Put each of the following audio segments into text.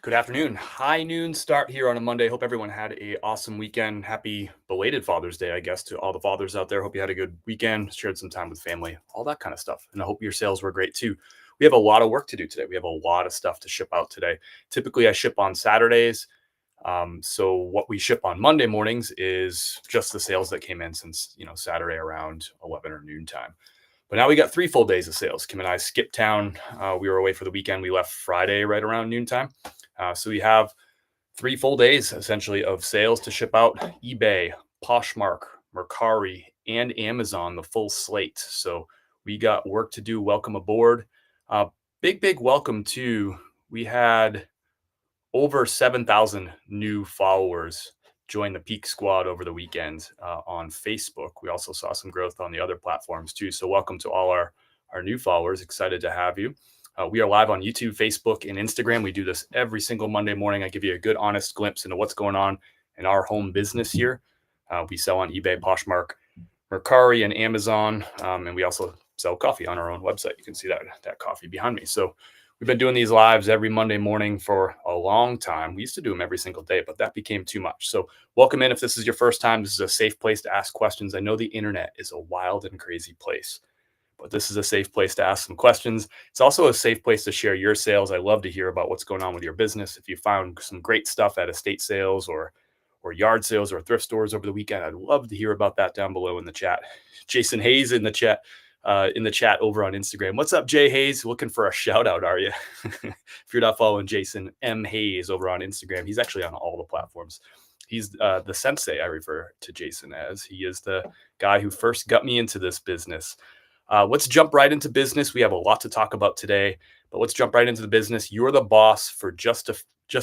Good afternoon. High noon start here on a Monday. Hope everyone had a awesome weekend. Happy belated Father's Day, I guess, to all the fathers out there. Hope you had a good weekend, shared some time with family, all that kind of stuff. And I hope your sales were great too. We have a lot of work to do today. We have a lot of stuff to ship out today. Typically, I ship on Saturdays. So what we ship on Monday mornings is just the sales that came in since Saturday around 11 or noon time. But now we got 3 full days of sales. Kim and I skipped town. We were away for the weekend. We left Friday right around noontime. So we have 3 full days essentially of sales to ship out. eBay, Poshmark, Mercari, and Amazon, the full slate. So we got work to do. Welcome aboard. Big welcome to. We had over 7,000 new followers join the Peak Squad over the weekend on Facebook. We also saw some growth on the other platforms too. So welcome to all our new followers. Excited to have you. We are live on YouTube, Facebook, and Instagram. We do this every single Monday morning. I give you a good, honest glimpse into what's going on in our home business here. We sell on eBay, Poshmark, Mercari, and Amazon. And we also sell coffee on our own website. You can see that coffee behind me. So we've been doing these lives every Monday morning for a long time. We used to do them every single day, but that became too much. So welcome in. If this is your first time, this is a safe place to ask questions. I know the internet is a wild and crazy place, but this is a safe place to ask some questions. It's also a safe place to share your sales. I love to hear about what's going on with your business. If you found some great stuff at estate sales or yard sales or thrift stores over the weekend, I'd love to hear about that down below in the chat. Jason Hayes in the chat over on Instagram. What's up, Jay Hayes? Looking for a shout out, are you? If you're not following Jason M. Hayes over on Instagram, he's actually on all the platforms. He's the sensei I refer to Jason as. He is the guy who first got me into this business. Let's jump right into business. We have a lot to talk about today, but let's jump right into the business. You're the boss for just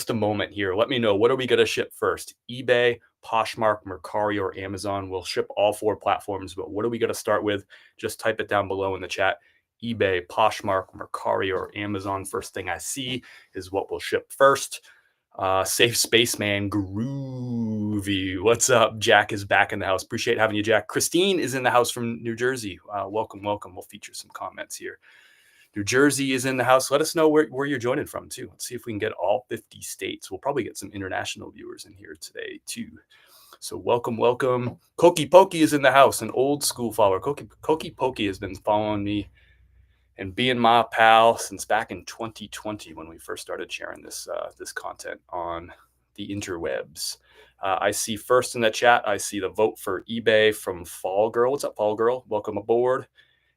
a moment here. Let me know, what are we going to ship first? eBay, Poshmark, Mercari, or Amazon? We'll ship all 4 platforms, but what are we going to start with? Just type it down below in the chat. eBay, Poshmark, Mercari, or Amazon. First thing I see is what we'll ship first. Safe Spaceman Groovy. What's up? Jack is back in the house. Appreciate having you, Jack. Christine is in the house from New Jersey. Welcome. We'll feature some comments here. New Jersey is in the house. Let us know where you're joining from too. Let's see if we can get all 50 states. We'll probably get some international viewers in here today too. So welcome. Koki Pokey is in the house, an old school follower. Koki Pokey has been following me and being my pal since back in 2020 when we first started sharing this content on the interwebs. I see first in the chat, I see the vote for eBay from Fall Girl. What's up, Fall Girl? Welcome aboard.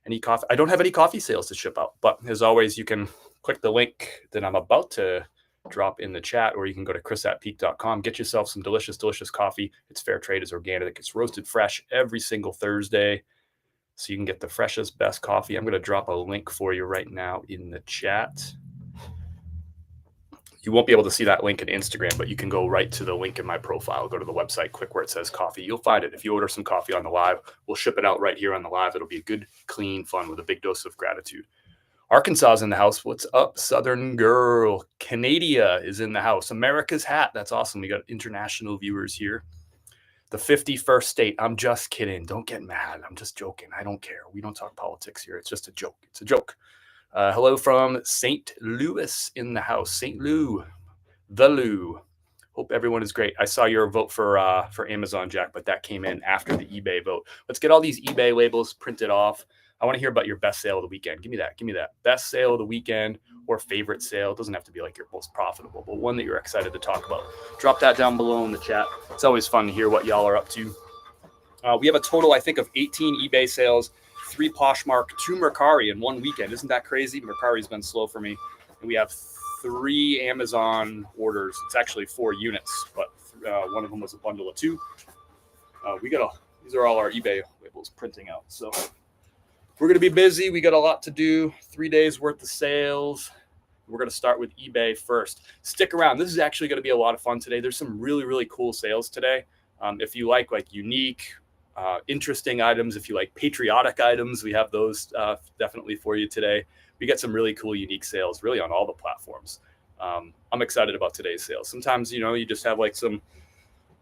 Any coffee? I don't have any coffee sales to ship out, but as always, you can click the link that I'm about to drop in the chat, or you can go to chris@peak.com, get yourself some delicious coffee. It's fair trade, it's organic, it's roasted fresh every single Thursday. So you can get the freshest, best coffee. I'm going to drop a link for you right now in the chat. You won't be able to see that link in Instagram, but you can go right to the link in my profile. Go to the website, click where it says coffee. You'll find it. If you order some coffee on the live, we'll ship it out right here on the live. It'll be good, clean fun with a big dose of gratitude. Arkansas is in the house. What's up, Southern girl? Canada is in the house. America's hat. That's awesome. We got international viewers here. The 51st state. I'm just kidding. Don't get mad. I'm just joking. I don't care. We don't talk politics here. It's just a joke. It's a joke. Hello from St. Louis in the house. St. Lou. The Lou. Hope everyone is great. I saw your vote for Amazon, Jack, but that came in after the eBay vote. Let's get all these eBay labels printed off. I want to hear about your best sale of the weekend. Give me that. Best sale of the weekend or favorite sale. It doesn't have to be like your most profitable, but one that you're excited to talk about. Drop that down below in the chat. It's always fun to hear what y'all are up to. We have a total, I think, of 18 eBay sales, 3 Poshmark, 2 Mercari in one weekend. Isn't that crazy? Mercari's been slow for me. And we have 3 Amazon orders. It's actually 4 units, but one of them was a bundle of 2. These are all our eBay labels printing out. So we're going to be busy. We got a lot to do. 3 days worth of sales. We're going to start with eBay first. Stick around. This is actually going to be a lot of fun today. There's some really, really cool sales today. If you like unique, interesting items, if you like patriotic items, we have those definitely for you today. We get some really cool, unique sales really on all the platforms. I'm excited about today's sales. Sometimes, you just have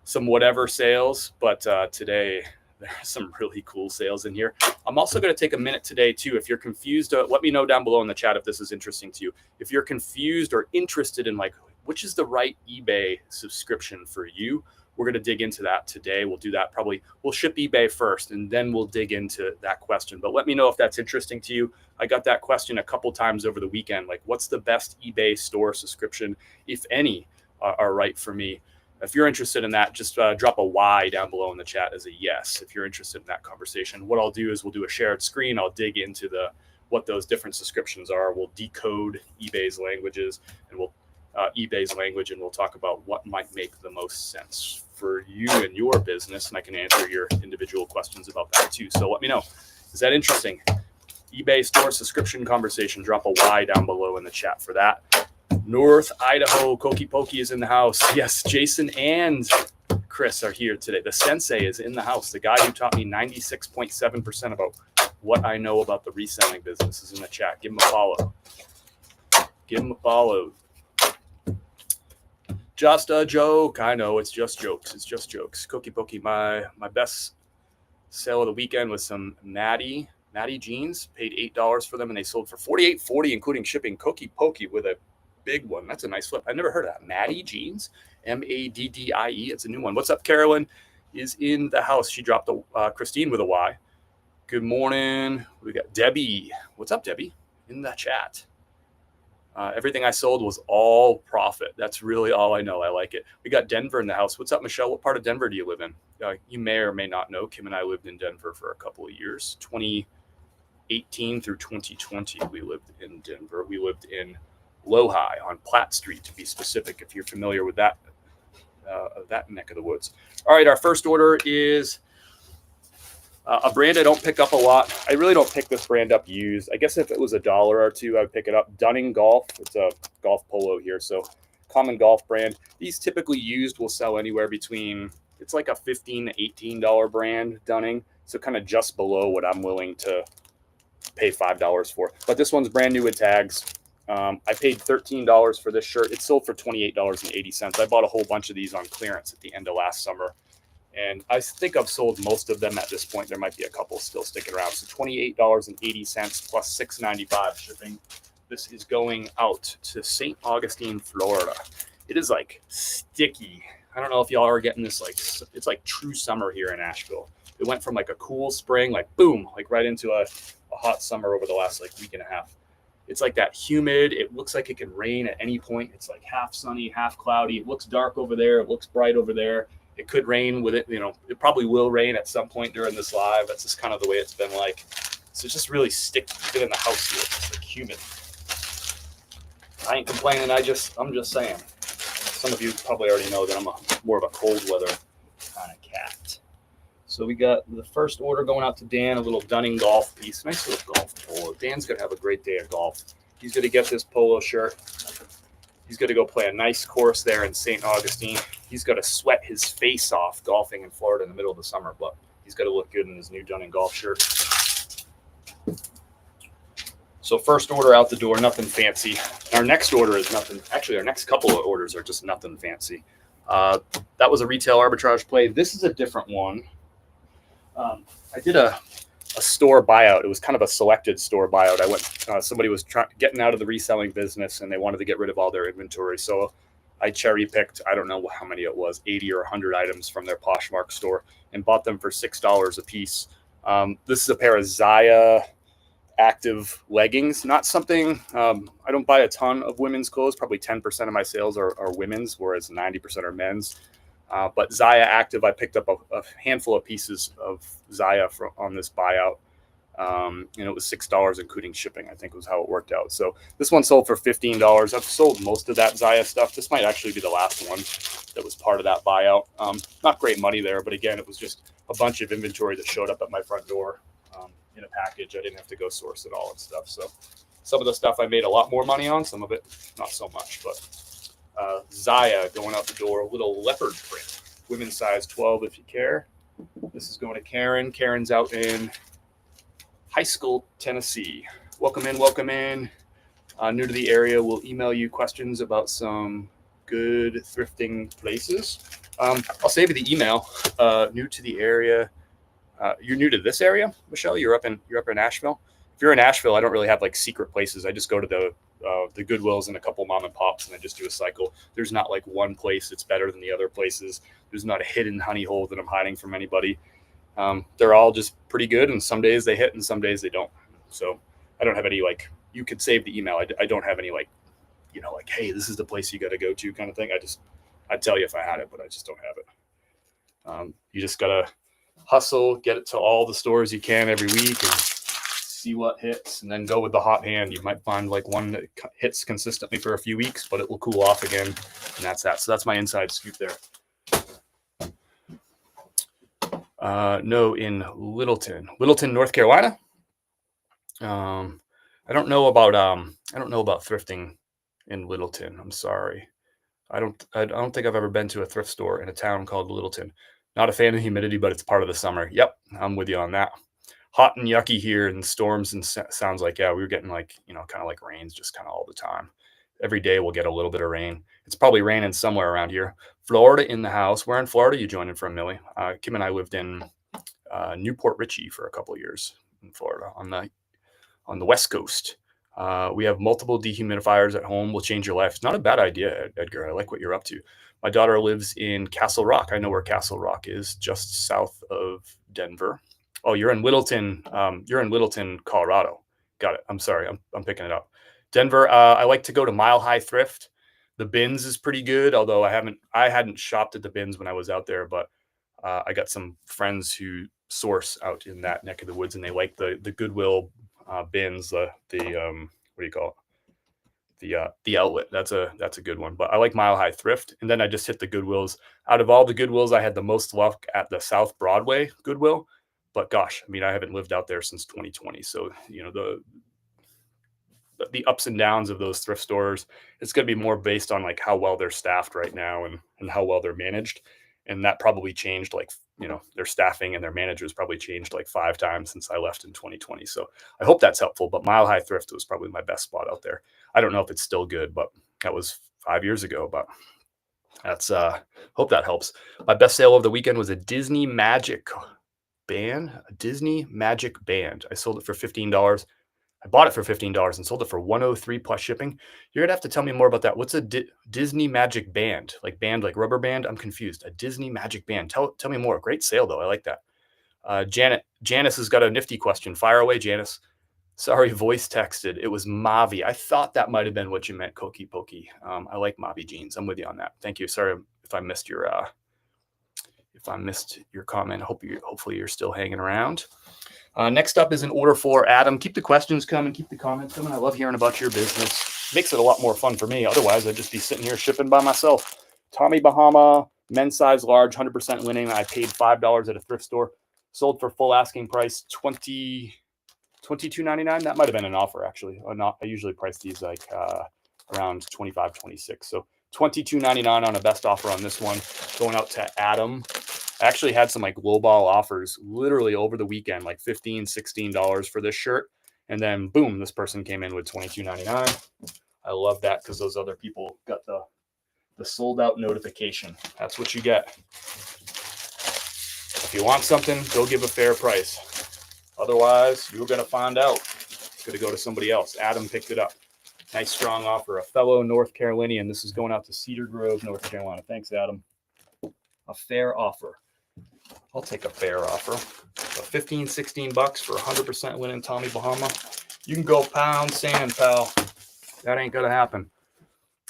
some whatever sales, but today there are some really cool sales in here. I'm also going to take a minute today too. If you're confused, let me know down below in the chat if this is interesting to you. If you're confused or interested in which is the right eBay subscription for you? We're going to dig into that today. We'll do that probably. We'll ship eBay first, and then we'll dig into that question. But let me know if that's interesting to you. I got that question a couple times over the weekend. Like, what's the best eBay store subscription, if any, are right for me? If you're interested in that, just drop a Y down below in the chat as a yes. If you're interested in that conversation, what I'll do is we'll do a shared screen. I'll dig into what those different subscriptions are. We'll decode eBay's languages, and eBay's language, and we'll talk about what might make the most sense for you and your business. And I can answer your individual questions about that too. So let me know. Is that interesting? eBay store subscription conversation. Drop a Y down below in the chat for that. North Idaho, Koki Pokey is in the house. Yes, Jason and Chris are here today. The sensei is in the house. The guy who taught me 96.7% about what I know about the reselling business is in the chat. Give him a follow. Give him a follow. Just a joke. I know, it's just jokes. It's just jokes. Cookie Pokey, my best sale of the weekend was some Maddie jeans. Paid $8 for them, and they sold for $48.40, including shipping. Cookie Pokey with a big one. That's a nice flip. I never heard of that. Maddie jeans. Maddie. It's a new one. What's up? Carolyn is in the house. She dropped Christine with a Y. Good morning. We got Debbie. What's up, Debbie? In the chat. Everything I sold was all profit. That's really all I know. I like it. We got Denver in the house. What's up, Michelle? What part of Denver do you live in? You may or may not know. Kim and I lived in Denver for a couple of years. 2018 through 2020, we lived in Denver. We lived in Lohi on Platt Street, to be specific, if you're familiar with that neck of the woods. All right, our first order is a brand I don't pick up a lot. I really don't pick this brand up used. I guess if it was $1 or $2, I would pick it up. Dunning Golf. It's a golf polo here, so common golf brand. These typically used will sell anywhere between, it's like a $15 to $18 brand, Dunning. So kind of just below what I'm willing to pay $5 for. But this one's brand new with tags. I paid $13 for this shirt. It sold for $28.80. I bought a whole bunch of these on clearance at the end of last summer. And I think I've sold most of them at this point. There might be a couple still sticking around. So $28.80 plus $6.95 shipping. This is going out to St. Augustine, Florida. It is like sticky. I don't know if y'all are getting this. Like, it's like true summer here in Asheville. It went from like a cool spring, like boom, like right into a hot summer over the last like week and a half. It's like that humid. It looks like it can rain at any point. It's like half sunny, half cloudy. It looks dark over there. It looks bright over there. It could rain with it. You know, it probably will rain at some point during this live. That's just kind of the way it's been like. So it's just really sticky. Even in the house here, it's like humid. I ain't complaining. I'm just saying. Some of you probably already know that I'm more of a cold weather kind of cat. So we got the first order going out to Dan, a little Dunning golf piece. Nice little golf polo. Dan's going to have a great day of golf. He's going to get this polo shirt. He's going to go play a nice course there in St. Augustine. He's got to sweat his face off golfing in Florida in the middle of the summer, but he's got to look good in his new Dunning golf shirt. So first order out the door, nothing fancy. Our next order is nothing. Actually, our next couple of orders are just nothing fancy. That was a retail arbitrage play. This is a different one. I did a store buyout. It was kind of a selected store buyout. I went. Somebody was getting out of the reselling business, and they wanted to get rid of all their inventory. So I cherry picked, I don't know how many it was, 80 or 100 items from their Poshmark store, and bought them for $6 a piece. This is a pair of Zaya active leggings. Not something. I don't buy a ton of women's clothes. Probably 10% of my sales are women's, whereas 90% are men's. But Zaya Active, I picked up a handful of pieces of Zaya on this buyout. And it was $6, including shipping, I think was how it worked out. So this one sold for $15. I've sold most of that Zaya stuff. This might actually be the last one that was part of that buyout. Not great money there, but again, it was just a bunch of inventory that showed up at my front door in a package. I didn't have to go source it all and stuff. So some of the stuff I made a lot more money on, some of it not so much, but Zaya going out the door, a little leopard print, women's size 12 if you care. This is going to Karen. Karen's out in High School, Tennessee. Welcome in. New to the area, we'll email you questions about some good thrifting places. I'll save you the email. New to the area. You're new to this area, Michelle? You're up in Asheville? If you're in Asheville, I don't really have like secret places. I just go to the the Goodwills and a couple mom and pops, and I just do a cycle. There's not like one place that's better than the other places. There's not a hidden honey hole that I'm hiding from anybody. They're all just pretty good, and some days they hit and some days they don't. So I don't have any like, you could save the email. I don't have any like, like, hey, this is the place you got to go to kind of thing. I'd tell you if I had it, but I just don't have it. You just got to hustle, get it to all the stores you can every week and see what hits, and then go with the hot hand. You might find like one that hits consistently for a few weeks, but it will cool off again, and that's that. So that's my inside scoop there. No, in Littleton, North Carolina. I don't know about thrifting in Littleton. I'm sorry. I don't think I've ever been to a thrift store in a town called Littleton. Not a fan of humidity, but it's part of the summer. Yep, I'm with you on that. Hot and yucky here, and storms, and sounds like, yeah, we were getting like, kind of like rains just kind of all the time. Every day we'll get a little bit of rain. It's probably raining somewhere around here. Florida in the house. Where in Florida you joining from, Millie? Kim and I lived in Newport Richey for a couple of years in Florida on the West Coast. We have multiple dehumidifiers at home. Will change your life. It's not a bad idea, Edgar. I like what you're up to. My daughter lives in Castle Rock. I know where Castle Rock is, just south of Denver. Oh, you're in Littleton. You're in Littleton, Colorado. Got it. I'm sorry. I'm picking it up. Denver. I like to go to Mile High Thrift. The bins is pretty good, although I hadn't shopped at the bins when I was out there, but I got some friends who source out in that neck of the woods, and they like the Goodwill bins. The what do you call it? The outlet. That's a good one. But I like Mile High Thrift, and then I just hit the Goodwills. Out of all the Goodwills, I had the most luck at the South Broadway Goodwill. But gosh, I mean, I haven't lived out there since 2020, so the ups and downs of those thrift stores, it's going to be more based on like how well they're staffed right now and how well they're managed. And that probably changed, like, their staffing and their managers probably changed like 5 times since I left in 2020. So I hope that's helpful. But Mile High Thrift was probably my best spot out there. I don't know if it's still good, but that was 5 years ago. But that's hope that helps. My best sale of the weekend was a Disney Magic band. I sold it for $15. I bought it for $15 and sold it for $103 plus shipping. You're gonna have to tell me more about that. What's a Disney Magic Band? Like band, like rubber band? I'm confused. A Disney Magic Band. Tell me more. Great sale though. I like that. Janice has got a nifty question. Fire away, Janice. Sorry, voice texted. It was Mavi. I thought that might have been what you meant, Koki Pokey. I like Mavi jeans. I'm with you on that. Thank you. Sorry if I missed your comment. Hopefully you're still hanging around. Next up is an order for Adam. Keep the questions coming. Keep the comments coming. I love hearing about your business. Makes it a lot more fun for me. Otherwise, I'd just be sitting here shipping by myself. Tommy Bahama, men's size large, 100% linen. I paid $5 at a thrift store. Sold for full asking price, $22.99. That might have been an offer, actually. I usually price these like around $25, $26. So $22.99 on a best offer on this one. Going out to Adam. I actually had some like lowball offers literally over the weekend, like $15, $16 for this shirt. And then boom, this person came in with $22.99. I love that because those other people got the sold out notification. That's what you get. If you want something, go give a fair price. Otherwise, you're going to find out. It's going to go to somebody else. Adam picked it up. Nice strong offer. A fellow North Carolinian. This is going out to Cedar Grove, North Carolina. Thanks, Adam. A fair offer. I'll take a fair offer. So $15, $16 for 100% linen Tommy Bahama. You can go pound sand, pal. That ain't gonna happen.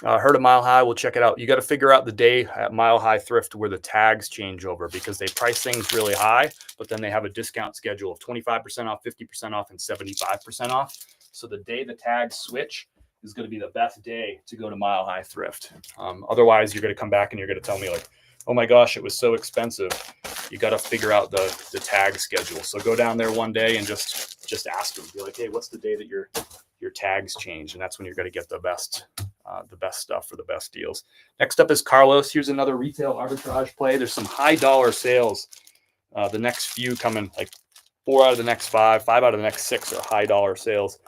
Heard of Mile High. We'll check it out. You got to figure out the day at Mile High Thrift where the tags change over, because they price things really high, but then they have a discount schedule of 25% off, 50% off, and 75% off. So the day the tags switch is going to be the best day to go to Mile High Thrift. Otherwise, you're going to come back and you're going to tell me like, oh my gosh, it was so expensive. You got to figure out the tag schedule. So go down there one day and just ask them. Be like, hey, what's the day that your tags change? And that's when you're going to get the best stuff for the best deals. Next up is Carlos. Here's another retail arbitrage play. There's some high dollar sales. The next few coming, like 4 out of the next 5 out of the next 6 are high dollar sales.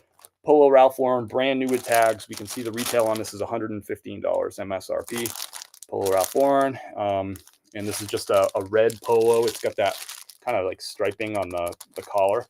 Polo Ralph Lauren, brand new with tags. We can see the retail on this is $115 MSRP. Polo Ralph Lauren. And this is just a red polo. It's got that kind of like striping on the collar.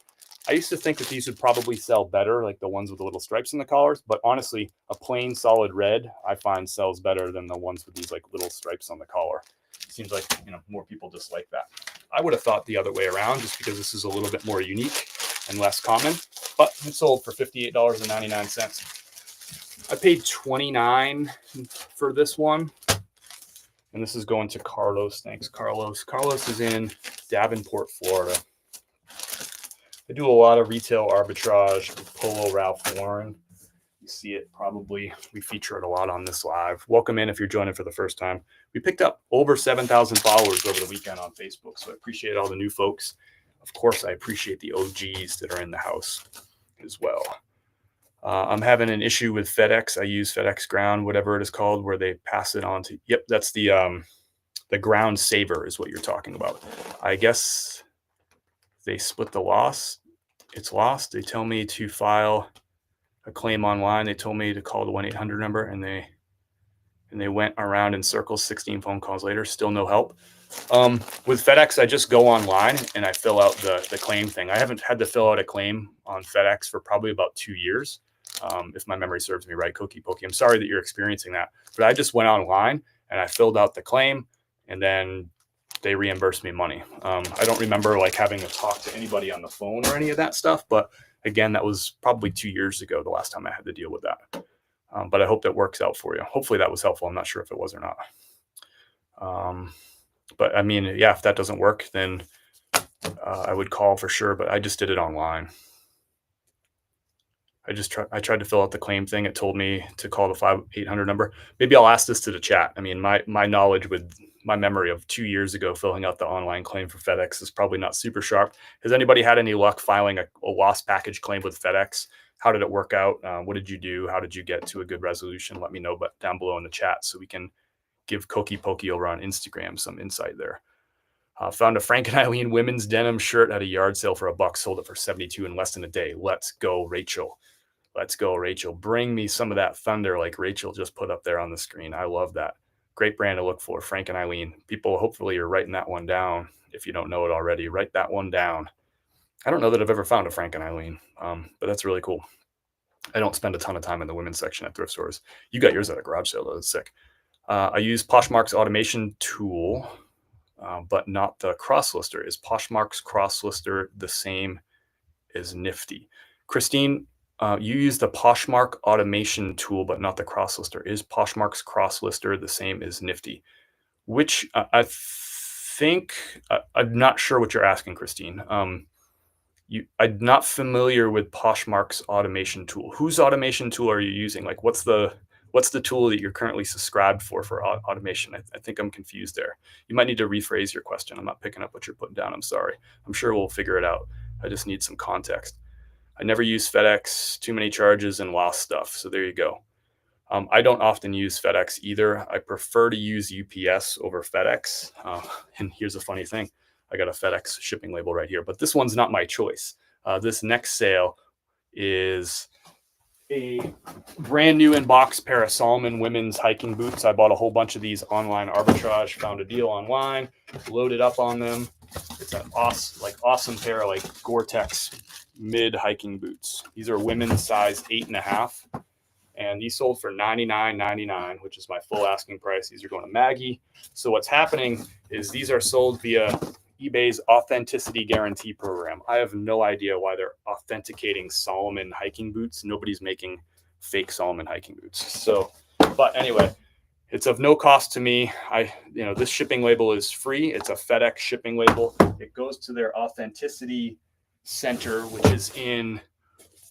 I used to think that these would probably sell better, like the ones with the little stripes in the collars, but honestly, a plain solid red I find sells better than the ones with these like little stripes on the collar. Seems like, more people just like that. I would have thought the other way around, just because this is a little bit more unique and less common, but it sold for $58.99. I paid $29 for this one, and this is going to Carlos. Thanks, Carlos. Carlos is in Davenport, Florida. I do a lot of retail arbitrage with Polo Ralph Lauren. You see it probably. We feature it a lot on this live. Welcome in if you're joining for the first time. We picked up over 7,000 followers over the weekend on Facebook, so I appreciate all the new folks. Of course, I appreciate the OGs that are in the house as well. I'm having an issue with FedEx. I use FedEx Ground, whatever it is called, where they pass it on to. Yep, that's the Ground Saver is what you're talking about. I guess they split the loss. It's lost. They tell me to file a claim online. They told me to call the 1-800 number, and they went around in circles. 16 phone calls later, still no help. With FedEx, I just go online and I fill out the claim thing. I haven't had to fill out a claim on FedEx for probably about 2 years, if my memory serves me right. Cookie Pokey, I'm sorry that you're experiencing that, but I just went online and I filled out the claim, and then they reimbursed me money. I don't remember like having to talk to anybody on the phone or any of that stuff, but again, that was probably 2 years ago, the last time I had to deal with that. But I hope that works out for you. Hopefully that was helpful. I'm not sure if it was or not. But I mean, yeah, if that doesn't work, then I would call for sure, but I just did it online. I tried to fill out the claim thing. It told me to call the 5-800 number. Maybe I'll ask this to the chat. I mean, my knowledge with my memory of 2 years ago filling out the online claim for FedEx is probably not super sharp. Has anybody had any luck filing a lost package claim with FedEx? How did it work out? What did you do? How did you get to a good resolution? Let me know down below in the chat so we can give Cookie Pokey over on Instagram some insight there. Found a Frank and Eileen women's denim shirt at a yard sale for $1. Sold it for $72 in less than a day. Let's go, Rachel. Let's go, Rachel. Bring me some of that thunder like Rachel just put up there on the screen. I love that. Great brand to look for, Frank and Eileen. People, hopefully you're writing that one down. If you don't know it already, write that one down. I don't know that I've ever found a Frank and Eileen, but that's really cool. I don't spend a ton of time in the women's section at thrift stores. You got yours at a garage sale, though. That's sick. I use Poshmark's automation tool, but not the cross lister. Is Poshmark's cross lister the same as Nifty? Christine, you use the Poshmark automation tool, but not the cross lister. Is Poshmark's cross lister the same as Nifty? Which I think, I'm not sure what you're asking, Christine. I'm not familiar with Poshmark's automation tool. Whose automation tool are you using? Like, what's the tool that you're currently subscribed for automation? I think I'm confused there. You might need to rephrase your question. I'm not picking up what you're putting down. I'm sorry. I'm sure we'll figure it out. I just need some context. I never use FedEx, too many charges and lost stuff. So there you go. I don't often use FedEx either. I prefer to use UPS over FedEx. And here's a funny thing. I got a FedEx shipping label right here, but this one's not my choice. This next sale is a brand new in-box pair of Salomon women's hiking boots. I bought a whole bunch of these online arbitrage, found a deal online, loaded up on them. It's an awesome pair of like Gore-Tex mid hiking boots. These are women's size 8.5. And these sold for $99.99, which is my full asking price. These are going to Maggie. So what's happening is these are sold via eBay's authenticity guarantee program. I have no idea why they're authenticating Salomon hiking boots. Nobody's making fake Salomon hiking boots. So, but anyway, it's of no cost to me. This shipping label is free. It's a FedEx shipping label. It goes to their authenticity center, which is in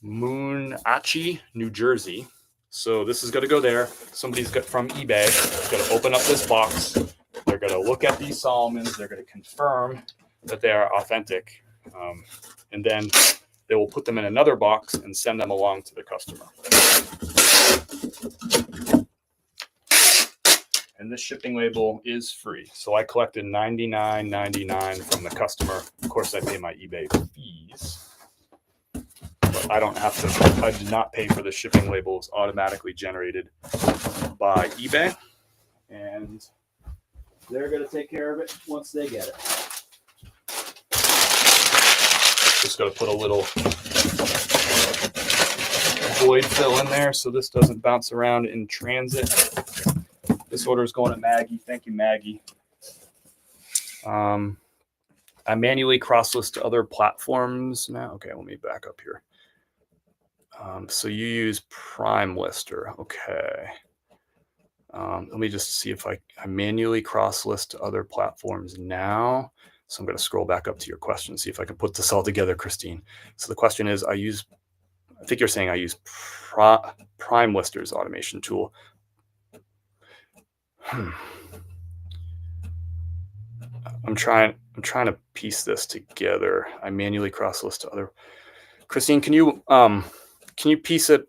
Moonachie, New Jersey. So this is going to go there. Somebody's got from eBay. Going to open up this box. They're going to look at these Salomons. They're going to confirm that they are authentic. And then they will put them in another box and send them along to the customer. And this shipping label is free. So I collected $99.99 from the customer. Of course, I pay my eBay fees. But I don't have to. I did not pay for the shipping labels automatically generated by eBay. And they're going to take care of it once they get it. Just got to put a little void fill in there so this doesn't bounce around in transit. This order is going to Maggie. Thank you, Maggie. I manually cross-list to other platforms now. Okay, let me back up here. So you use Prime Lister. Okay. Let me just see if I manually cross-list to other platforms now. So I'm going to scroll back up to your question, see if I can put this all together, Christine. So the question is, I think you're saying I use Prime Lister's automation tool. I'm trying to piece this together. I manually cross-list to other. Christine, can you piece it?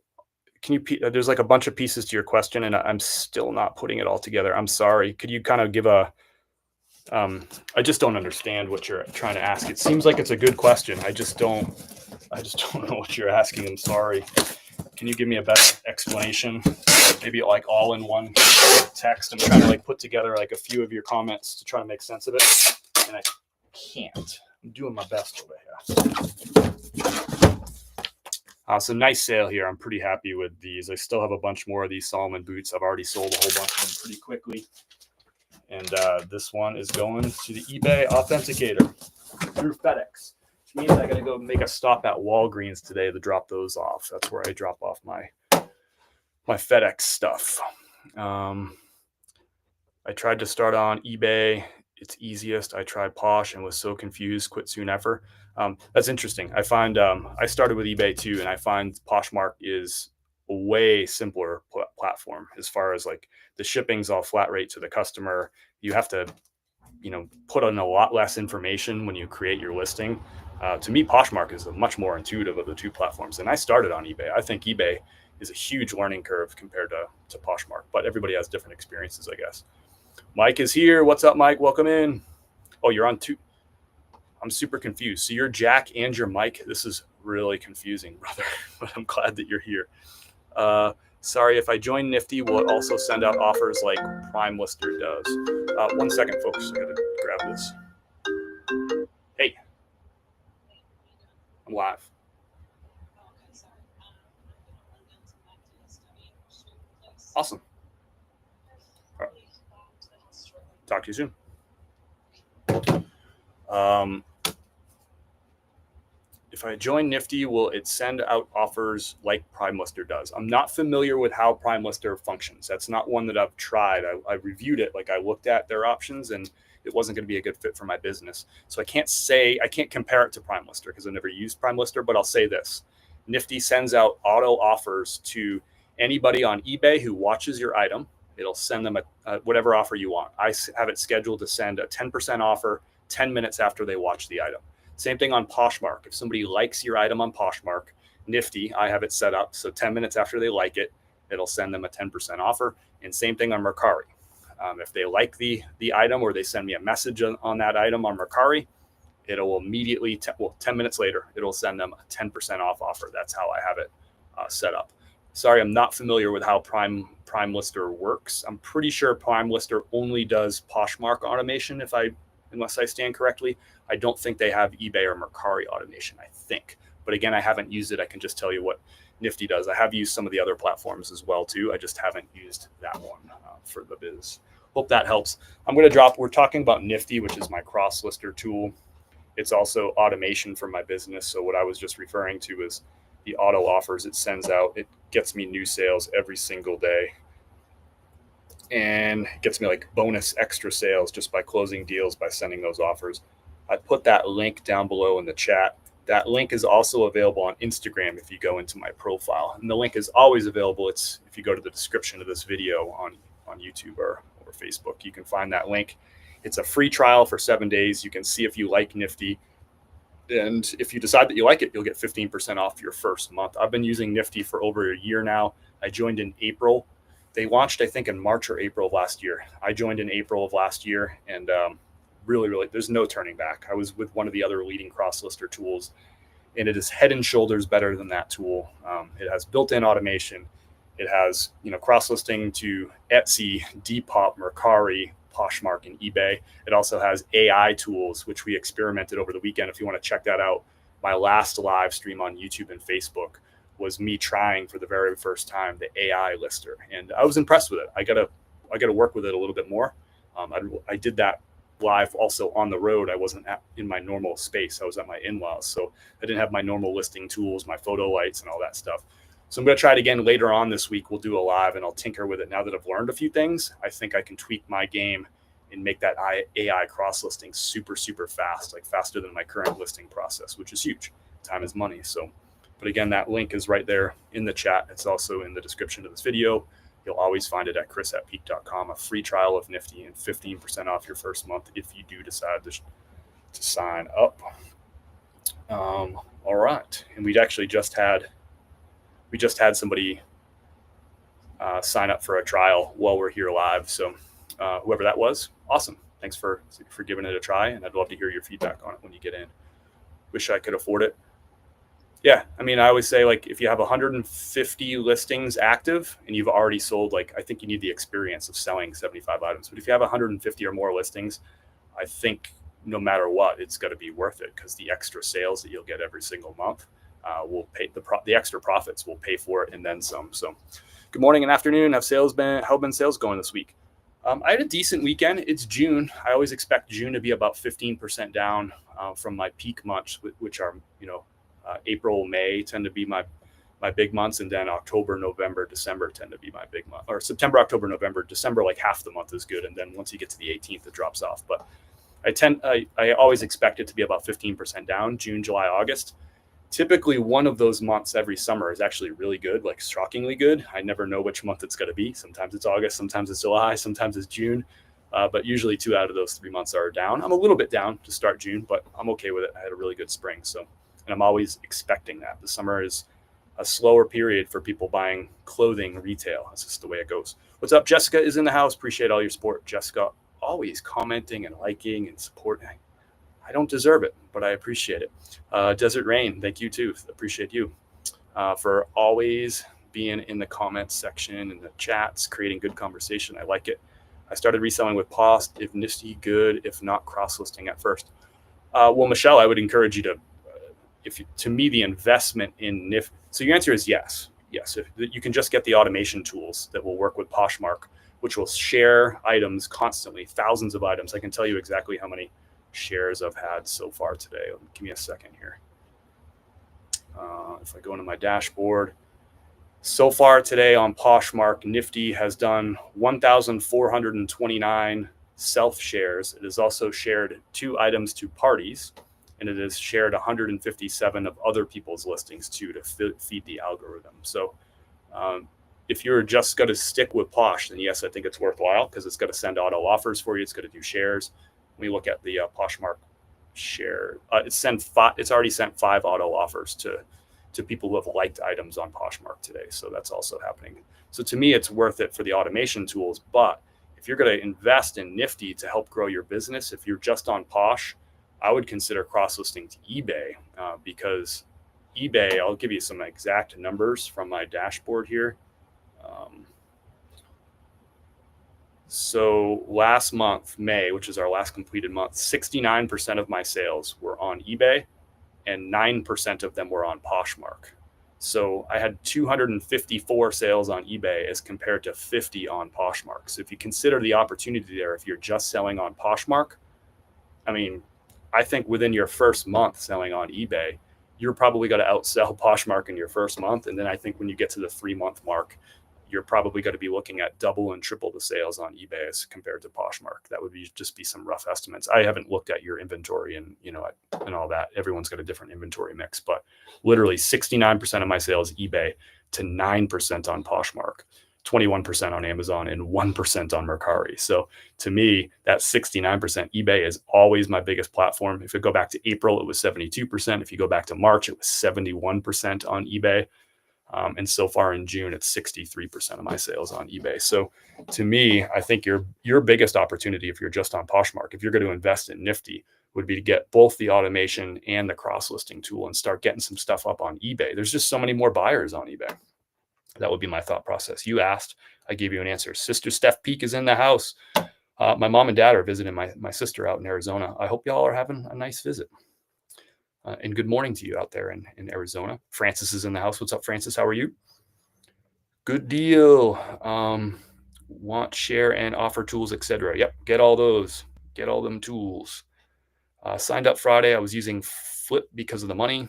There's like a bunch of pieces to your question, and I'm still not putting it all together. I'm sorry. Could you kind of give a? I just don't understand what you're trying to ask. It seems like it's a good question. I just don't know what you're asking. I'm sorry. Can you give me a better explanation? Maybe like all in one text. I'm trying to like put together like a few of your comments to try to make sense of it, and I can't. I'm doing my best over here. So nice sale here. I'm pretty happy with these. I still have a bunch more of these Solomon boots. I've already sold a whole bunch of them pretty quickly. And this one is going to the eBay Authenticator through FedEx, which means I got to go make a stop at Walgreens today to drop those off. That's where I drop off my FedEx stuff. I tried to start on eBay. It's easiest. I tried Posh and was so confused, quit soon after. That's interesting. I find I started with eBay too, and I find Poshmark is a way simpler platform as far as like the shipping's all flat rate to the customer. You have to, put in a lot less information when you create your listing. To me, Poshmark is a much more intuitive of the two platforms. And I started on eBay. I think eBay is a huge learning curve compared to Poshmark, but everybody has different experiences, I guess. Mike is here. What's up, Mike? Welcome in. Oh, you're on two. I'm super confused. So you're Jack and you're Mike. This is really confusing, brother, but I'm glad that you're here. Sorry, if I join Nifty, will it also send out offers like Prime Lister does? 1 second, folks. I gotta grab this. Hey, I'm live. Awesome. All right. Talk to you soon. If I join Nifty, will it send out offers like Prime Lister does? I'm not familiar with how Prime Lister functions. That's not one that I've tried. I reviewed it, like I looked at their options, and it wasn't going to be a good fit for my business. So I can't compare it to Prime Lister because I've never used Prime Lister, but I'll say this. Nifty sends out auto offers to anybody on eBay who watches your item. It'll send them whatever offer you want. I have it scheduled to send a 10% offer 10 minutes after they watch the item. Same thing on Poshmark. If somebody likes your item on Poshmark, Nifty, I have it set up. So 10 minutes after they like it, it'll send them a 10% offer. And same thing on Mercari. If they like the item or they send me a message on that item on Mercari, it'll immediately, 10 minutes later, it'll send them a 10% off offer. That's how I have it set up. Sorry, I'm not familiar with how Prime Lister works. I'm pretty sure Prime Lister only does Poshmark automation, unless I stand correctly. I don't think they have eBay or Mercari automation, I think. But again, I haven't used it. I can just tell you what Nifty does. I have used some of the other platforms as well, too. I just haven't used that one for the biz. Hope that helps. We're talking about Nifty, which is my cross-lister tool. It's also automation for my business. So what I was just referring to is the auto offers it sends out. It gets me new sales every single day. And gets me like bonus extra sales just by closing deals by sending those offers. I put that link down below in the chat. That link is also available on Instagram if you go into my profile. And the link is always available. It's if you go to the description of this video on YouTube or Facebook, you can find that link. It's a free trial for 7 days. You can see if you like Nifty. And if you decide that you like it, you'll get 15% off your first month. I've been using Nifty for over a year now. I joined in April. They launched, I think, in March or April of last year. I joined in April of last year, and really, there's no turning back. I was with one of the other leading cross-lister tools, and it is head and shoulders better than that tool. It has built-in automation. It has, cross-listing to Etsy, Depop, Mercari, Poshmark, and eBay. It also has AI tools, which we experimented over the weekend. If you want to check that out, my last live stream on YouTube and Facebook was me trying for the very first time the AI lister, and I was impressed with it. I gotta work with it a little bit more. I did that live also on the road. I wasn't in my normal space. I was at my in-laws, so I didn't have my normal listing tools, my photo lights, and all that stuff. So I'm going to try it again later on this week. We'll do a live, and I'll tinker with it. Now that I've learned a few things, I think I can tweak my game and make that AI cross listing super, super fast, like faster than my current listing process, which is huge. Time is money. So, but again, that link is right there in the chat. It's also in the description of this video. You'll always find it at chris@peak.com, a free trial of Nifty and 15% off your first month if you do decide to sign up. All right. And we just had somebody sign up for a trial while we're here live. So whoever that was, awesome. Thanks for giving it a try. And I'd love to hear your feedback on it when you get in. Wish I could afford it. Yeah, I mean, I always say, like, if you have 150 listings active and you've already sold, like, I think you need the experience of selling 75 items. But if you have 150 or more listings, I think no matter what, it's got to be worth it, because the extra sales that you'll get every single month will pay the extra profits will pay for it and then some. So, good morning and afternoon. How have been sales going this week? I had a decent weekend. It's June. I always expect June to be about 15% down from my peak months, which are, April, May tend to be my big months, and then October, November, December tend to be my big month. Or September, October, November, December, like half the month is good, and then once you get to the 18th, it drops off. But I always expect it to be about 15% down. June, July, August. Typically, one of those months every summer is actually really good, like shockingly good. I never know which month it's going to be. Sometimes it's August, sometimes it's July, sometimes it's June. But usually 2 out of those 3 months are down. I'm a little bit down to start June, but I'm okay with it. I had a really good spring, and I'm always expecting that. The summer is a slower period for people buying clothing retail. That's just the way it goes. What's up? Jessica is in the house. Appreciate all your support. Jessica, always commenting and liking and supporting. I don't deserve it, but I appreciate it. Desert Rain, thank you too. Appreciate you for always being in the comments section and the chats, creating good conversation. I like it. I started reselling with POS. If Nifty, good. If not, cross listing at first. Well, Michelle, I would encourage you to, to me, the investment in Nifty. So your answer is yes. Yes, if you can just get the automation tools that will work with Poshmark, which will share items constantly, thousands of items. I can tell you exactly how many shares I've had so far today. Give me a second here. If I go into my dashboard, so far today on Poshmark, Nifty has done 1,429 self shares. It has also shared 2 items to parties, and it has shared 157 of other people's listings too, to feed the algorithm. So if you're just going to stick with Posh, then yes, I think it's worthwhile, because it's going to send auto offers for you. It's going to do shares. When we look at the Poshmark share, it's already sent 5 auto offers to people who have liked items on Poshmark today. So that's also happening. So to me, it's worth it for the automation tools. But if you're going to invest in Nifty to help grow your business, if you're just on Posh, I would consider cross-listing to eBay, because eBay, I'll give you some exact numbers from my dashboard here. So last month, May, which is our last completed month, 69% of my sales were on eBay and 9% of them were on Poshmark. So I had 254 sales on eBay as compared to 50 on Poshmark. So if you consider the opportunity there, if you're just selling on Poshmark, I mean, I think within your first month selling on eBay, you're probably going to outsell Poshmark in your first month. And then I think when you get to the 3-month mark, you're probably going to be looking at double and triple the sales on eBay as compared to Poshmark. That would just be some rough estimates. I haven't looked at your inventory and all that. Everyone's got a different inventory mix, but literally 69% of my sales eBay to 9% on Poshmark, 21% on Amazon, and 1% on Mercari. So to me, that 69% eBay is always my biggest platform. If you go back to April, it was 72%. If you go back to March, it was 71% on eBay. And so far in June, it's 63% of my sales on eBay. So to me, I think your biggest opportunity, if you're just on Poshmark, if you're going to invest in Nifty, would be to get both the automation and the cross-listing tool and start getting some stuff up on eBay. There's just so many more buyers on eBay. That would be my thought process. You asked, I gave you an answer. Sister Steph Peak is in the house. My mom and dad are visiting my sister out in Arizona. I hope y'all are having a nice visit. And good morning to you out there in Arizona. Francis is in the house. What's up, Francis? How are you? Good deal. Want, share, and offer tools, etc. Yep, get all those. Get all them tools. Signed up Friday. I was using Flip because of the money,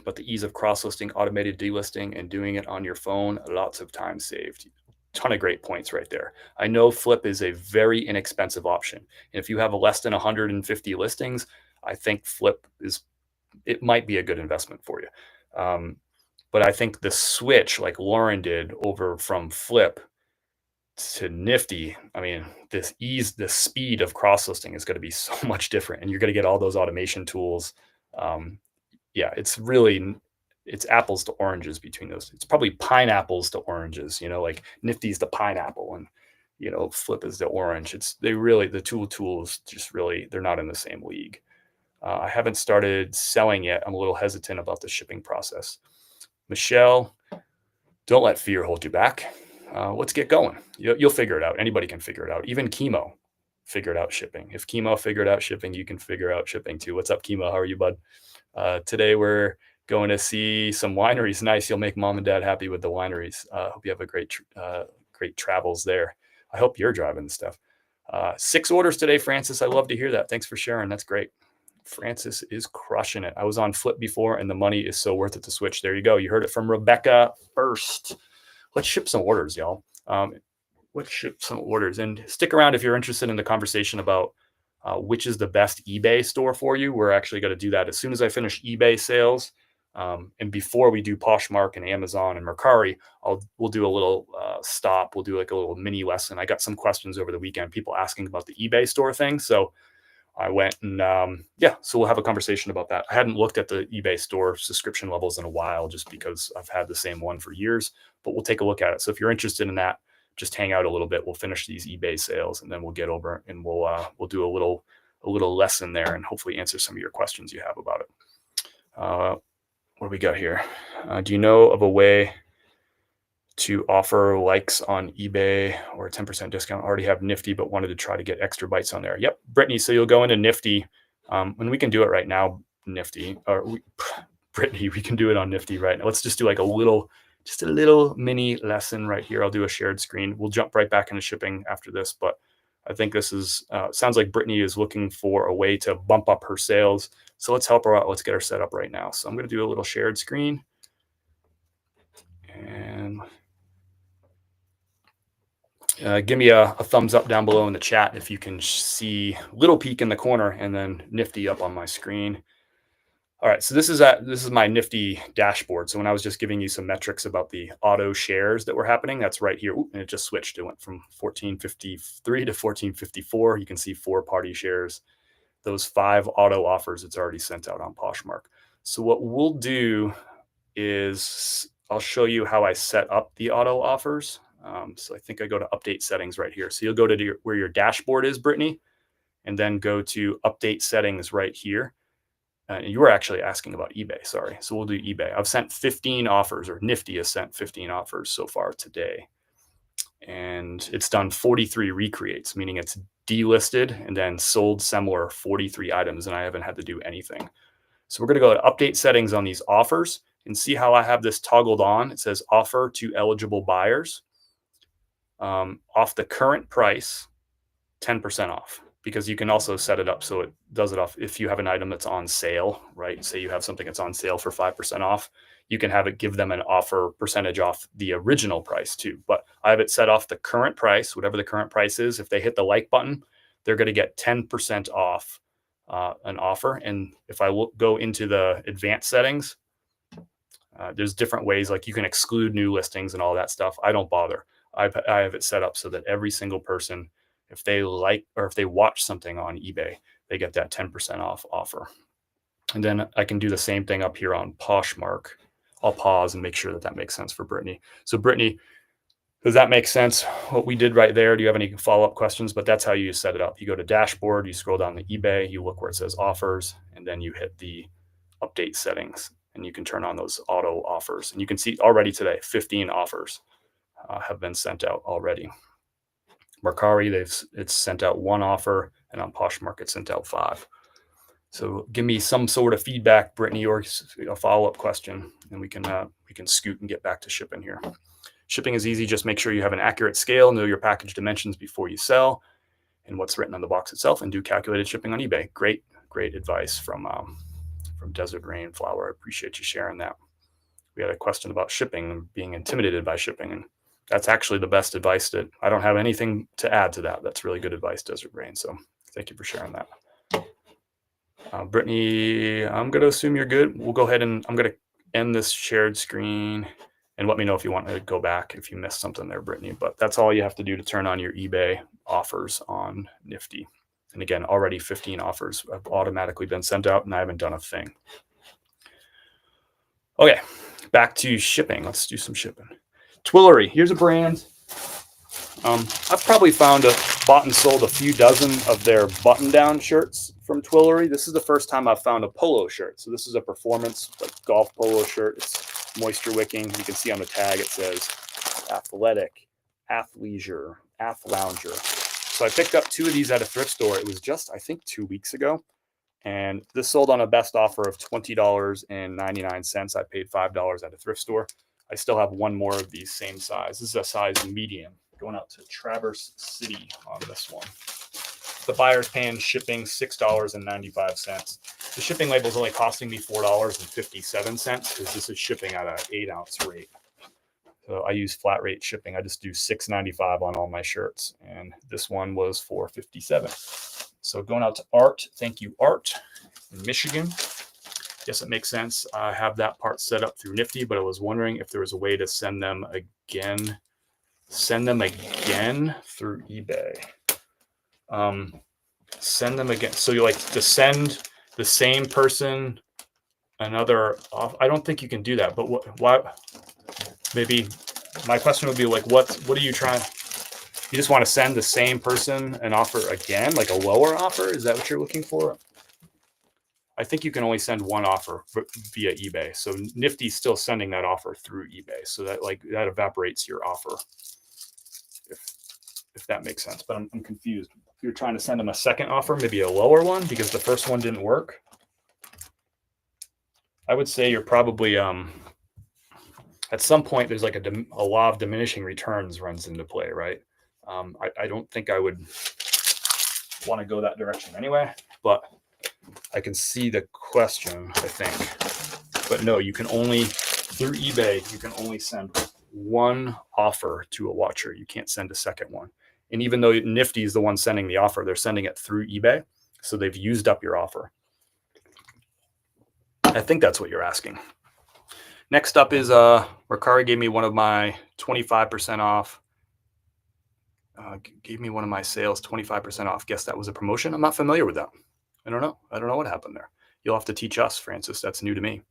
but the ease of cross-listing, automated delisting, and doing it on your phone, lots of time saved. Ton of great points right there. I know Flip is a very inexpensive option. And if you have less than 150 listings, I think Flip it might be a good investment for you. But I think the switch, like Lauren did over from Flip to Nifty, I mean, the speed of cross listing is going to be so much different, and you're going to get all those automation tools. Um, yeah, it's apples to oranges between those. It's probably pineapples to oranges. Like Nifty's the pineapple, and Flip is the orange. The tools just really they're not in the same league. I haven't started selling yet. I'm a little hesitant about the shipping process. Michelle, don't let fear hold you back. Let's get going. You'll figure it out. Anybody can figure it out. Even Chemo figured out shipping. If Chemo figured out shipping, you can figure out shipping too. What's up, Chemo? How are you, bud? Today we're going to see some wineries. Nice. You'll make mom and dad happy with the wineries. Hope you have a great travels there. I hope you're driving the stuff. 6 orders today, Francis. I love to hear that. Thanks for sharing. That's great. Francis is crushing it. I was on Flip before, and the money is so worth it to switch. There you go. You heard it from Rebecca first. Let's ship some orders, y'all. Let's ship some orders. And stick around if you're interested in the conversation about which is the best eBay store for you. We're actually going to do that as soon as I finish eBay sales. And before we do Poshmark and Amazon and Mercari, we'll do a little stop. We'll do like a little mini lesson. I got some questions over the weekend, people asking about the eBay store thing. So I went and so we'll have a conversation about that. I hadn't looked at the eBay store subscription levels in a while just because I've had the same one for years, but we'll take a look at it. So if you're interested in that, just hang out a little bit. We'll finish these eBay sales and then we'll get over and we'll do a little lesson there and hopefully answer some of your questions you have about it. What do we got here? Do you know of a way to offer likes on eBay or a 10% discount? Already have Nifty, but wanted to try to get extra bites on there. Yep, Brittany. So you'll go into Nifty, and we can do it right now. Brittany, we can do it on Nifty right now. Let's just do like a little mini lesson right here. I'll do a shared screen. We'll jump right back into shipping after this, but I think this is sounds like Brittany is looking for a way to bump up her sales. So let's help her out. Let's get her set up right now. So I'm going to do a little shared screen. And give me a thumbs up down below in the chat if you can see Little Peak in the corner and then Nifty up on my screen. All right, so this is my Nifty dashboard. So when I was just giving you some metrics about the auto shares that were happening, that's right here. Ooh, and it just switched. It went from 1453 to 1454. You can see 4 party shares. Those 5 auto offers, it's already sent out on Poshmark. So what we'll do is I'll show you how I set up the auto offers. So I think I go to update settings right here. So you'll go to where your dashboard is, Brittany, and then go to update settings right here. You were actually asking about eBay. Sorry. So we'll do eBay. I've sent 15 offers, or Nifty has sent 15 offers so far today. And it's done 43 recreates, meaning it's delisted and then sold similar 43 items, and I haven't had to do anything. So we're going to go to update settings on these offers and see how I have this toggled on. It says offer to eligible buyers. Off the current price, 10% off, because you can also set it up so it does it off if you have an item that's on sale, right? Say you have something that's on sale for 5% off, you can have it give them an offer percentage off the original price too. But I have it set off the current price, whatever the current price is. If they hit the like button, they're going to get 10% off an offer. And if I go into the advanced settings, there's different ways, like you can exclude new listings and all that stuff. I don't bother. I have it set up so that every single person, if they like or if they watch something on eBay, they get that 10% off offer. And then I can do the same thing up here on Poshmark. I'll pause and make sure that makes sense for Brittany. So Brittany, does that make sense? What we did right there? Do you have any follow-up questions? But that's how you set it up. You go to dashboard, you scroll down to eBay, you look where it says offers, and then you hit the update settings and you can turn on those auto offers. And you can see already today, 15 offers have been sent out already. Mercari, it's sent out 1 offer, and on Poshmark, it sent out 5. So give me some sort of feedback, Brittany, or a follow-up question, and we can scoot and get back to shipping here. Shipping is easy. Just make sure you have an accurate scale, know your package dimensions before you sell, and what's written on the box itself, and do calculated shipping on eBay. Great advice from Desert Rain Flower. I appreciate you sharing that. We had a question about shipping and being intimidated by shipping, and that's actually the best advice. That I don't have anything to add to that. That's really good advice, Desert Rain. So thank you for sharing that. Brittany, I'm going to assume you're good. We'll go ahead and I'm going to end this shared screen, and let me know if you want to go back if you missed something there, Brittany. But that's all you have to do to turn on your eBay offers on Nifty. And again, already 15 offers have automatically been sent out, and I haven't done a thing. Okay, back to shipping. Let's do some shipping. Twillery, here's a brand. I've probably bought and sold a few dozen of their button-down shirts from Twillery. This is the first time I've found a polo shirt. So this is a performance golf polo shirt. It's moisture wicking. You can see on the tag it says athletic, athleisure, athlounger. So I picked up 2 of these at a thrift store. It was just, I think, 2 weeks ago. And this sold on a best offer of $20.99. I paid $5 at a thrift store. I still have one more of these same size. This is a size medium, going out to Traverse City on this one. The buyer's paying shipping $6.95. The shipping label is only costing me $4.57 because this is shipping at an 8-ounce rate. So I use flat rate shipping. I just do $6.95 on all my shirts, and this one was $4.57. So going out to Art, thank you, Art, in Michigan. Yes, it makes sense. I have that part set up through Nifty, but I was wondering if there was a way to send them again through eBay. Send them again. So you like to send the same person another off. I don't think you can do that, but why? Maybe my question would be like, what are you trying? You just want to send the same person an offer again, like a lower offer? Is that what you're looking for? I think you can only send one offer via eBay. So Nifty's still sending that offer through eBay. So that evaporates your offer, if that makes sense. But I'm confused. If you're trying to send them a second offer, maybe a lower one because the first one didn't work, I would say you're probably at some point there's like a law of diminishing returns runs into play, right? I don't think I would want to go that direction anyway, but I can see the question, I think. But no, you can only, through eBay, you can only send one offer to a watcher. You can't send a second one. And even though Nifty is the one sending the offer, they're sending it through eBay. So they've used up your offer. I think that's what you're asking. Next up is Ricari gave me one of my 25% off. Gave me one of my sales 25% off. Guess that was a promotion. I'm not familiar with that. I don't know what happened there. You'll have to teach us, Francis. That's new to me.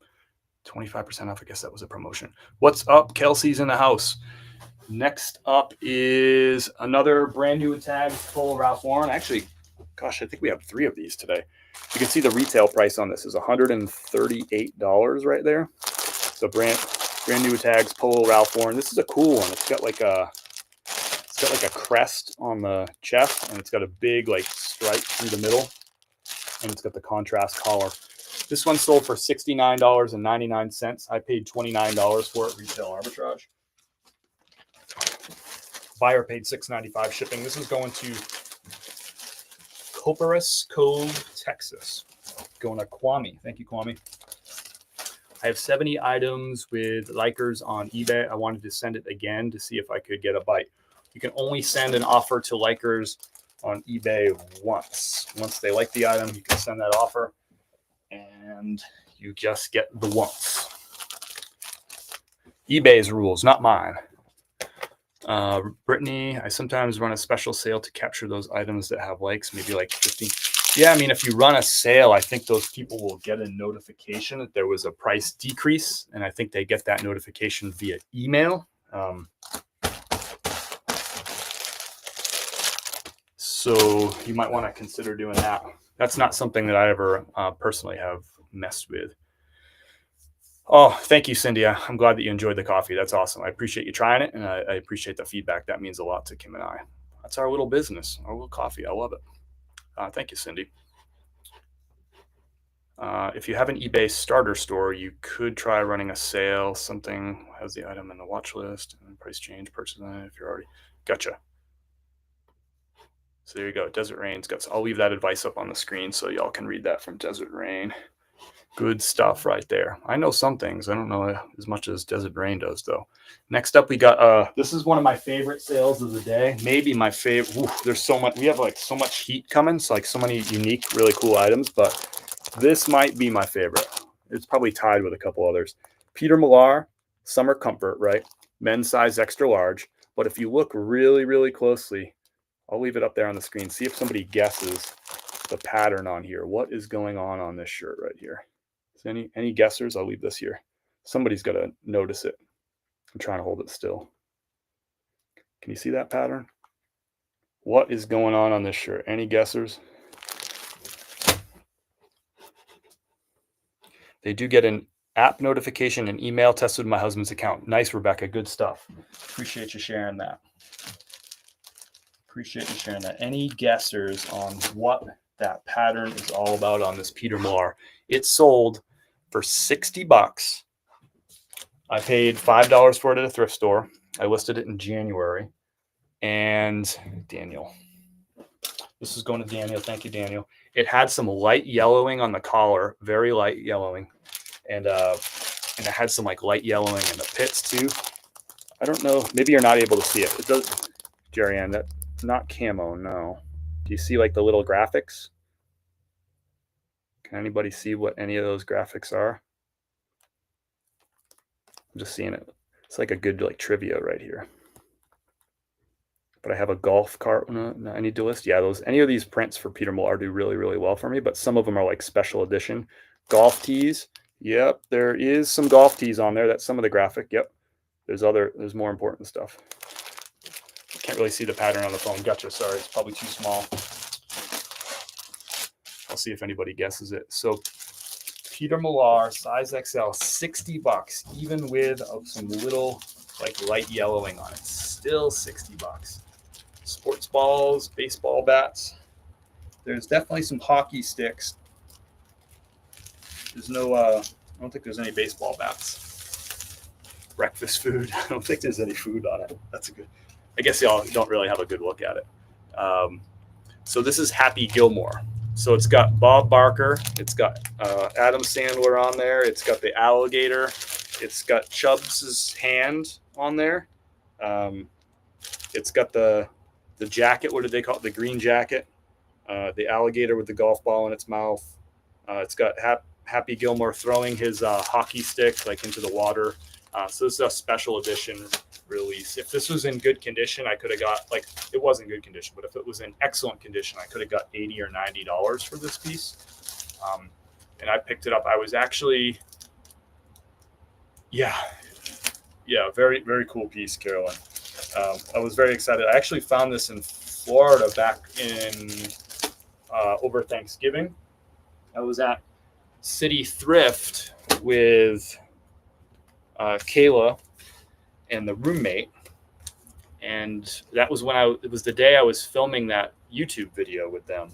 25% off. I guess that was a promotion. What's up? Kelsey's in the house. Next up is another brand new tag full Ralph Lauren. Actually, gosh, I think we have 3 of these today. You can see the retail price on this is $138 right there. So brand new tags, Polo Ralph Lauren. This is a cool one. It's got like a crest on the chest, and it's got a big stripe through the middle, and it's got the contrast collar. This one sold for $69.99. I paid $29 for it retail arbitrage. Buyer paid $6.95 shipping. This is going to Copperas Cove, Texas. Going to Kwame. Thank you, Kwame. I have 70 items with likers on eBay. I wanted to send it again to see if I could get a bite. You can only send an offer to likers on eBay once. Once they like the item, you can send that offer, and you just get the once. eBay's rules, not mine. Brittany, I sometimes run a special sale to capture those items that have likes, maybe like 15. Yeah, I mean, if you run a sale, I think those people will get a notification that there was a price decrease, and I think they get that notification via email. So you might want to consider doing that. That's not something that I ever personally have messed with. Oh, thank you, Cindy. I'm glad that you enjoyed the coffee. That's awesome. I appreciate you trying it, and I appreciate the feedback. That means a lot to Kim and I. That's our little business, our little coffee. I love it. Thank you, Cindy. If you have an eBay starter store, you could try running a sale. Something has the item in the watch list and price change, purchase that if you're already. Gotcha. So there you go. Desert Rain's got. I'll leave that advice up on the screen so y'all can read that from Desert Rain. Good stuff right there. I know some things. I don't know as much as Desert Rain does, though. Next up, we got this is one of my favorite sales of the day. Maybe my favorite. Ooh, there's so much. We have like so much heat coming. So like so many unique, really cool items. But this might be my favorite. It's probably tied with a couple others. Peter Millar, Summer Comfort, right? Men's size extra large. But if you look really, really closely, I'll leave it up there on the screen. See if somebody guesses the pattern on here. What is going on this shirt right here? Is any guessers? I'll leave this here. Somebody's got to notice it. I'm trying to hold it still. Can you see that pattern? What is going on this shirt? Any guessers? They do get an app notification and email tested with my husband's account. Nice, Rebecca. Good stuff. Appreciate you sharing that. Any guessers on what that pattern is all about on this Peter Millar? It sold for $60. I paid $5 for it at a thrift store. I listed it in January. And Daniel. This is going to Daniel. Thank you, Daniel. It had some light yellowing on the collar, very light yellowing. And it had some like light yellowing in the pits too. I don't know. Maybe you're not able to see it. It does, Jerry Ann, that not camo, no. Do you see like the little graphics? Can anybody see what any of those graphics are? I'm just seeing it. It's like a good like trivia right here. But I have a golf cart. No, I need to list. Yeah, any of these prints for Peter Millar do really, really well for me. But some of them are like special edition golf tees. Yep, there is some golf tees on there. That's some of the graphic. Yep, there's more important stuff. Can't really see the pattern on the phone. Gotcha. Sorry, it's probably too small. I'll see if anybody guesses it. So Peter Millar, size XL, $60, even with some little like light yellowing on it. Still $60. Sports balls, baseball bats. There's definitely some hockey sticks. There's no, I don't think there's any baseball bats. Breakfast food. I don't think there's any food on it. That's a good. I guess y'all don't really have a good look at it. So this is Happy Gilmore. So it's got Bob Barker. It's got Adam Sandler on there. It's got the alligator. It's got Chubbs' hand on there. It's got the jacket. What did they call it? The green jacket. The alligator with the golf ball in its mouth. It's got Happy Gilmore throwing his hockey stick like into the water. So this is a special edition release. If this was in good condition, I could have got, like, it wasn't good condition, but if it was in excellent condition, I could have got $80 or $90 for this piece. And I picked it up. I was actually, yeah, very, very cool piece, Carolyn. I was very excited. I actually found this in Florida back in over Thanksgiving. I was at City Thrift with Kayla and the roommate, and that was when it was the day I was filming that YouTube video with them,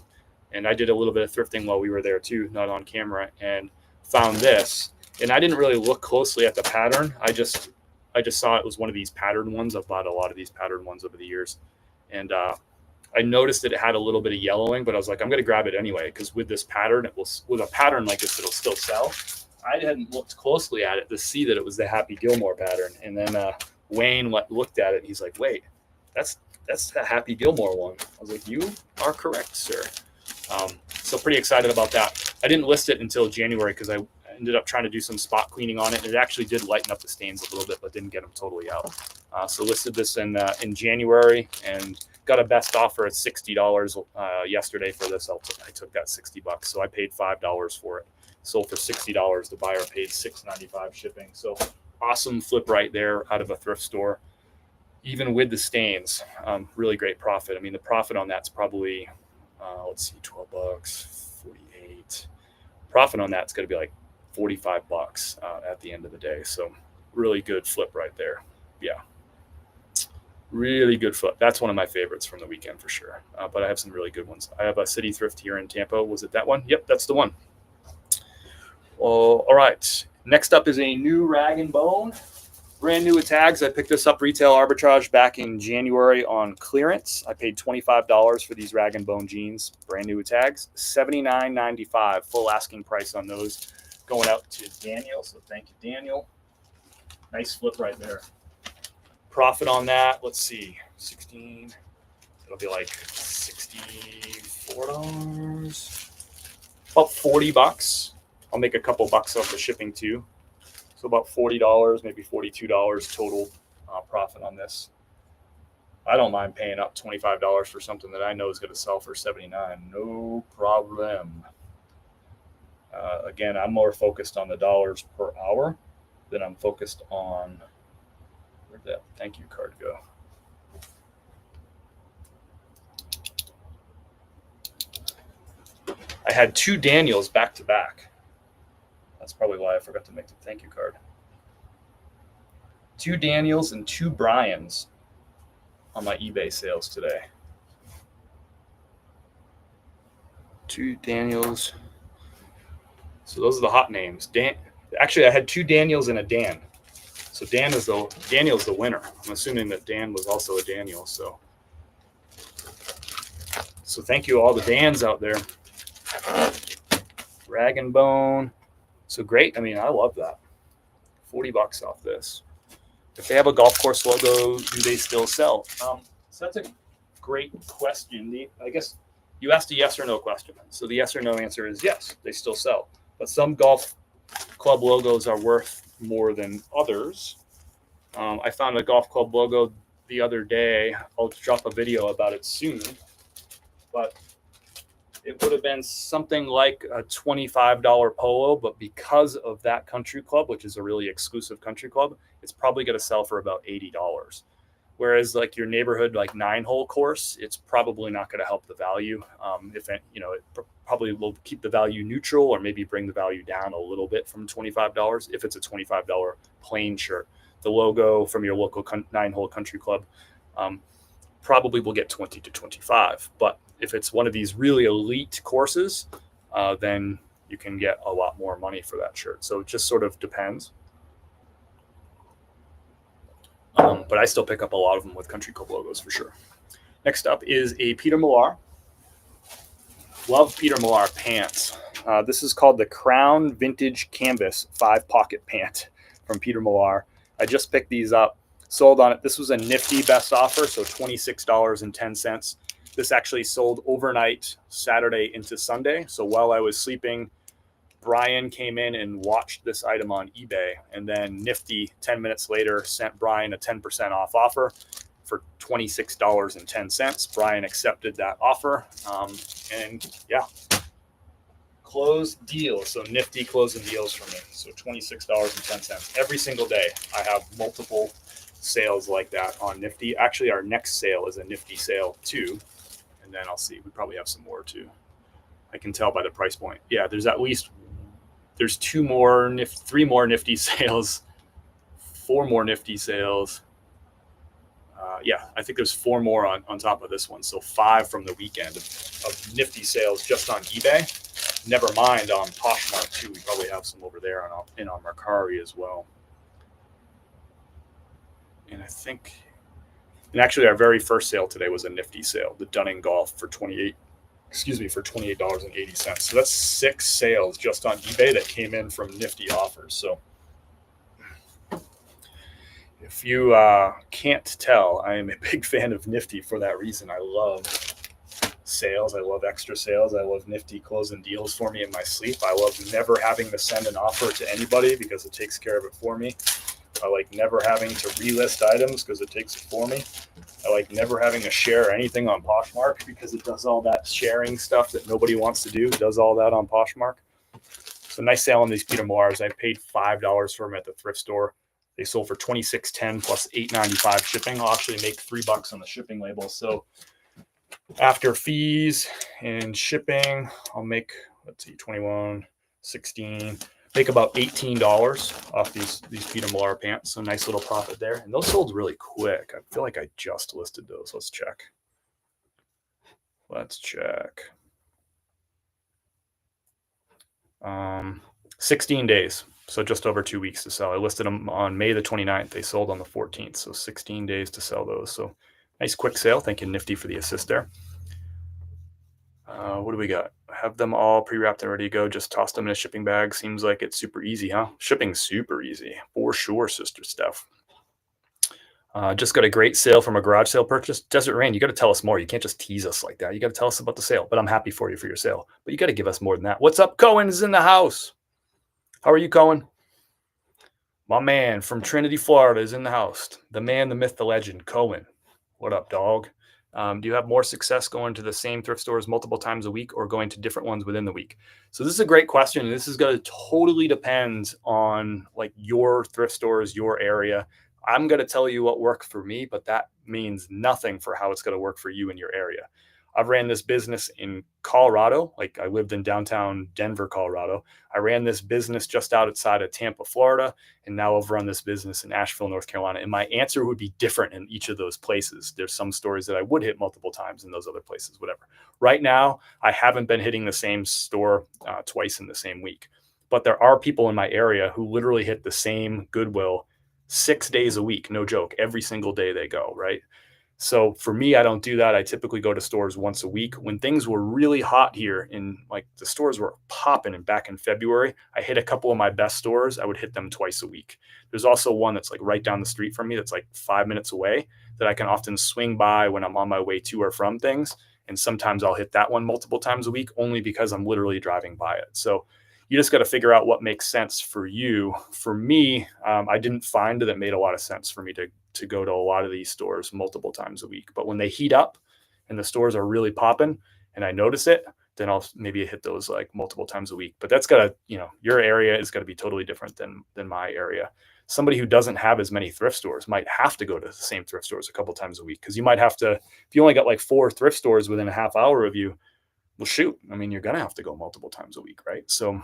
and I did a little bit of thrifting while we were there too, not on camera, and found this. And I didn't really look closely at the pattern. I just saw it was one of these patterned ones. I've bought a lot of these patterned ones over the years, and I noticed that it had a little bit of yellowing, but I was like, I'm going to grab it anyway, because with this pattern, with a pattern like this, it'll still sell. I hadn't looked closely at it to see that it was the Happy Gilmore pattern. And then Wayne looked at it, and he's like, wait, that's the Happy Gilmore one. I was like, you are correct, sir. So pretty excited about that. I didn't list it until January because I ended up trying to do some spot cleaning on it. And it actually did lighten up the stains a little bit, but didn't get them totally out. So listed this in January and got a best offer at $60 yesterday for this. I took that $60. So I paid $5 for it. Sold for $60. The buyer paid $6.95 shipping. So awesome flip right there out of a thrift store, even with the stains. Really great profit. I mean, the profit on that's probably, let's see, $12, 48. Profit on that's going to be like $45 at the end of the day. So really good flip right there. Yeah. Really good flip. That's one of my favorites from the weekend for sure. But I have some really good ones. I have a City Thrift here in Tampa. Was it that one? Yep, that's the one. Well, all right. Next up is a new Rag and Bone. Brand new with tags. I picked this up retail arbitrage back in January on clearance. I paid $25 for these Rag and Bone jeans. Brand new with tags. $79.95. Full asking price on those. Going out to Daniel. So thank you, Daniel. Nice flip right there. Profit on that. Let's see. 16. It'll be like $64. About $40. I'll make a couple bucks off the shipping too. So about $40, maybe $42 total profit on this. I don't mind paying up $25 for something that I know is going to sell for $79. No problem. Again, I'm more focused on the dollars per hour than I'm focused on. Where'd that thank you card go? I had two Daniels back to back. That's probably why I forgot to make the thank you card. Two Daniels and two Bryans on my eBay sales today. Two Daniels. So those are the hot names. Actually, I had two Daniels and a Dan. So Daniel's the winner. I'm assuming that Dan was also a Daniel. So thank you all the Dans out there. Rag and Bone. So great. I mean, I love that. $40 off this. If they have a golf course logo, do they still sell? So that's a great question. I guess you asked a yes or no question. So the yes or no answer is yes, they still sell. But some golf club logos are worth more than others. I found a golf club logo the other day. I'll drop a video about it soon. But it would have been something like a $25 polo, but because of that country club, which is a really exclusive country club, it's probably going to sell for about $80. Whereas like your neighborhood, like 9-hole course, it's probably not going to help the value. It probably will keep the value neutral or maybe bring the value down a little bit from $25 if it's a $25 plain shirt. The logo from your local 9-hole country club probably will get 20 to 25, but if it's one of these really elite courses, then you can get a lot more money for that shirt. So it just sort of depends. But I still pick up a lot of them with country club logos for sure. Next up is a Peter Millar. Love Peter Millar pants. This is called the Crown Vintage Canvas 5-pocket pant from Peter Millar. I just picked these up. Sold on it. This was a nifty best offer, so $26.10. This actually sold overnight Saturday into Sunday. So while I was sleeping, Brian came in and watched this item on eBay, and then Nifty 10 minutes later sent Brian a 10% off offer for $26.10. Brian accepted that offer, and yeah, closed deals. So Nifty closing deals for me. So $26.10 every single day. I have multiple sales like that on Nifty. Actually, our next sale is a Nifty sale too. And then I'll see. We probably have some more too. I can tell by the price point. Yeah, there's three more Nifty sales, 4 more Nifty sales. Yeah, I think there's 4 more on top of this one. So 5 from the weekend of Nifty sales just on eBay. Never mind on Poshmark too. We probably have some over there in our Mercari as well. And I think, and actually our very first sale today was a Nifty sale, the Dunning Golf for $28.80. So that's 6 sales just on eBay that came in from Nifty offers. So if you can't tell, I am a big fan of Nifty for that reason. I love sales. I love extra sales. I love Nifty closing deals for me in my sleep. I love never having to send an offer to anybody because it takes care of it for me. I like never having to relist items because it takes it for me. I like never having to share anything on Poshmark because it does all that sharing stuff that nobody wants to do. It does all that on Poshmark. So nice sale on these Peter Millars. I paid $5 for them at the thrift store. They sold for $26.10 plus $8.95 shipping. I'll actually make $3 on the shipping label. So after fees and shipping, I'll make, let's see, 21, 16, make about $18 off these Peter Millar pants. So nice little profit there. And those sold really quick. I feel like I just listed those. Let's check. 16 days. So just over 2 weeks to sell. I listed them on May the 29th. They sold on the 14th. So 16 days to sell those. So nice quick sale. Thank you, Nifty, for the assist there. What do we got? Have them all pre-wrapped and ready to go. Just toss them in a shipping bag. Seems like it's super easy, huh? Shipping's super easy. For sure, Sister Steph. Just got a great sale from a garage sale purchase. Desert Rain, you got to tell us more. You can't just tease us like that. You got to tell us about the sale. But I'm happy for you for your sale. But you got to give us more than that. What's up? Cohen is in the house. How are you, Cohen? My man from Trinity, Florida is in the house. The man, the myth, the legend, Cohen. What up, dog? Do you have more success going to the same thrift stores multiple times a week or going to different ones within the week? So this is a great question. And this is going to totally depend on like your thrift stores, your area. I'm going to tell you what worked for me, but that means nothing for how it's going to work for you in your area. I've ran this business in Colorado. Like I lived in downtown Denver, Colorado. I ran this business just outside of Tampa, Florida. And now I've run this business in Asheville, North Carolina. And my answer would be different in each of those places. There's some stores that I would hit multiple times in those other places, whatever. Right now, I haven't been hitting the same store twice in the same week. But there are people in my area who literally hit the same Goodwill 6 days a week, no joke, every single day they go, right? So for me, I don't do that. I typically go to stores once a week. When things were really hot here and like the stores were popping and back in February, I hit a couple of my best stores. I would hit them twice a week. There's also one that's like right down the street from me that's like 5 minutes away that I can often swing by when I'm on my way to or from things. And sometimes I'll hit that one multiple times a week only because I'm literally driving by it. So you just got to figure out what makes sense for you. For me, I didn't find that it made a lot of sense for me to go to a lot of these stores multiple times a week. But when they heat up and the stores are really popping and I notice it, then I'll maybe hit those like multiple times a week. But that's got to, your area is going to be totally different than my area. Somebody who doesn't have as many thrift stores might have to go to the same thrift stores a couple times a week because you might have to, if you only got like 4 thrift stores within a half hour of you, well, shoot, I mean, you're going to have to go multiple times a week, right? So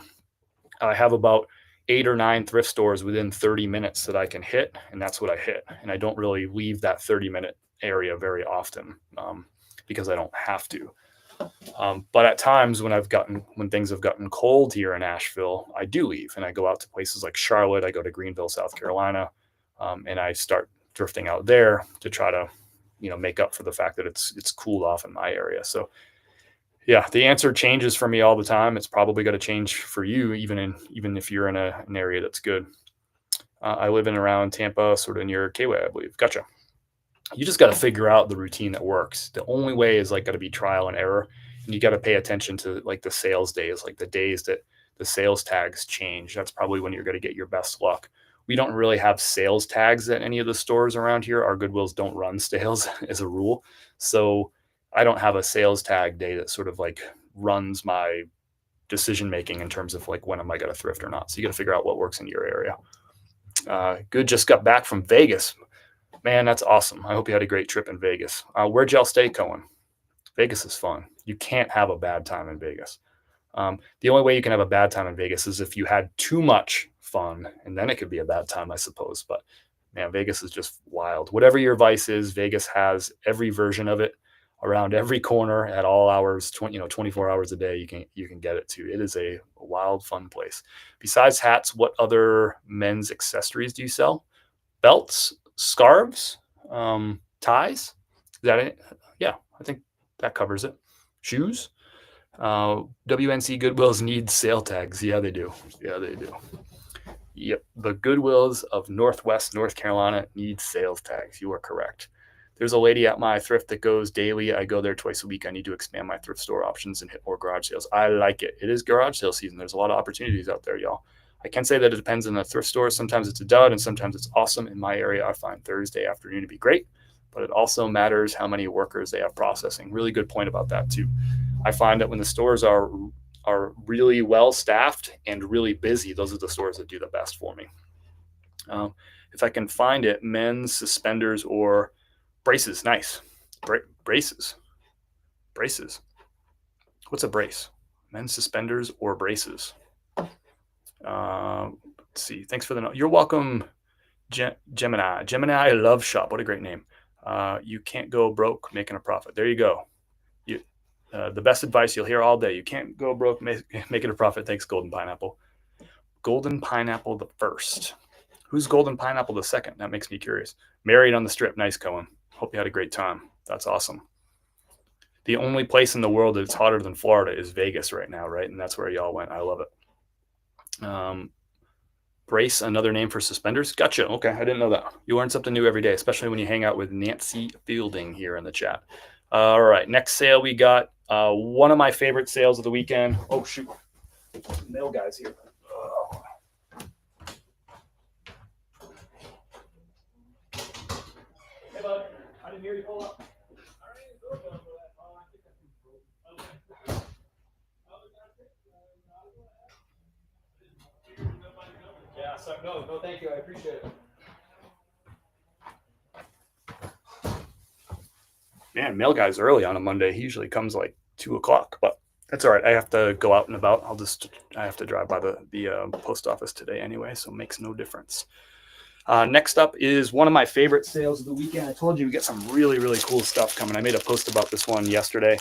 I have about 8 or 9 thrift stores within 30 minutes that I can hit, and that's what I hit. And I don't really leave that 30-minute area very often because I don't have to. But at times when things have gotten cold here in Asheville, I do leave and I go out to places like Charlotte. I go to Greenville, South Carolina, and I start drifting out there to try to, make up for the fact that it's cooled off in my area. So yeah, the answer changes for me all the time. It's probably going to change for you, even if you're in an area that's good. I live in around Tampa, sort of near K-Way, I believe. Gotcha. You just got to figure out the routine that works. The only way is like got to be trial and error, and you got to pay attention to like the sales days, like the days that the sales tags change. That's probably when you're going to get your best luck. We don't really have sales tags at any of the stores around here. Our Goodwills don't run sales as a rule, so I don't have a sales tag day that sort of like runs my decision making in terms of like when am I going to thrift or not. So you got to figure out what works in your area. Good, just got back from Vegas. Man, that's awesome. I hope you had a great trip in Vegas. Where'd y'all stay, Cohen? Vegas is fun. You can't have a bad time in Vegas. The only way you can have a bad time in Vegas is if you had too much fun, and then it could be a bad time, I suppose. But man, Vegas is just wild. Whatever your vice is, Vegas has every version of it around every corner at all hours, 24 hours a day. You can get it to. It is a wild, fun place. Besides hats, what other men's accessories do you sell? Belts, scarves, ties. Is that it? Yeah, I think that covers it. Shoes. WNC Goodwills need sale tags. Yeah, they do. Yeah, they do. Yep. The Goodwills of Northwest North Carolina need sales tags. You are correct. There's a lady at my thrift that goes daily. I go there twice a week. I need to expand my thrift store options and hit more garage sales. I like it. It is garage sale season. There's a lot of opportunities out there, y'all. I can say that it depends on the thrift store. Sometimes it's a dud and sometimes it's awesome. In my area, I find Thursday afternoon to be great, but it also matters how many workers they have processing. Really good point about that too. I find that when the stores are really well staffed and really busy, those are the stores that do the best for me. If I can find it, men's suspenders or braces. Nice. Braces. What's a brace? Men's suspenders or braces? Let's see. Thanks for the note. You're welcome, Gemini. Gemini Love Shop. What a great name. You can't go broke making a profit. There you go. The best advice you'll hear all day. You can't go broke making a profit. Thanks, Golden Pineapple. Golden Pineapple the first. Who's Golden Pineapple the second? That makes me curious. Married on the Strip. Nice, Cohen. Hope you had a great time. That's awesome. The only place in the world that's hotter than Florida is Vegas right now, right? And that's where y'all went. I love it. Brace, another name for suspenders. Gotcha. Okay, I didn't know that. You learn something new every day, especially when you hang out with Nancy Fielding here in the chat. All right, next sale we got. One of my favorite sales of the weekend. Oh, shoot. Mail guys here. Oh. Hey, bud. I didn't hear you pull up. Yeah, so no, thank you. I appreciate it. Man, mail guy's early on a Monday. He usually comes like 2 o'clock, but that's all right. I have to go out and about. I have to drive by the post office today anyway, so it makes no difference. Next up is one of my favorite sales of the weekend. I told you we get some really, really cool stuff coming. I made a post about this one yesterday.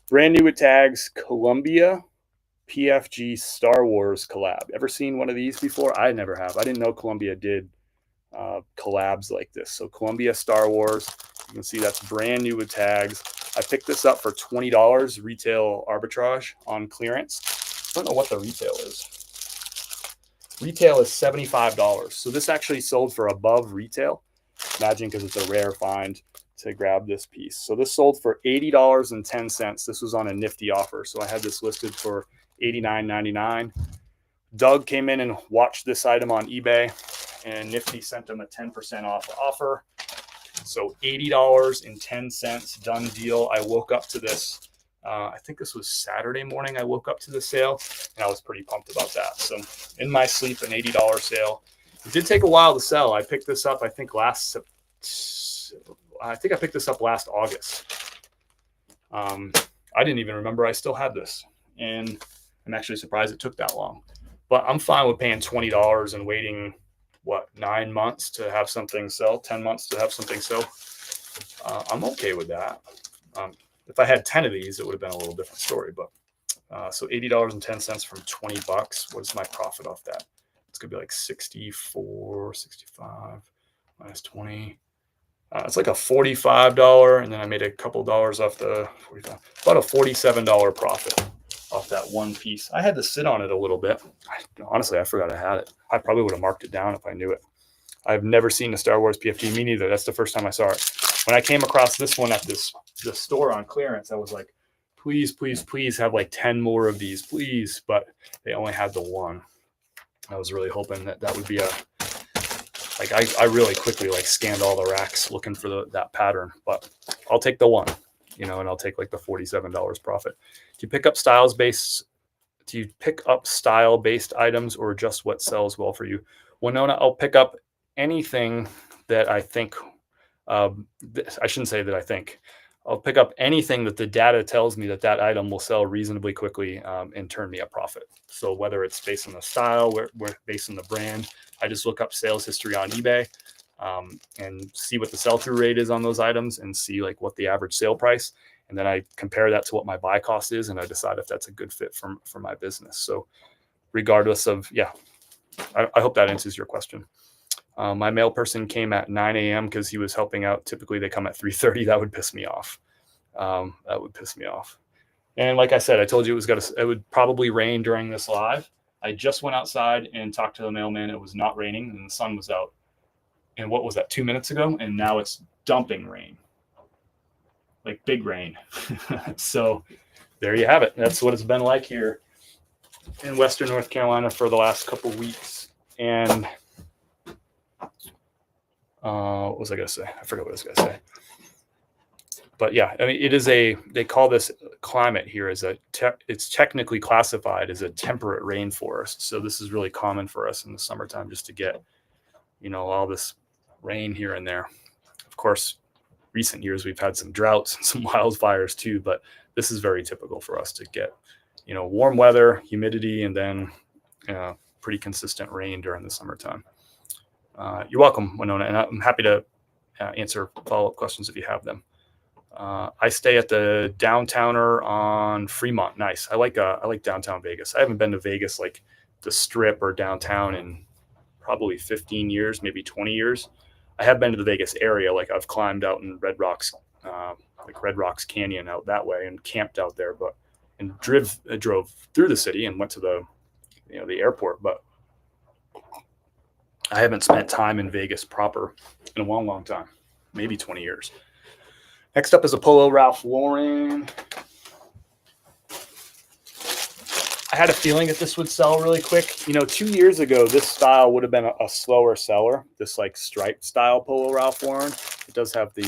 Brand new with tags, Columbia PFG Star Wars collab. Ever seen one of these before? I never have. I didn't know Columbia did collabs like this. So Columbia Star Wars, you can see that's brand new with tags. I picked this up for $20 retail arbitrage on clearance. I don't know what the retail is. Retail is $75. So this actually sold for above retail. Imagine, because it's a rare find to grab this piece. So this sold for $80.10. This was on a nifty offer. So I had this listed for $89.99. Doug came in and watched this item on eBay, and Nifty sent him a 10% off offer. So $80.10, done deal. I woke up to this. I think this was Saturday morning. I woke up to the sale, and I was pretty pumped about that. So in my sleep, an $80 sale. It did take a while to sell. I picked this up, I think I picked this up last August. I didn't even remember I still had this, and I'm actually surprised it took that long. But I'm fine with paying $20 and waiting, 9 months to have something sell, 10 months to have something sell. I'm okay with that. If I had 10 of these, it would have been a little different story. But so $80.10 from $20. What's my profit off that? It's gonna be like 64, 65 minus 20. It's like a $45, and then I made a couple dollars off the 45. About a $47 profit off that one piece. I had to sit on it a little bit. Honestly, I forgot I had it. I probably would have marked it down if I knew it. I've never seen a Star Wars PFD. Me neither. That's the first time I saw it. When I came across this one at the store on clearance, I was like, please, please, please have like 10 more of these, please. But they only had the one. I was really hoping that would be I really quickly scanned all the racks looking for that pattern, but I'll take the one, and I'll take like the $47 profit. Do you pick up style-based items, or just what sells well for you? Winona, I'll pick up anything that I think, I shouldn't say that I think, I'll pick up anything that the data tells me that item will sell reasonably quickly and turn me a profit. So whether it's based on the style, we're based on the brand, I just look up sales history on eBay and see what the sell-through rate is on those items and see what the average sale price. And then I compare that to what my buy cost is, and I decide if that's a good fit for my business. So regardless of, I hope that answers your question. My mail person came at 9 a.m. because he was helping out. Typically, they come at 3:30. That would piss me off. And like I said, I told you it would probably rain during this live. I just went outside and talked to the mailman. It was not raining, and the sun was out. And what was that, 2 minutes ago? And now it's dumping rain, like big rain. So there you have it. That's what it's been like here in Western North Carolina for the last couple weeks. And what was I going to say? I forgot what I was going to say. But yeah, I mean, they call this climate here it's technically classified as a temperate rainforest. So this is really common for us in the summertime, just to get, all this rain here and there. Of course, recent years, we've had some droughts and some wildfires too, but this is very typical for us to get, warm weather, humidity, and then pretty consistent rain during the summertime. You're welcome, Winona, and I'm happy to answer follow-up questions if you have them. I stay at the Downtowner on Fremont. Nice. I like downtown Vegas. I haven't been to Vegas the Strip or downtown in probably 15 years, maybe 20 years. I have been to the Vegas area. Like I've climbed out in Red Rocks, like Red Rocks Canyon out that way and camped out there, and drove through the city and went to the airport. But I haven't spent time in Vegas proper in a long, long time, maybe 20 years. Next up is a Polo Ralph Lauren. I had a feeling that this would sell really quick. 2 years ago, this style would have been a slower seller. This like striped style Polo Ralph Lauren. It does have the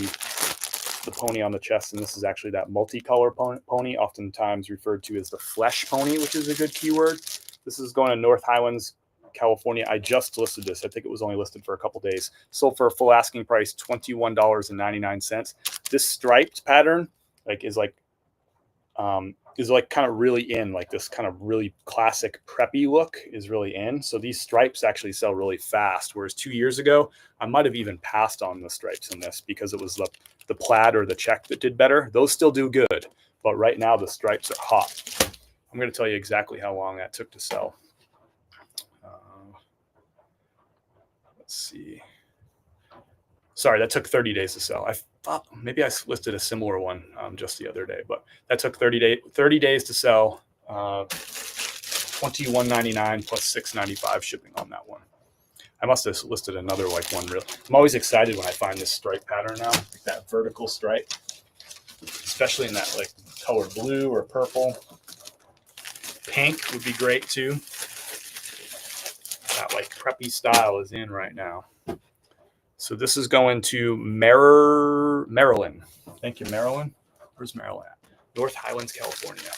pony on the chest, and this is actually that multicolor pony, oftentimes referred to as the flesh pony, which is a good keyword. This is going to North Highlands, California. I just listed this. I think it was only listed for a couple days. Sold for a full asking price, $21.99. This striped pattern is kind of really in, like this kind of really classic preppy look is really in. So these stripes actually sell really fast. Whereas 2 years ago, I might have even passed on the stripes in this because it was the plaid or the check that did better. Those still do good, but right now the stripes are hot. I'm going to tell you exactly how long that took to sell. Let's see. Sorry, that took 30 days to sell. I thought maybe I listed a similar one just the other day, but that took 30 days to sell. $21.99 plus $6.95 shipping on that one. I must have listed another one. I'm always excited when I find this stripe pattern now, like that vertical stripe, especially in that like color blue or purple. Pink would be great too. That like preppy style is in right now. So this is going to Maryland. Thank you, Maryland. Where's Maryland at? North Highlands, California.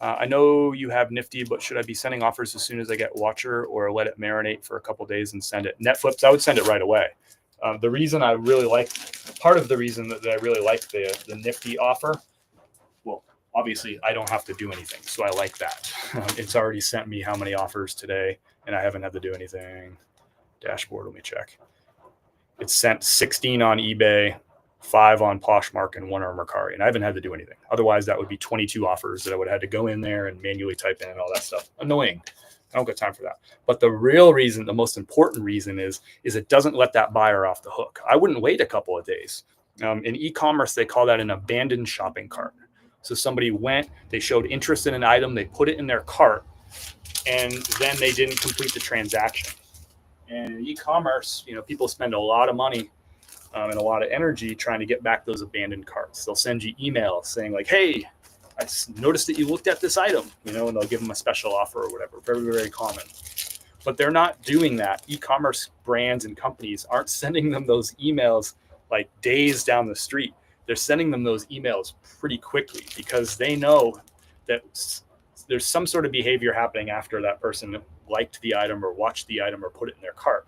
I know you have Nifty, but should I be sending offers as soon as I get Watcher or let it marinate for a couple days and send it? Net flips, I would send it right away. The reason I really like, part of the reason that I really like the Nifty offer, well, obviously I don't have to do anything. So I like that. It's already sent me how many offers today and I haven't had to do anything. Dashboard, let me check. It's sent 16 on eBay, 5 on Poshmark, and 1 on Mercari. And I haven't had to do anything. Otherwise, that would be 22 offers that I would have had to go in there and manually type in and all that stuff. Annoying. I don't got time for that. But the real reason, the most important reason is it doesn't let that buyer off the hook. I wouldn't wait a couple of days. In e-commerce, they call that an abandoned shopping cart. So somebody went, they showed interest in an item, they put it in their cart, and then they didn't complete the transaction. And in e-commerce, people spend a lot of money and a lot of energy trying to get back those abandoned carts. They'll send you emails saying like, hey, I noticed that you looked at this item, and they'll give them a special offer or whatever. Very, very common. But they're not doing that. E-commerce brands and companies aren't sending them those emails like days down the street. They're sending them those emails pretty quickly because they know that there's some sort of behavior happening after that person liked the item or watched the item or put it in their cart.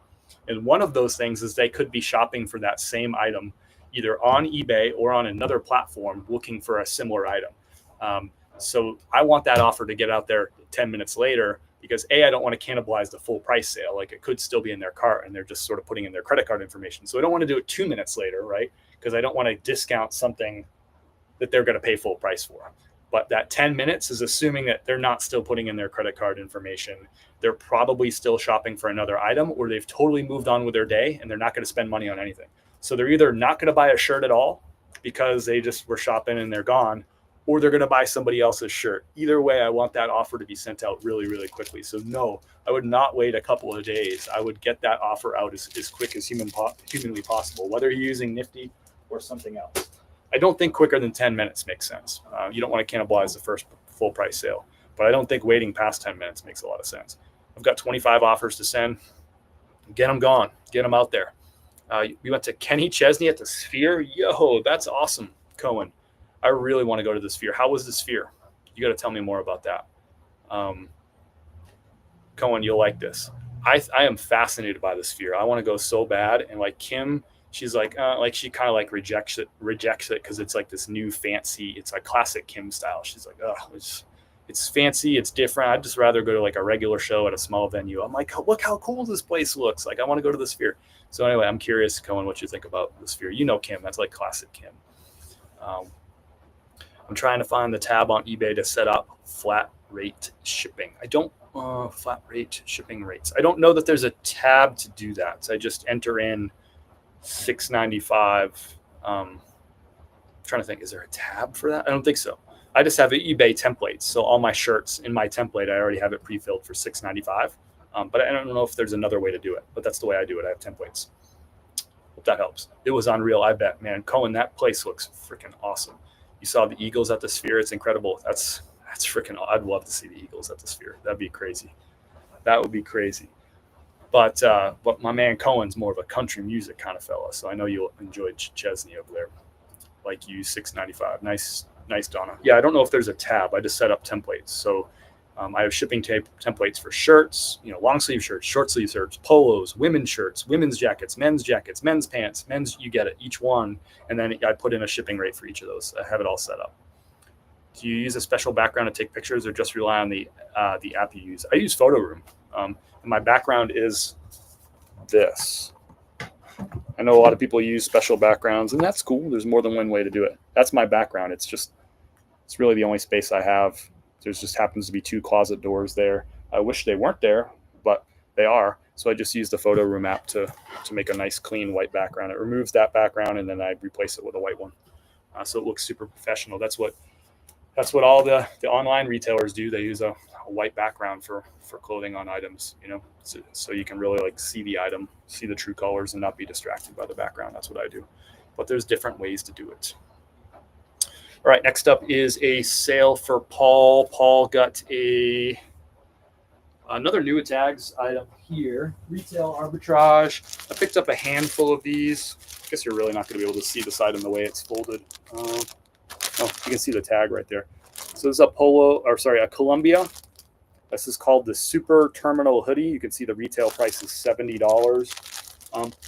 And one of those things is they could be shopping for that same item either on eBay or on another platform looking for a similar item. So I want that offer to get out there 10 minutes later because I don't want to cannibalize the full price sale. Like it could still be in their cart and they're just sort of putting in their credit card information. So I don't want to do it 2 minutes later, right? Because I don't want to discount something that they're going to pay full price for. But that 10 minutes is assuming that they're not still putting in their credit card information. They're probably still shopping for another item, or they've totally moved on with their day and they're not going to spend money on anything. So they're either not going to buy a shirt at all because they just were shopping and they're gone, or they're going to buy somebody else's shirt. Either way, I want that offer to be sent out really, really quickly. So no, I would not wait a couple of days. I would get that offer out as quick as humanly possible, whether you're using Nifty or something else. I don't think quicker than 10 minutes makes sense. You don't want to cannibalize the first full price sale, but I don't think waiting past 10 minutes makes a lot of sense. I've got 25 offers to send. Get them gone. Get them out there. We went to Kenny Chesney at the Sphere. Yo, that's awesome, Cohen. I really want to go to the Sphere. How was the Sphere? You got to tell me more about that. Cohen, you'll like this. I am fascinated by the Sphere. I want to go so bad. And like Kim, she's like she kind of like rejects it because it's like this new fancy, it's like classic Kim style. She's like, oh, it's fancy, it's different. I'd just rather go to like a regular show at a small venue. I'm like, look how cool this place looks. Like I want to go to the Sphere. So anyway, I'm curious, Cohen, what you think about the Sphere. Kim, that's like classic Kim. I'm trying to find the tab on eBay to set up flat rate shipping. I don't flat rate shipping rates. I don't know that there's a tab to do that. So I just enter in $6.95. Trying to think, is there a tab for that? I don't think so. I just have eBay templates. So all my shirts in my template, I already have it pre-filled for $6.95. But I don't know if there's another way to do it, but that's the way I do it. I have templates. Hope that helps. It was unreal. I bet, man. Cohen, that place looks freaking awesome. You saw the Eagles at the Sphere. It's incredible. That's freaking, I'd love to see the Eagles at the Sphere. That'd be crazy. That would be crazy. But my man Cohen's more of a country music kind of fella. So I know you'll enjoy Chesney over there. Like you, $6.95. Nice, Donna. Yeah, I don't know if there's a tab. I just set up templates. So I have shipping templates for shirts, long sleeve shirts, short sleeve shirts, polos, women's shirts, women's jackets, men's pants, you get it, each one. And then I put in a shipping rate for each of those. I have it all set up. Do you use a special background to take pictures or just rely on the app you use? I use Photo Room. And my background is this. I know a lot of people use special backgrounds, and that's cool. There's more than one way to do it. That's my background. It's really the only space I have. There just happens to be 2 closet doors there. I wish they weren't there, but they are. So I just use the Photo Room app to make a nice, clean white background. It removes that background, and then I replace it with a white one. So it looks super professional. That's what all the online retailers do. They use a white background for clothing on items, so you can really see the item, see the true colors, and not be distracted by the background. That's what I do. But there's different ways to do it. All right, next up is a sale for Paul. Paul got another new tags item here, retail arbitrage. I picked up a handful of these. I guess you're really not going to be able to see this item the way it's folded. Oh, you can see the tag right there. So this is a Columbia. This is called the Super Terminal Hoodie. You can see the retail price is $70.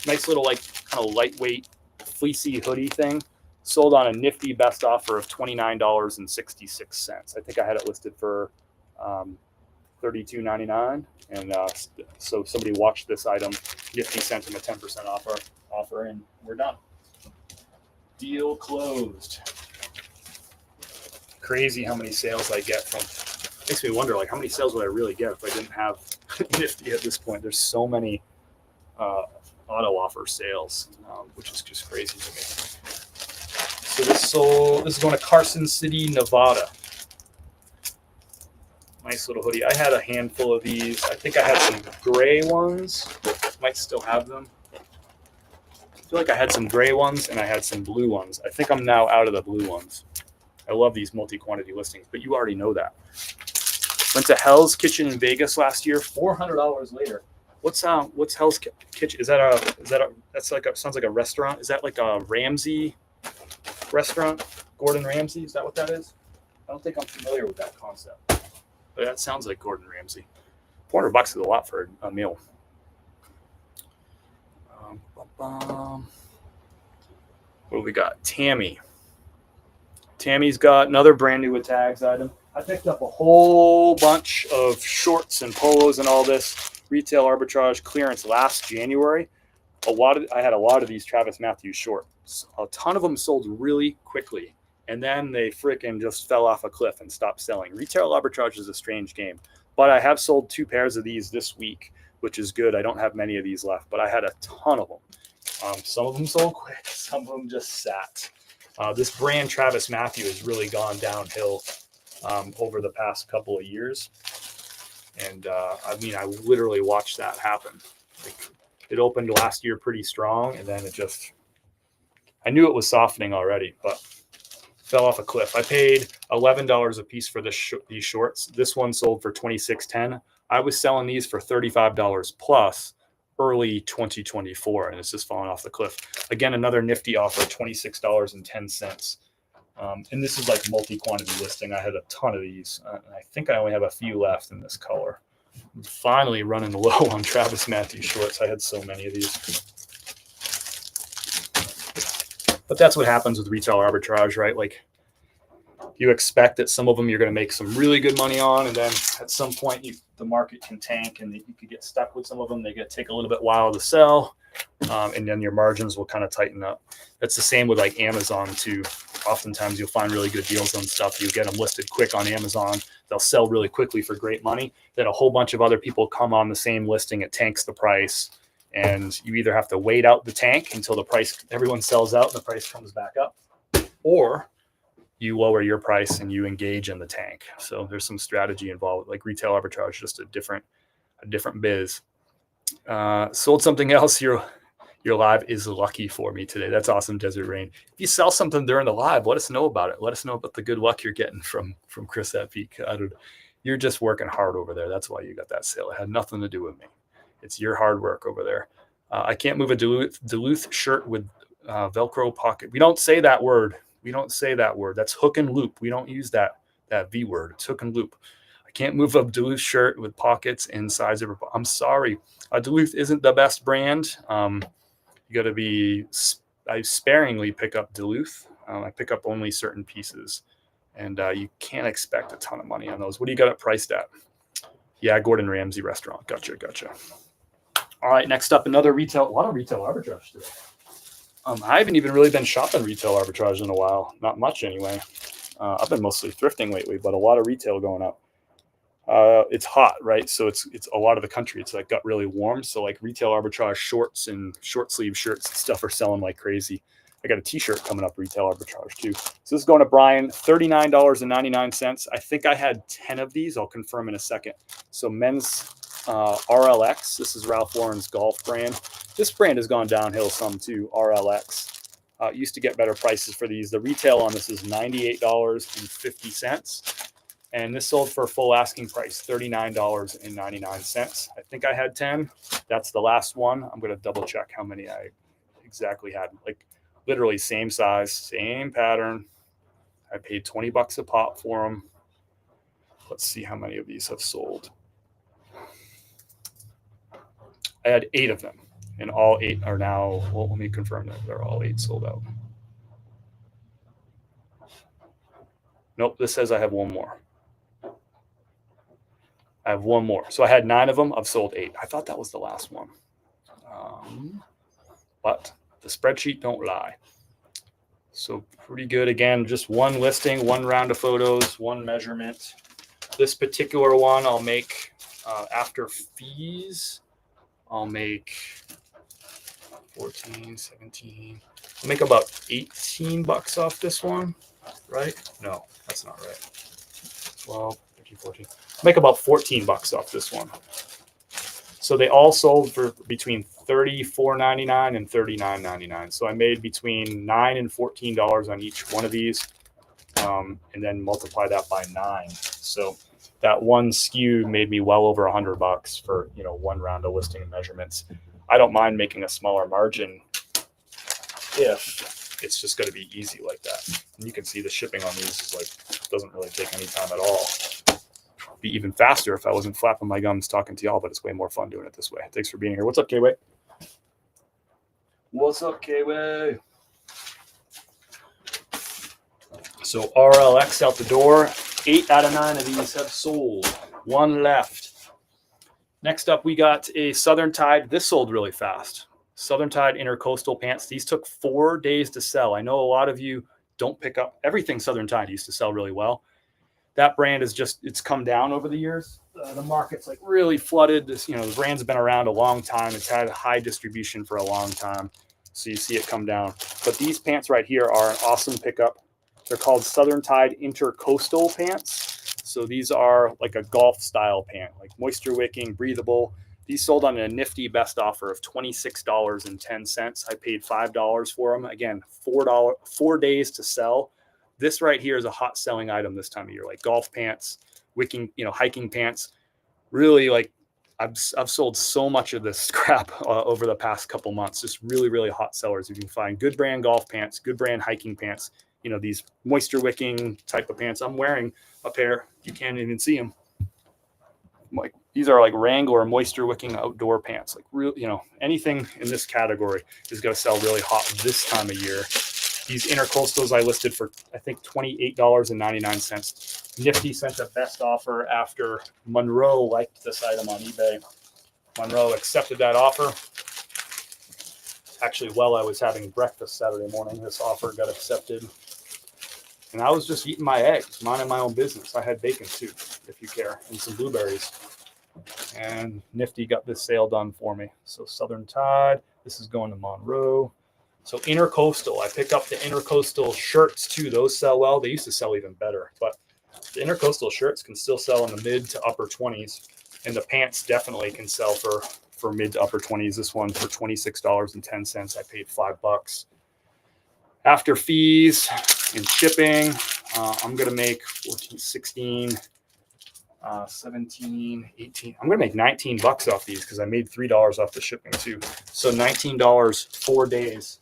Nice little kind of lightweight fleecy hoodie thing. Sold on a nifty best offer of $29.66. I think I had it listed for $32.99. And so somebody watched this item. Nifty sent him a 10% offer, and we're done. Deal closed. Crazy how many sales I get from. Makes me wonder, how many sales would I really get if I didn't have Nifty at this point? There's so many auto offer sales, which is just crazy to me. So this is going to Carson City, Nevada. Nice little hoodie. I had a handful of these. I think I had some gray ones. Might still have them. I feel like I had some gray ones and I had some blue ones. I think I'm now out of the blue ones. I love these multi-quantity listings, but you already know that. Went to Hell's Kitchen in Vegas last year. $400 later. What's Hell's Kitchen? Sounds like a restaurant. Is that like a Ramsay restaurant? Gordon Ramsay? Is that what that is? I don't think I'm familiar with that concept, but that sounds like Gordon Ramsay. $400 is a lot for a meal. What do we got? Tammy's got another brand new with tags item. I picked up a whole bunch of shorts and polos and all this retail arbitrage clearance last January. I had a lot of these Travis Matthews shorts. A ton of them sold really quickly, and then they freaking just fell off a cliff and stopped selling. Retail arbitrage is a strange game, but I have sold 2 pairs of these this week, which is good. I don't have many of these left, but I had a ton of them. Some of them sold quick. Some of them just sat. This brand Travis Matthew has really gone downhill over the past couple of years. And I literally watched that happen. It opened last year pretty strong, and then I knew it was softening already, but fell off a cliff. I paid $11 a piece for these shorts. This one sold for $26.10. I was selling these for $35 plus early 2024, and it's just falling off the cliff. Again, another nifty offer, $26.10. And this is like multi-quantity listing. I had a ton of these. I think I only have a few left in this color. I'm finally running low on Travis Matthews shorts. I had so many of these. But that's what happens with retail arbitrage, right? You expect that some of them you're going to make some really good money on, and then at some point the market can tank, and you could get stuck with some of them. They take a little bit while to sell, and then your margins will kind of tighten up. That's the same with Amazon too. Oftentimes you'll find really good deals on stuff. You get them listed quick on Amazon. They'll sell really quickly for great money. Then a whole bunch of other people come on the same listing. It tanks the price. And you either have to wait out the tank until the price, everyone sells out and the price comes back up, or you lower your price and you engage in the tank. So there's some strategy involved, like retail arbitrage, just a different biz. Sold something else. Your live is lucky for me today. That's awesome, Desert Rain. If you sell something during the live, let us know about it. Let us know about the good luck you're getting from Chris at Peak. You're just working hard over there. That's why you got that sale. It had nothing to do with me. It's your hard work over there. I can't move a Duluth shirt with Velcro pocket. We don't say that word. That's hook and loop. We don't use that V word. It's hook and loop. I can't move a Duluth shirt with pockets inside. I'm sorry. Duluth isn't the best brand. You got to be, I sparingly pick up Duluth. I pick up only certain pieces, and you can't expect a ton of money on those. What do you got it priced at? Yeah, Gordon Ramsay restaurant. Gotcha. All right, next up, a lot of retail arbitrage today. I haven't even really been shopping retail arbitrage in a while. Not much anyway. I've been mostly thrifting lately, but a lot of retail going up. It's hot, right? So it's a lot of the country. It's like got really warm. So like retail arbitrage shorts and short sleeve shirts and stuff are selling like crazy. I got a t-shirt coming up, retail arbitrage too. So this is going to Brian, $39.99. I think I had 10 of these. I'll confirm in a second. So men's RLX. This is Ralph Lauren's golf brand. This brand has gone downhill some too, RLX. Used to get better prices for these. The retail on this is $98.50. And this sold for full asking price, $39.99. I think I had 10. That's the last one. I'm going to double check how many I exactly had. Like literally same size, same pattern. I paid $20 a pop for them. Let's see how many of these have sold. I had 8 of them, and all 8 are now, well, let me confirm that they're all 8 sold out. Nope, this says I have one more. I have one more. So I had 9 of them. I've sold 8. I thought that was the last one. But the spreadsheet don't lie. So pretty good. Again, just one listing, one round of photos, one measurement. This particular one I'll make after fees. I'll make 14, 17. I'll make about $18 off this one, right? No, that's not right. 12, 13, 14. I'll make about $14 off this one. So they all sold for between $34.99 and $39.99. So I made between $9 and $14 on each one of these, and then multiply that by 9. So that one SKU made me well over $100 for one round of listing and measurements. I don't mind making a smaller margin if it's just going to be easy like that. And you can see the shipping on these is like doesn't really take any time at all. Be even faster if I wasn't flapping my gums talking to y'all, but it's way more fun doing it this way. Thanks for being here. What's up, K-Way? What's up, K-Way? So RLX out the door. 8 out of 9 of these have sold. 1 left. Next up, we got a Southern Tide. This sold really fast. Southern Tide Intercoastal pants. These took 4 days to sell. I know a lot of you don't pick up everything Southern Tide used to sell really well. That brand is it's come down over the years. The market's like really flooded. The brand's been around a long time. It's had high distribution for a long time. So you see it come down. But these pants right here are an awesome pickup. They're called Southern Tide Intercoastal pants. So these are like a golf style pant, like moisture wicking, breathable. These sold on a nifty best offer of $26.10. I paid $5 for them. Again, $4 days to sell. This right here is a hot selling item this time of year, like golf pants, wicking, hiking pants. Really, like I've sold so much of this crap over the past couple months. Just really, really hot sellers. You can find good brand golf pants, good brand hiking pants. These moisture wicking type of pants. I'm wearing a pair. You can't even see them. Like these are like Wrangler moisture wicking outdoor pants. Like real, anything in this category is going to sell really hot this time of year. These intercoastals I listed for, I think, $28.99. Nifty sent a best offer after Monroe liked this item on eBay. Monroe accepted that offer. Actually, while I was having breakfast Saturday morning, this offer got accepted. And I was just eating my eggs, minding my own business. I had bacon too, if you care, and some blueberries. And Nifty got this sale done for me. So Southern Tide, this is going to Monroe. So Intercoastal, I picked up the Intercoastal shirts too. Those sell well. They used to sell even better, but the Intercoastal shirts can still sell in the mid to upper 20s. And the pants definitely can sell for mid to upper 20s. This one for $26.10. I paid $5. After fees and shipping, I'm going to make 14, 16, 17, 18. I'm going to make $19 off these because I made $3 off the shipping too. So $19, 4 days,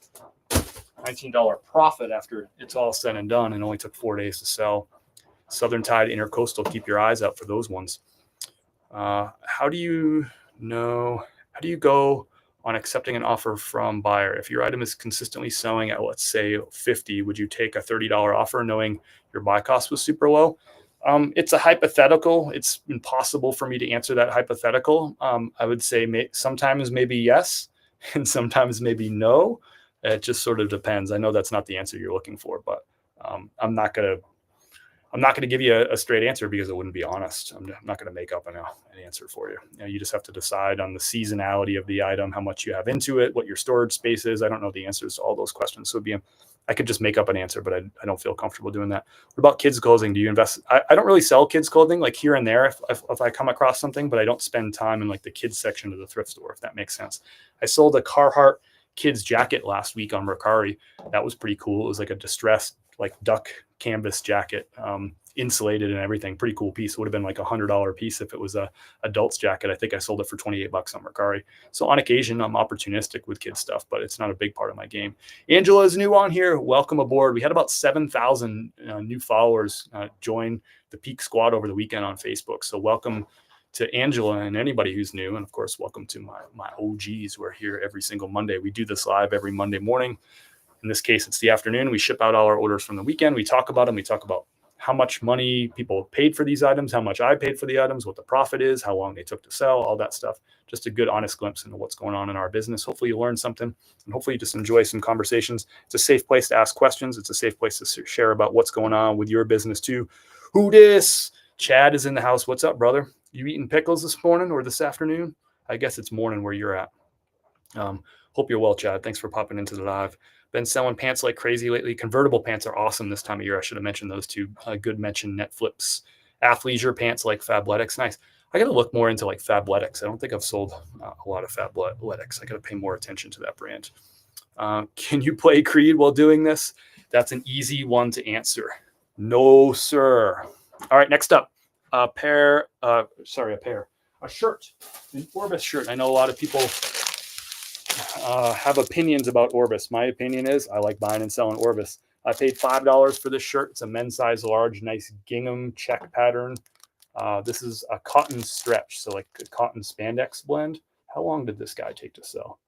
$19 profit after it's all said and done, and only took 4 days to sell. Southern Tide, Intercoastal, keep your eyes out for those ones. How do you go on accepting an offer from buyer? If your item is consistently selling at, let's say, 50, would you take a $30 offer knowing your buy cost was super low? It's a hypothetical. It's impossible for me to answer that hypothetical. I would say sometimes maybe yes, and sometimes maybe no. It just sort of depends. I know that's not the answer you're looking for, but I'm not gonna give you a straight answer because it wouldn't be honest. I'm not gonna make up an answer for you. You just have to decide on the seasonality of the item, how much you have into it, what your storage space is. I don't know the answers to all those questions. So I could just make up an answer, but I don't feel comfortable doing that. What about kids clothing? Do you invest? I don't really sell kids clothing, like here and there if I come across something, but I don't spend time in like the kids section of the thrift store, if that makes sense. I sold a Carhartt kids jacket last week on Mercari. That was pretty cool. It was like a distressed like duck canvas jacket, insulated and everything. Pretty cool piece. It would have been like $100 piece if it was a adult's jacket. I think I sold it for $28 on Mercari. So on occasion, I'm opportunistic with kids stuff, but it's not a big part of my game. Angela is new on here. Welcome aboard. We had about 7,000 new followers join the Peak Squad over the weekend on Facebook. So welcome to Angela and anybody who's new. And of course, welcome to my OGs who are here every single Monday. We do this live every Monday morning. In this case, it's the afternoon. We ship out all our orders from the weekend. We talk about them. We talk about how much money people paid for these items, how much I paid for the items, what the profit is, how long they took to sell, all that stuff. Just a good, honest glimpse into what's going on in our business. Hopefully you learn something, and hopefully you just enjoy some conversations. It's a safe place to ask questions. It's a safe place to share about what's going on with your business too. Who dis? Chad is in the house. What's up, brother? You eating pickles this morning or this afternoon? I guess it's morning where you're at. Hope you're well, Chad. Thanks for popping into the live. Been selling pants like crazy lately. Convertible pants are awesome this time of year. I should have mentioned those two. Good mention, Netflix. Athleisure pants like Fabletics. Nice. I got to look more into like Fabletics. I don't think I've sold a lot of Fabletics. I got to pay more attention to that brand. Can you play Creed while doing this? That's an easy one to answer. No, sir. All right, next up. A shirt. An Orbis shirt. I know a lot of people have opinions about Orbis. My opinion is I like buying and selling Orbis. I paid $5 for this shirt. It's a men's size large, nice gingham check pattern. This is a cotton stretch, so like a cotton spandex blend. How long did this guy take to sell?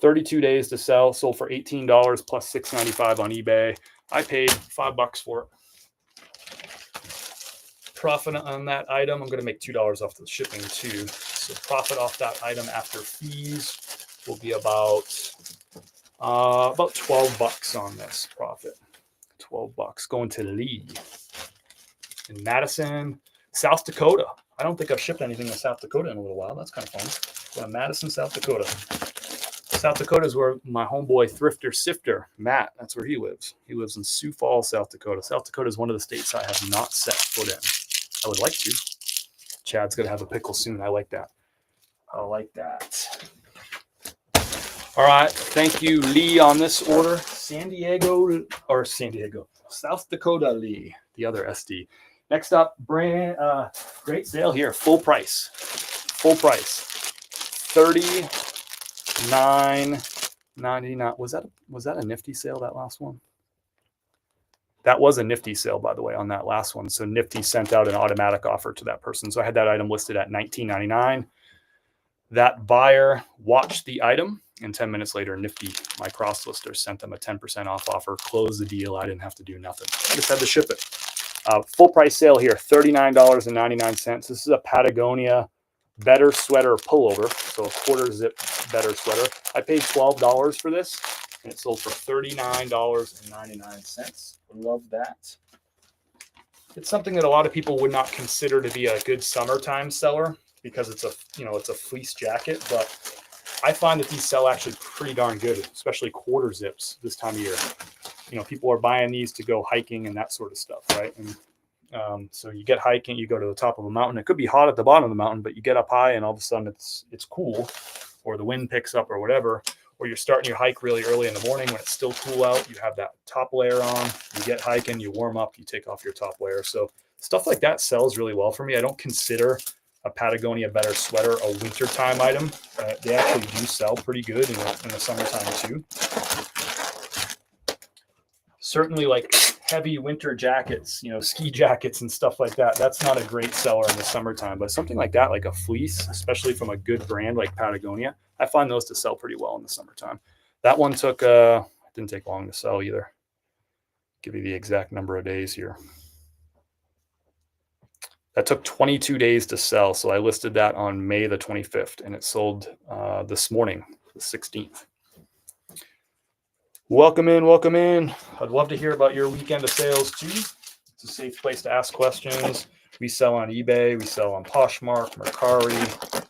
32 days to sell. Sold for $18 plus $6.95 on eBay. I paid $5 for it. Profit on that item, I'm going to make $2 off the shipping too. So profit off that item after fees will be about $12 on this profit. $12 going to Lee in Madison, South Dakota. I don't think I've shipped anything to South Dakota in a little while. That's kind of fun. Going to Madison, South Dakota. South Dakota is where my homeboy Thrifter Sifter, Matt, that's where he lives. He lives in Sioux Falls, South Dakota. South Dakota is one of the states I have not set foot in. I would like to. Chad's going to have a pickle soon. I like that. All right. Thank you, Lee, on this order. South Dakota Lee, the other SD. Next up, great sale here. Full price. $39.99. Was that a nifty sale, that last one? That was a nifty sale, by the way, on that last one. So Nifty sent out an automatic offer to that person. So I had that item listed at $19.99. That buyer watched the item, and 10 minutes later, Nifty, my cross lister, sent them a 10% off offer, closed the deal. I didn't have to do nothing. I just had to ship it. Full price sale here, $39.99. This is a Patagonia Better Sweater pullover, so a quarter zip Better Sweater. I paid $12 for this. and it sold for $39.99. Love that. It's something that a lot of people would not consider to be a good summertime seller because it's a fleece jacket, but I find that these sell actually pretty darn good, especially quarter zips this time of year. People are buying these to go hiking and that sort of stuff, right? And so you get hiking, you go to the top of a mountain. It could be hot at the bottom of the mountain, but you get up high and all of a sudden it's cool, or the wind picks up or whatever, or you're starting your hike really early in the morning when it's still cool out. You have that top layer on, you get hiking, you warm up, you take off your top layer. So stuff like that sells really well for me. I don't consider a Patagonia Better sweater a wintertime item. They actually do sell pretty good in the summertime too. Certainly like heavy winter jackets, ski jackets and stuff like that. That's not a great seller in the summertime, but something like that, like a fleece, especially from a good brand like Patagonia, I find those to sell pretty well in the summertime. That one didn't take long to sell either. Give you the exact number of days here. That took 22 days to sell. So I listed that on May the 25th and it sold this morning, the 16th. Welcome in. I'd love to hear about your weekend of sales too. It's a safe place to ask questions. We sell on eBay, we sell on Poshmark, Mercari,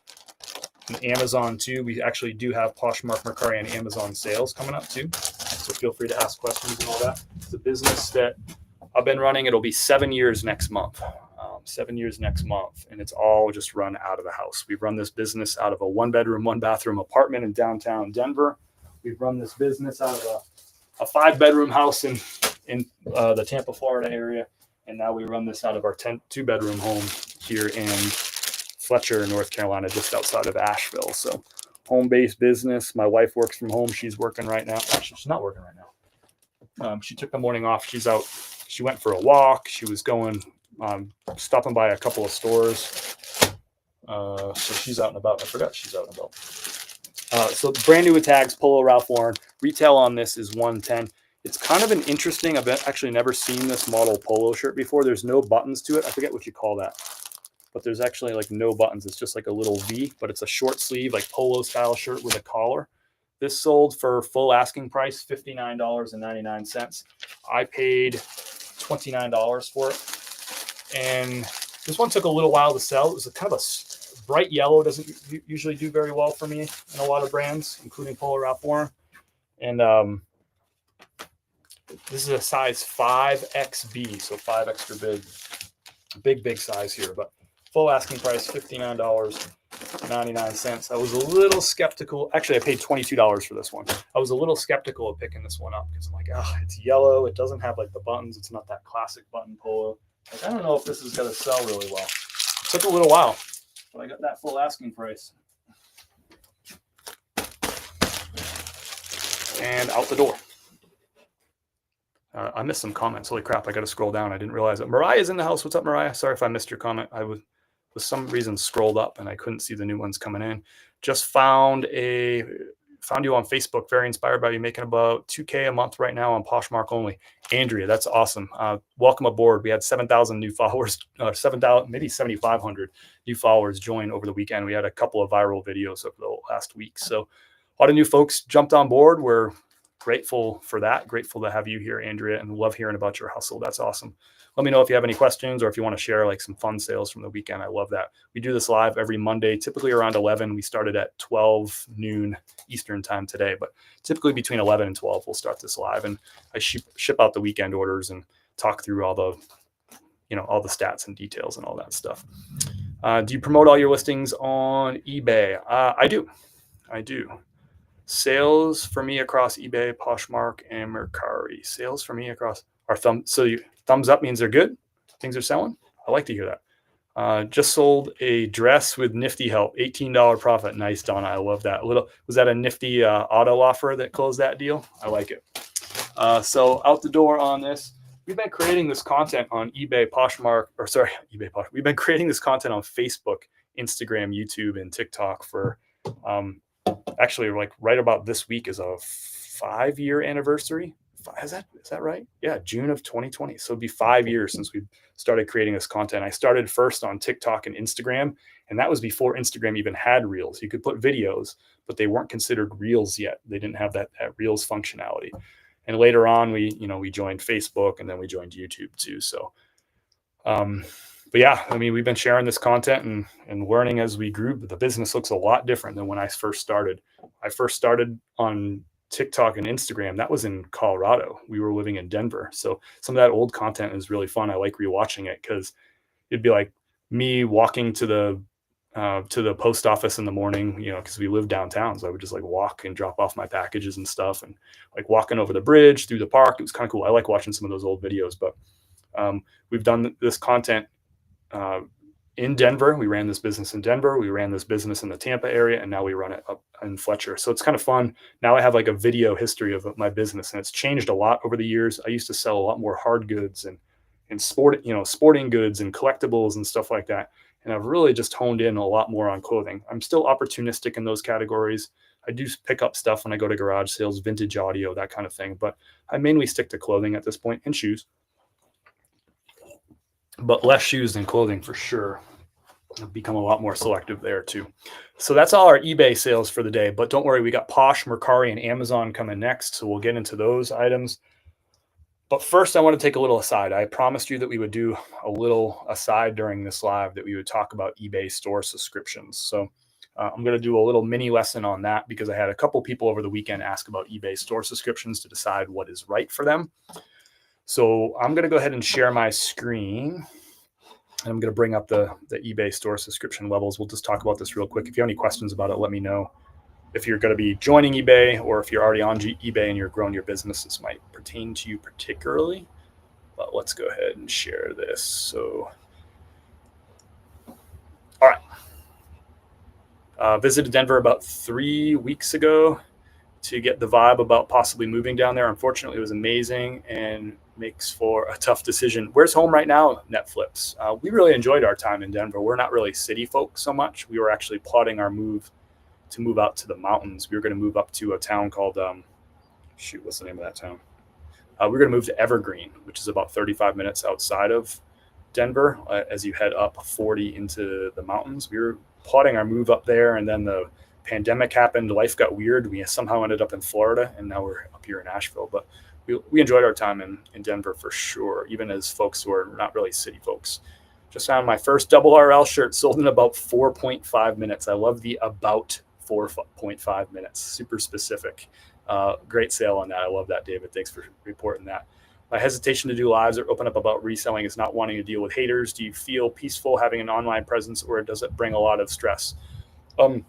and Amazon too. We actually do have Poshmark, Mercari, and Amazon sales coming up too. So feel free to ask questions and all that. It's a business that I've been running. It'll be 7 years next month. 7 years next month, and it's all just run out of the house. We've run this business out of a 1-bedroom, 1-bathroom apartment in downtown Denver. We've run this business out of a 5-bedroom house in the Tampa, Florida area. And now we run this out of our 2-bedroom home here in Fletcher, North Carolina, just outside of Asheville. So home-based business. My wife works from home. She's working right now. Actually, she's not working right now. She took the morning off. She's out. She went for a walk. She was going, stopping by a couple of stores. So she's out and about. I forgot she's out and about. So brand new with tags, Polo Ralph Lauren. Retail on this is $110. It's kind of an interesting, I've actually never seen this model polo shirt before. There's no buttons to it. I forget what you call that. But there's actually like no buttons. It's just like a little V, but it's a short sleeve, like polo style shirt with a collar. This sold for full asking price, $59.99. I paid $29 for it. And this one took a little while to sell. It was a kind of a bright yellow. Doesn't usually do very well for me in a lot of brands, including Polo Ralph Lauren. And this is a size 5XB, so 5 extra big size here. But full asking price, $59.99. I was a little skeptical. Actually, I paid $22 for this one. I was a little skeptical of picking this one up because I'm like, it's yellow. It doesn't have like the buttons. It's not that classic button polo. Like, I don't know if this is going to sell really well. It took a little while, but I got that full asking price. And out the door. I missed some comments. Holy crap, I got to scroll down. I didn't realize it. Mariah's in the house. What's up, Mariah? Sorry if I missed your comment. I was, for some reason, scrolled up and I couldn't see the new ones coming in. Just found you on Facebook. Very inspired by you, making about $2K a month right now on Poshmark only. Andrea, that's awesome. Welcome aboard. We had 7,000 new followers, 7,000, maybe 7,500 new followers join over the weekend. We had a couple of viral videos over the last week. So a lot of new folks jumped on board. We're grateful for that. Grateful to have you here, Andrea, and love hearing about your hustle. That's awesome. Let me know if you have any questions or if you want to share like some fun sales from the weekend. I love that. We do this live every Monday, typically around 11. We started at 12 noon Eastern time today, but typically between 11 and 12, we'll start this live. And I ship out the weekend orders and talk through all the stats and details and all that stuff. Do you promote all your listings on eBay? I do. Sales for me across eBay, Poshmark, and Mercari. Sales for me across our thumbs up means they're good. Things are selling. I like to hear that. Just sold a dress with nifty help, $18 profit. Nice, Donna. I love that. Was that a nifty auto offer that closed that deal? I like it. So out the door on this. We've been creating this content on eBay, Poshmark, We've been creating this content on Facebook, Instagram, YouTube, and TikTok for actually like right about this week is a 5-year anniversary, is that right? Yeah, June of 2020. So it'd be 5 years since we started creating this content. I started first on TikTok and Instagram, and that was before Instagram even had Reels. You could put videos, but they weren't considered Reels yet. They didn't have that Reels functionality. And later on, we joined Facebook, and then we joined YouTube too. So, um, but yeah, I mean, we've been sharing this content and learning as we grew. But the business looks a lot different than when I first started. I first started on TikTok and Instagram. That was in Colorado. We were living in Denver. So some of that old content is really fun. I like rewatching it because it'd be like me walking to the post office in the morning, because we live downtown. So I would just like walk and drop off my packages and stuff, and like walking over the bridge through the park. It was kind of cool. I like watching some of those old videos, but we've done this content uh, in Denver. We ran this business in Denver. We ran this business in the Tampa area, and now we run it up in Fletcher. So it's kind of fun. Now I have like a video history of my business, and it's changed a lot over the years. I used to sell a lot more hard goods and sporting goods and collectibles and stuff like that. And I've really just honed in a lot more on clothing. I'm still opportunistic in those categories. I do pick up stuff when I go to garage sales, vintage audio, that kind of thing. But I mainly stick to clothing at this point, and shoes. But less shoes than clothing for sure. I've become a lot more selective there too. So that's all our eBay sales for the day. But don't worry, we got Posh, Mercari, and Amazon coming next. So we'll get into those items. But first, I want to take a little aside. I promised you that we would do a little aside during this live, that we would talk about eBay store subscriptions. So I'm going to do a little mini lesson on that because I had a couple people over the weekend ask about eBay store subscriptions to decide what is right for them. So I'm going to go ahead and share my screen. And I'm going to bring up the eBay store subscription levels. We'll just talk about this real quick. If you have any questions about it, let me know. If you're going to be joining eBay, or if you're already on eBay and you're growing your business, this might pertain to you particularly. But let's go ahead and share this. So, all right. Visited Denver about 3 weeks ago to get the vibe about possibly moving down there. Unfortunately, it was amazing and makes for a tough decision. Where's home right now? Netflix. We really enjoyed our time in Denver. We're not really city folk so much. We were actually plotting our move to move out to the mountains. We were going to move up to a town called, what's the name of that town? We're going to move to Evergreen, which is about 35 minutes outside of Denver as you head up 40 into the mountains. We were plotting our move up there, and then the pandemic happened. Life got weird. We somehow ended up in Florida, and now we're up here in Asheville. But we enjoyed our time in Denver for sure, even as folks who are not really city folks. Just found my first double RL shirt sold in about 4.5 minutes. I love the about 4.5 minutes. Super specific. Great sale on that. I love that, David. Thanks for reporting that. My hesitation to do lives or open up about reselling is not wanting to deal with haters. Do you feel peaceful having an online presence, or does it bring a lot of stress? I've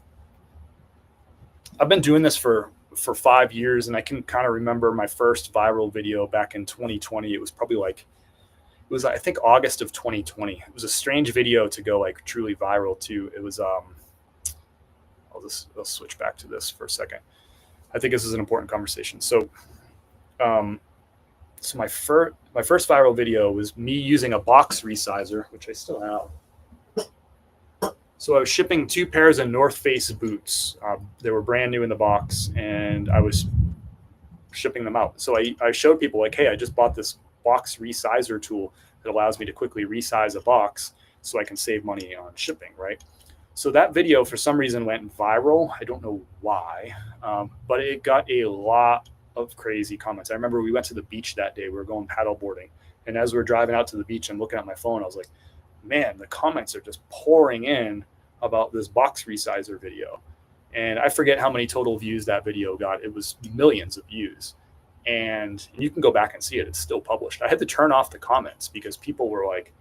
been doing this for 5 years, and I can kind of remember my first viral video back in 2020. It was I think August of 2020. It was a strange video to go like truly viral too. It was I'll switch back to this for a second. I think this is an important conversation. So, my first viral video was me using a box resizer, which I still have. So I was shipping 2 pairs of North Face boots. They were brand new in the box, and I was shipping them out. So I showed people like, hey, I just bought this box resizer tool that allows me to quickly resize a box so I can save money on shipping, right? So that video, for some reason, went viral. I don't know why, but it got a lot of crazy comments. I remember we went to the beach that day. We were going paddle boarding. And as we were driving out to the beach, I'm looking at my phone. I was like, man, the comments are just pouring in about this box resizer video. And I forget how many total views that video got. It was millions of views. And you can go back and see it. It's still published. I had to turn off the comments because people were like,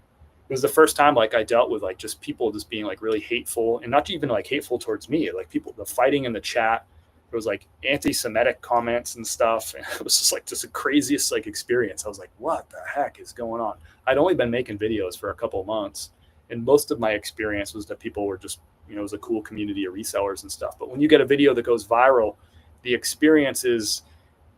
it was the first time like I dealt with like just people just being like really hateful, and not even like hateful towards me, like people, the fighting in the chat. There was like anti-Semitic comments and stuff. And it was just the craziest like experience. I was like, what the heck is going on? I'd only been making videos for a couple of months, and most of my experience was that people were just, it was a cool community of resellers and stuff. But when you get a video that goes viral, the experience is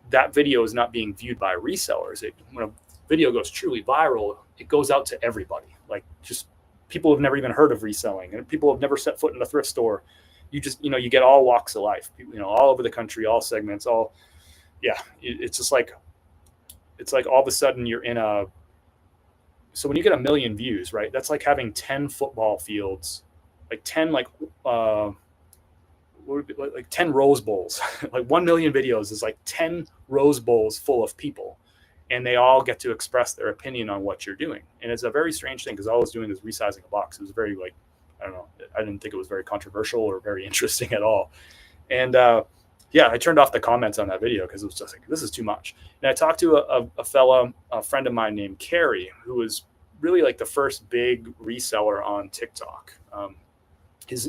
that video is not being viewed by resellers. When a video goes truly viral, it goes out to everybody. Like just people have never even heard of reselling, and people have never set foot in a thrift store. You just, you get all walks of life, all over the country, all segments, it's just like it's like all of a sudden you're in a, so when you get a million views, right, that's like having 10 football fields, like 10 uh what would it be, like 10 rose bowls. Like 1 million videos is like 10 rose bowls full of people, and they all get to express their opinion on what you're doing. And it's a very strange thing because all I was doing is resizing a box. It was very like, I don't know, I didn't think it was very controversial or very interesting at all. And yeah, I turned off the comments on that video because it was just like, this is too much. And I talked to a fella, a friend of mine named Carrie, who was really like the first big reseller on TikTok.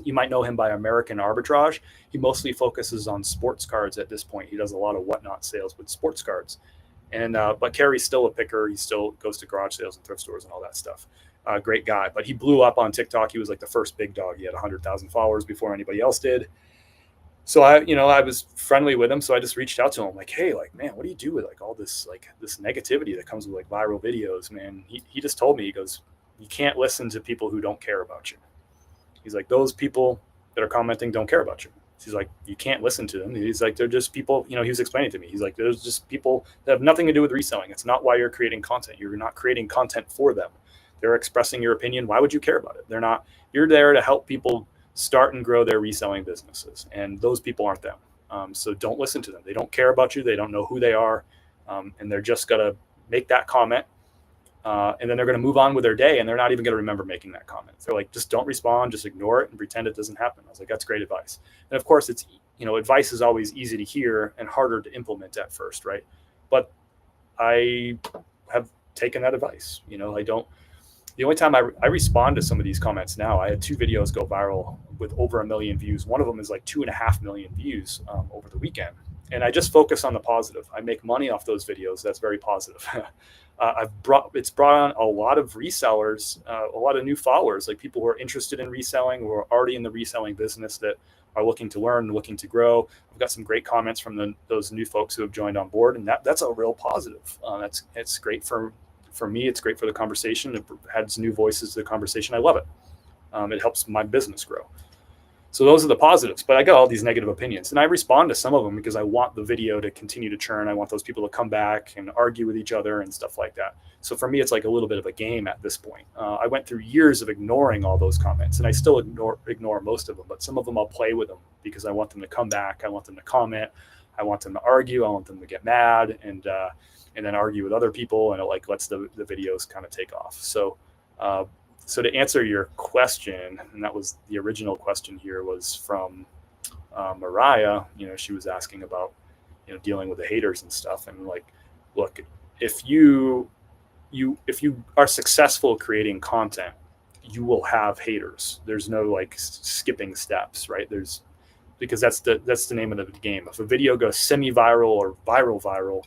You might know him by American Arbitrage. He mostly focuses on sports cards at this point. He does a lot of whatnot sales with sports cards. And but Carrie's still a picker. He still goes to garage sales and thrift stores and all that stuff. Great guy, but he blew up on TikTok. He was like the first big dog. He had 100,000 followers before anybody else did. So I was friendly with him. So I just reached out to him like, hey, like, man, what do you do with like all this, like this negativity that comes with like viral videos, man? He just told me, he goes, you can't listen to people who don't care about you. He's like, those people that are commenting don't care about you. He's like, you can't listen to them. He's like, they're just people, he was explaining to me. He's like, there's just people that have nothing to do with reselling. It's not why you're creating content. You're not creating content for them. They're expressing your opinion. Why would you care about it? They're not, you're there to help people start and grow their reselling businesses. And those people aren't them. So don't listen to them. They don't care about you. They don't know who they are. And they're just going to make that comment. And then they're going to move on with their day, and they're not even going to remember making that comment. They're like, just don't respond, just ignore it and pretend it doesn't happen. I was like, that's great advice. And of course, it's, advice is always easy to hear and harder to implement at first, right? But I have taken that advice. I don't, the only time I respond to some of these comments now, I had 2 videos go viral with over 1 million views. One of them is like 2.5 million views over the weekend. And I just focus on the positive. I make money off those videos. That's very positive. It's brought on a lot of resellers, a lot of new followers, like people who are interested in reselling, who are already in the reselling business that are looking to learn, looking to grow. I've got some great comments from those new folks who have joined on board, and that's a real positive. It's great for me. It's great for the conversation. It adds new voices to the conversation. I love it. It helps my business grow. So those are the positives, but I got all these negative opinions, and I respond to some of them because I want the video to continue to churn. I want those people to come back and argue with each other and stuff like that. So for me, it's like a little bit of a game at this point. I went through years of ignoring all those comments, and I still ignore most of them, but some of them I'll play with them because I want them to come back. I want them to comment. I want them to argue. I want them to get mad and then argue with other people, and it like lets the videos kind of take off. So to answer your question, and that was the original question here, was from Mariah. She was asking about dealing with the haters and stuff. And like, look, if you are successful creating content, you will have haters. There's no like skipping steps, right? Because that's the name of the game. If a video goes semi-viral or viral,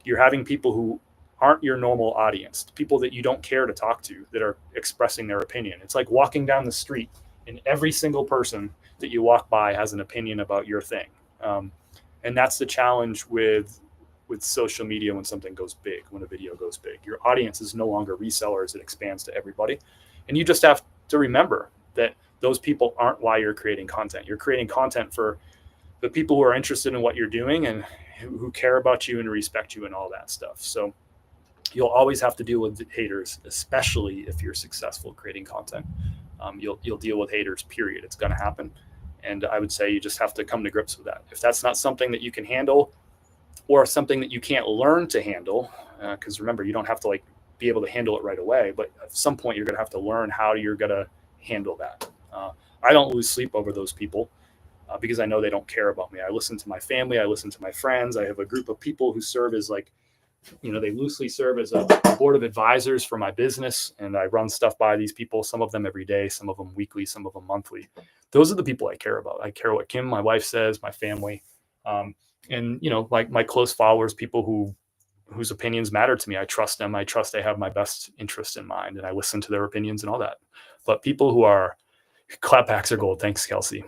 you're having people who aren't your normal audience, people that you don't care to talk to, that are expressing their opinion. It's like walking down the street and every single person that you walk by has an opinion about your thing. And that's the challenge with social media when something goes big, when a video goes big. Your audience is no longer resellers. It expands to everybody. And you just have to remember that those people aren't why you're creating content. You're creating content for the people who are interested in what you're doing and who care about you and respect you and all that stuff. So you'll always have to deal with haters, especially if you're successful creating content. You'll deal with haters, period. It's going to happen. And I would say you just have to come to grips with that. If that's not something that you can handle, or something that you can't learn to handle, because remember, you don't have to like be able to handle it right away, but at some point you're going to have to learn how you're going to handle that. I don't lose sleep over those people because I know they don't care about me. I listen to my family. I listen to my friends. I have a group of people who serve as like, they loosely serve as a board of advisors for my business, and I run stuff by these people, some of them every day, some of them weekly, some of them monthly. Those are the people I care about. I care what Kim, my wife, says, my family, and like my close followers, people whose opinions matter to me. I trust them. I trust they have my best interest in mind, and I listen to their opinions and all that. But people who are clapbacks are gold. Thanks, Kelsey.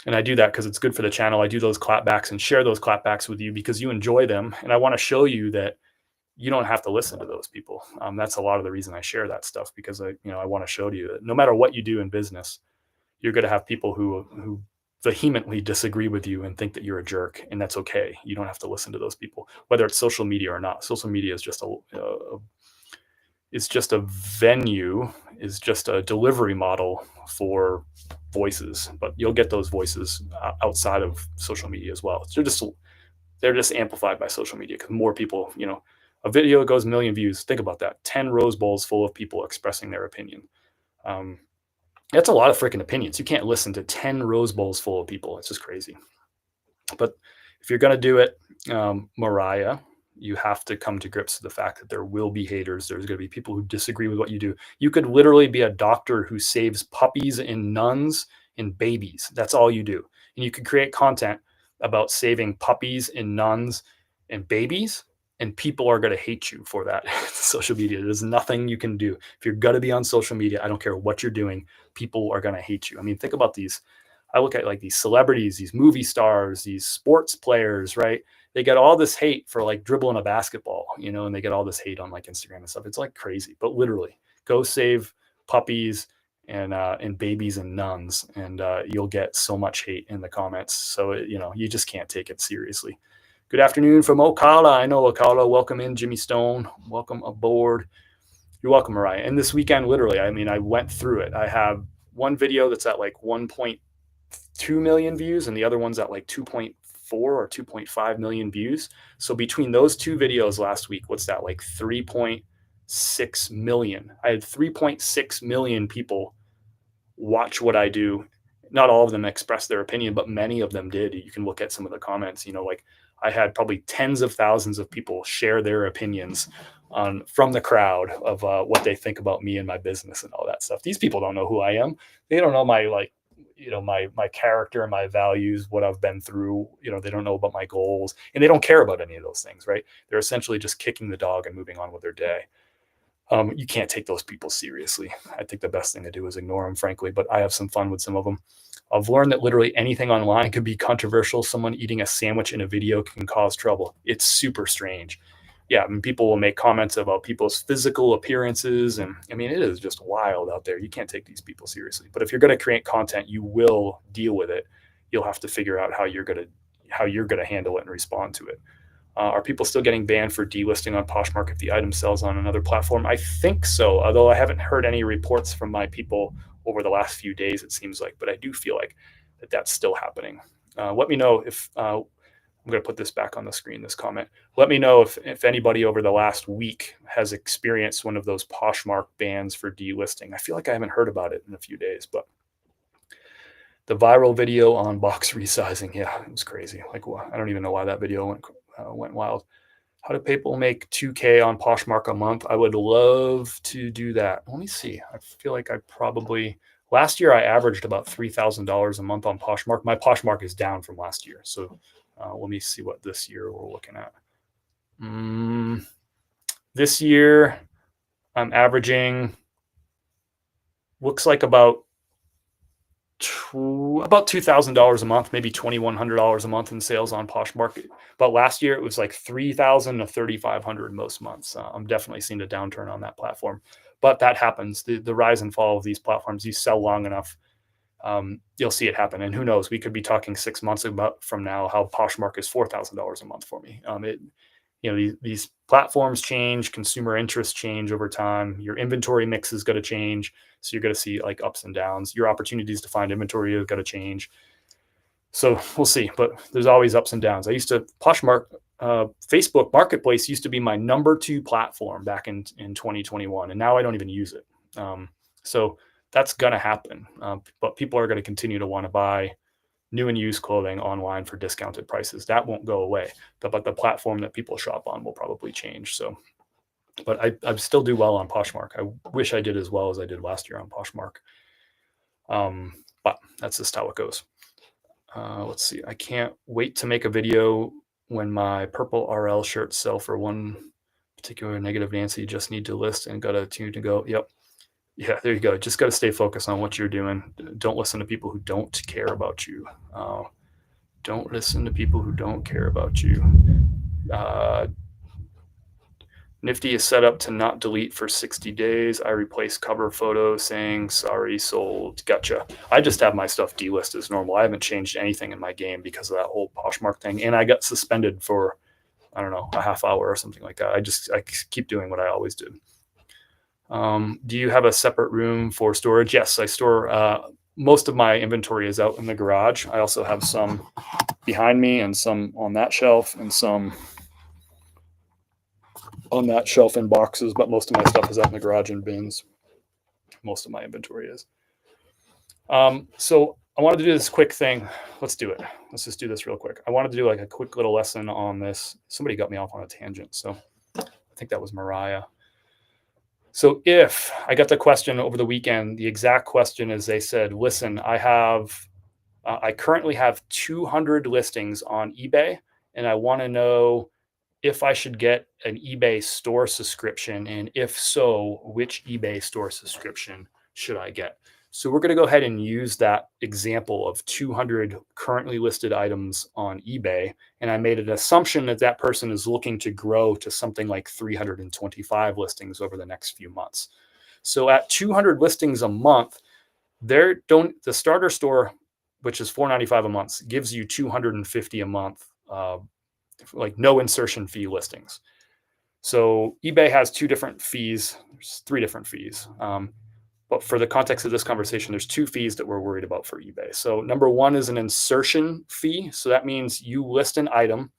And I do that because it's good for the channel. I do those clapbacks and share those clapbacks with you because you enjoy them. And I want to show you that you don't have to listen to those people. That's a lot of the reason I share that stuff, because I want to show you that no matter what you do in business, you're going to have people who vehemently disagree with you and think that you're a jerk, and that's okay. You don't have to listen to those people, whether it's social media or not. Social media is just a venue, is just a delivery model for voices, but you'll get those voices outside of social media as well. They're just amplified by social media because more people, a video goes a million views. Think about that. 10 Rose Bowls full of people expressing their opinion. Um, that's a lot of freaking opinions. You can't listen to 10 Rose Bowls full of people. It's just crazy. But if you're going to do it, Mariah, you have to come to grips with the fact that there will be haters. There's going to be people who disagree with what you do. You could literally be a doctor who saves puppies and nuns and babies. That's all you do. And you could create content about saving puppies and nuns and babies, and people are going to hate you for that. Social media, there's nothing you can do. If you're going to be on social media, I don't care what you're doing, people are going to hate you. I mean, think about these. I look at like these celebrities, these movie stars, these sports players, right? They get all this hate for like dribbling a basketball, and they get all this hate on like Instagram and stuff. It's like crazy, but literally go save puppies and babies and nuns, and you'll get so much hate in the comments. So, you just can't take it seriously. Good afternoon from Ocala. I know Ocala. Welcome in, Jimmy Stone. Welcome aboard. You're welcome, Mariah. And this weekend, literally, I went through it. I have one video that's at like 1.2 million views, and the other one's at like 2.4 or 2.5 million views. So between those two videos last week, what's that, like 3.6 million? I had 3.6 million people watch what I do. Not all of them express their opinion, but many of them did. You can look at some of the comments, like I had probably tens of thousands of people share their opinions from the crowd of what they think about me and my business and all that stuff. These people don't know who I am. They don't know my character and my values, what I've been through. They don't know about my goals, and they don't care about any of those things, right? They're essentially just kicking the dog and moving on with their day. You can't take those people seriously. I think the best thing to do is ignore them, frankly, but I have some fun with some of them. I've learned that literally anything online can be controversial. Someone eating a sandwich in a video can cause trouble. It's super strange. Yeah, people will make comments about people's physical appearances, and it is just wild out there. You can't take these people seriously. But if you're going to create content, you will deal with it. You'll have to figure out how you're going to handle it and respond to it. Are people still getting banned for delisting on Poshmark if the item sells on another platform? I think so, although I haven't heard any reports from my people over the last few days, it seems like, but I do feel like that's still happening. Let me know if I'm going to put this back on the screen, this comment. Let me know if anybody over the last week has experienced one of those Poshmark bans for delisting. I feel like I haven't heard about it in a few days, but the viral video on box resizing, yeah, it was crazy. Like, well, I don't even know why that video went wild. How do people make 2K on Poshmark a month? I would love to do that. Let me see. I feel like last year I averaged about $3,000 a month on Poshmark. My Poshmark is down from last year. So let me see what this year we're looking at. This year I'm averaging, looks like about $2,000 a month, maybe $2,100 a month in sales on Poshmark. But last year it was like $3,000 to $3,500 most months. I'm definitely seeing a downturn on that platform, but that happens. The rise and fall of these platforms, you sell long enough, you'll see it happen. And who knows, we could be talking 6 months from now how Poshmark is $4,000 a month for me. These platforms change, consumer interests change over time. Your inventory mix is going to change. So you're going to see like ups and downs. Your opportunities to find inventory are going to change. So we'll see, but there's always ups and downs. Poshmark, Facebook Marketplace used to be my number 2 platform back in 2021. And now I don't even use it. So that's going to happen. But people are going to continue to want to buy new and used clothing online for discounted prices. That won't go away, but the platform that people shop on will probably change. So, but I still do well on Poshmark. I wish I did as well as I did last year on Poshmark. But that's just how it goes. Let's see. I can't wait to make a video when my purple RL shirts sell for one particular negative Nancy. Just need to list and got a tune to go. Yep. Yeah, there you go. Just got to stay focused on what you're doing. Don't listen to people who don't care about you. Don't listen to people who don't care about you. Nifty is set up to not delete for 60 days. I replace cover photo saying sorry sold. Gotcha. I just have my stuff delist as normal. I haven't changed anything in my game because of that whole Poshmark thing. And I got suspended for, I don't know, a half hour or something like that. I keep doing what I always did. Do you have a separate room for storage? Yes, I store most of my inventory is out in the garage. I also have some behind me and some on that shelf and some on that shelf in boxes, but most of my stuff is out in the garage in bins. Most of my inventory is. So I wanted to do this quick thing. Let's do it. Let's just do this real quick. I wanted to do like a quick little lesson on this. Somebody got me off on a tangent. So I think that was Mariah. So if I got the question over the weekend, the exact question is they said, listen, I currently have 200 listings on eBay and I want to know if I should get an eBay store subscription, and if so, which eBay store subscription should I get? So we're going to go ahead and use that example of 200 currently listed items on eBay. And I made an assumption that that person is looking to grow to something like 325 listings over the next few months. So at 200 listings a month, the starter store, which is $495 a month, gives you 250 a month, like no insertion fee listings. So eBay has two different fees. There's three different fees. But for the context of this conversation, there's two fees that we're worried about for eBay. So number one is an insertion fee. So that means you list an item,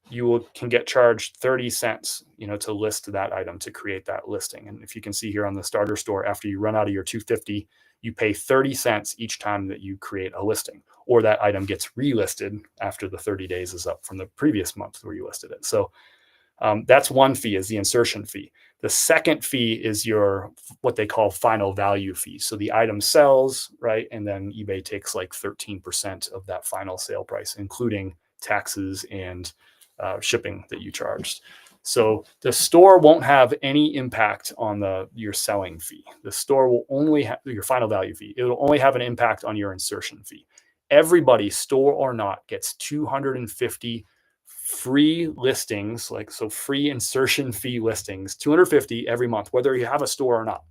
can get charged 30 cents, to list that item, to create that listing. And if you can see here on the starter store, after you run out of your 250, you pay 30 cents each time that you create a listing, or that item gets relisted after the 30 days is up from the previous month where you listed it. So that's one fee, is the insertion fee. The second fee is your what they call final value fee. So the item sells, right? And then eBay takes like 13% of that final sale price, including taxes and shipping that you charged. So the store won't have any impact on your selling fee. The store will only have your final value fee. It will only have an impact on your insertion fee. Everybody, store or not, gets 250 free listings, free insertion fee listings, 250 every month, whether you have a store or not.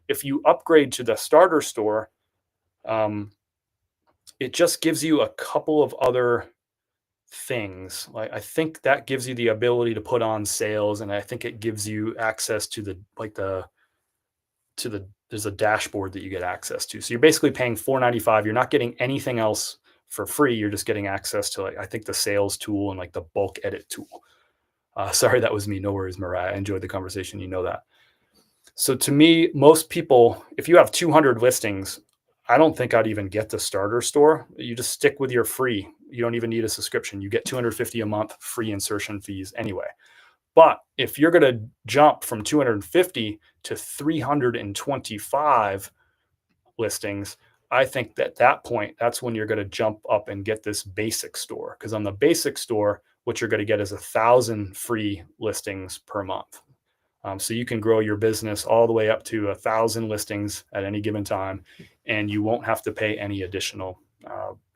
If you upgrade to the starter store, it just gives you a couple of other things. Like, I think that gives you the ability to put on sales, and I think it gives you access to there's a dashboard that you get access to. So you're basically paying $495. You're not getting anything else for free. You're just getting access to, I think, the sales tool and the bulk edit tool. Sorry, that was me. No worries, Mariah. I enjoyed the conversation. You know that. So to me, most people, if you have 200 listings, I don't think I'd even get the starter store. You just stick with your free. You don't even need a subscription. You get 250 a month free insertion fees anyway. But if you're going to jump from 250 to 325 listings, I think at that point, that's when you're going to jump up and get this basic store. Because on the basic store, what you're going to get is 1,000 free listings per month. So you can grow your business all the way up to 1,000 listings at any given time, and you won't have to pay any additional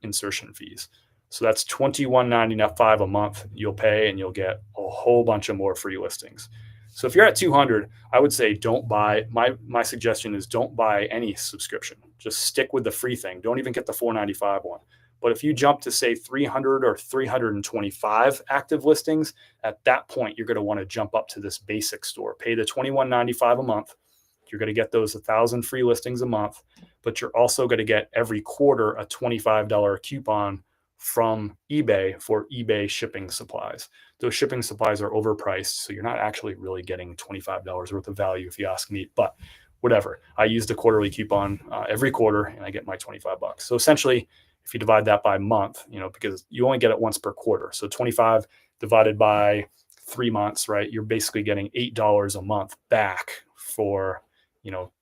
insertion fees. So that's $21.95 a month you'll pay, and you'll get a whole bunch of more free listings. So if you're at 200, I would say don't buy. My suggestion is don't buy any subscription. Just stick with the free thing. Don't even get the $495 one. But if you jump to, say, 300 or 325 active listings, at that point, you're going to want to jump up to this basic store. Pay the $21.95 a month. You're going to get those 1,000 free listings a month, but you're also going to get every quarter a $25 coupon from eBay for eBay shipping supplies. Those shipping supplies are overpriced, so you're not actually really getting $25 worth of value if you ask me, but whatever. I use the quarterly coupon every quarter, and I get my $25. So essentially, if you divide that by month, because you only get it once per quarter. So 25 divided by 3 months, right? You're basically getting $8 a month back for your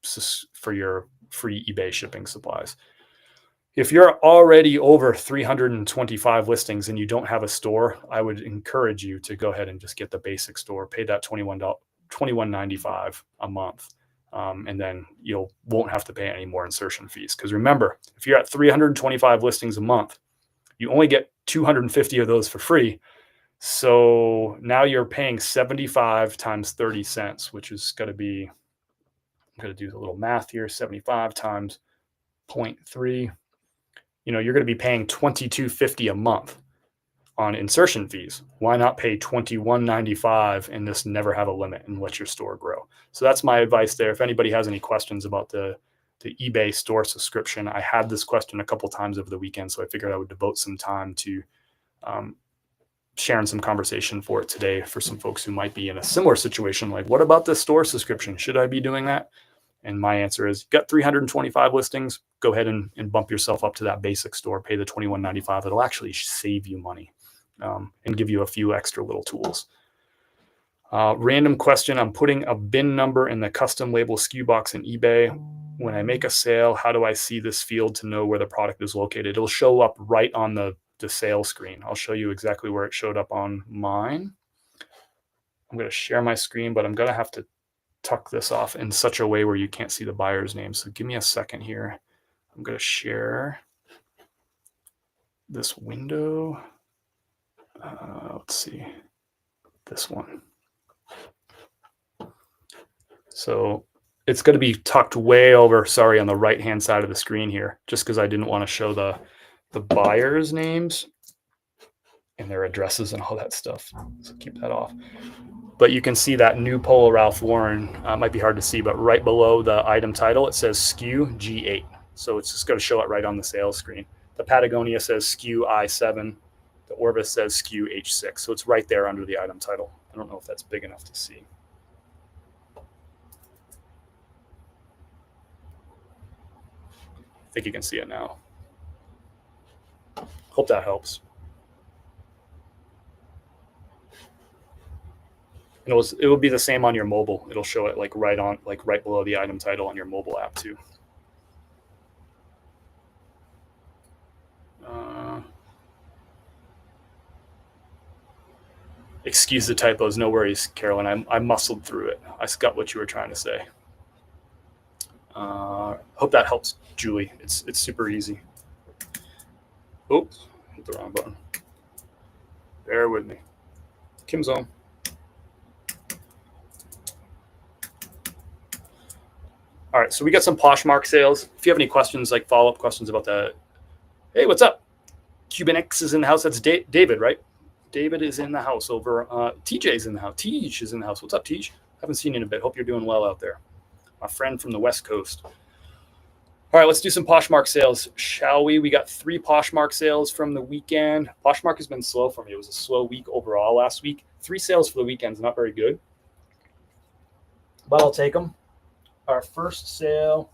free eBay shipping supplies. If you're already over 325 listings and you don't have a store, I would encourage you to go ahead and just get the basic store, pay that $21.95 a month. And then you won't have to pay any more insertion fees. Because remember, if you're at 325 listings a month, you only get 250 of those for free. So now you're paying 75 times 30 cents, which is going to be, I'm going to do a little math here, 75 times 0.3. You're going to be paying $22.50 a month on insertion fees. Why not pay $21.95 and just never have a limit and let your store grow? So that's my advice there. If anybody has any questions about the eBay store subscription, I had this question a couple times over the weekend, so I figured I would devote some time to sharing some conversation for it today for some folks who might be in a similar situation. Like, what about this store subscription? Should I be doing that? And my answer is, you've got 325 listings. Go ahead and bump yourself up to that basic store. Pay the $21.95. It'll actually save you money and give you a few extra little tools. Random question. I'm putting a bin number in the custom label SKU box in eBay. When I make a sale, how do I see this field to know where the product is located? It'll show up right on the sale screen. I'll show you exactly where it showed up on mine. I'm going to share my screen, but I'm going to have to tuck this off in such a way where you can't see the buyer's name. So give me a second here. I'm going to share this window. Let's see, this one. So it's going to be tucked way over, on the right-hand side of the screen here, just because I didn't want to show the buyers' names and their addresses and all that stuff. So keep that off. But you can see that new Polo Ralph Lauren. Might be hard to see, but right below the item title, it says SKU G8. So it's just going to show it right on the sales screen. The Patagonia says SKU I7. The Orvis says SKU H6. So it's right there under the item title. I don't know if that's big enough to see. I think you can see it now. Hope that helps. And it will be the same on your mobile. It'll show it right below the item title on your mobile app too. Excuse the typos. No worries, Carolyn. I muscled through it. I got what you were trying to say. Hope that helps, Julie. It's super easy. Oops, hit the wrong button. Bear with me. Kim's on. All right, so we got some Poshmark sales. If you have any questions, like follow-up questions about that, hey, what's up? Cuban X is in the house. That's David, right? David is in the house over. TJ's in the house. Tej is in the house. What's up, Tej? Haven't seen you in a bit. Hope you're doing well out there. My friend from the West Coast. All right, let's do some Poshmark sales, shall we? We got 3 Poshmark sales from the weekend. Poshmark has been slow for me. It was a slow week overall last week. 3 sales for the weekend is not very good, but I'll take them. Our first sale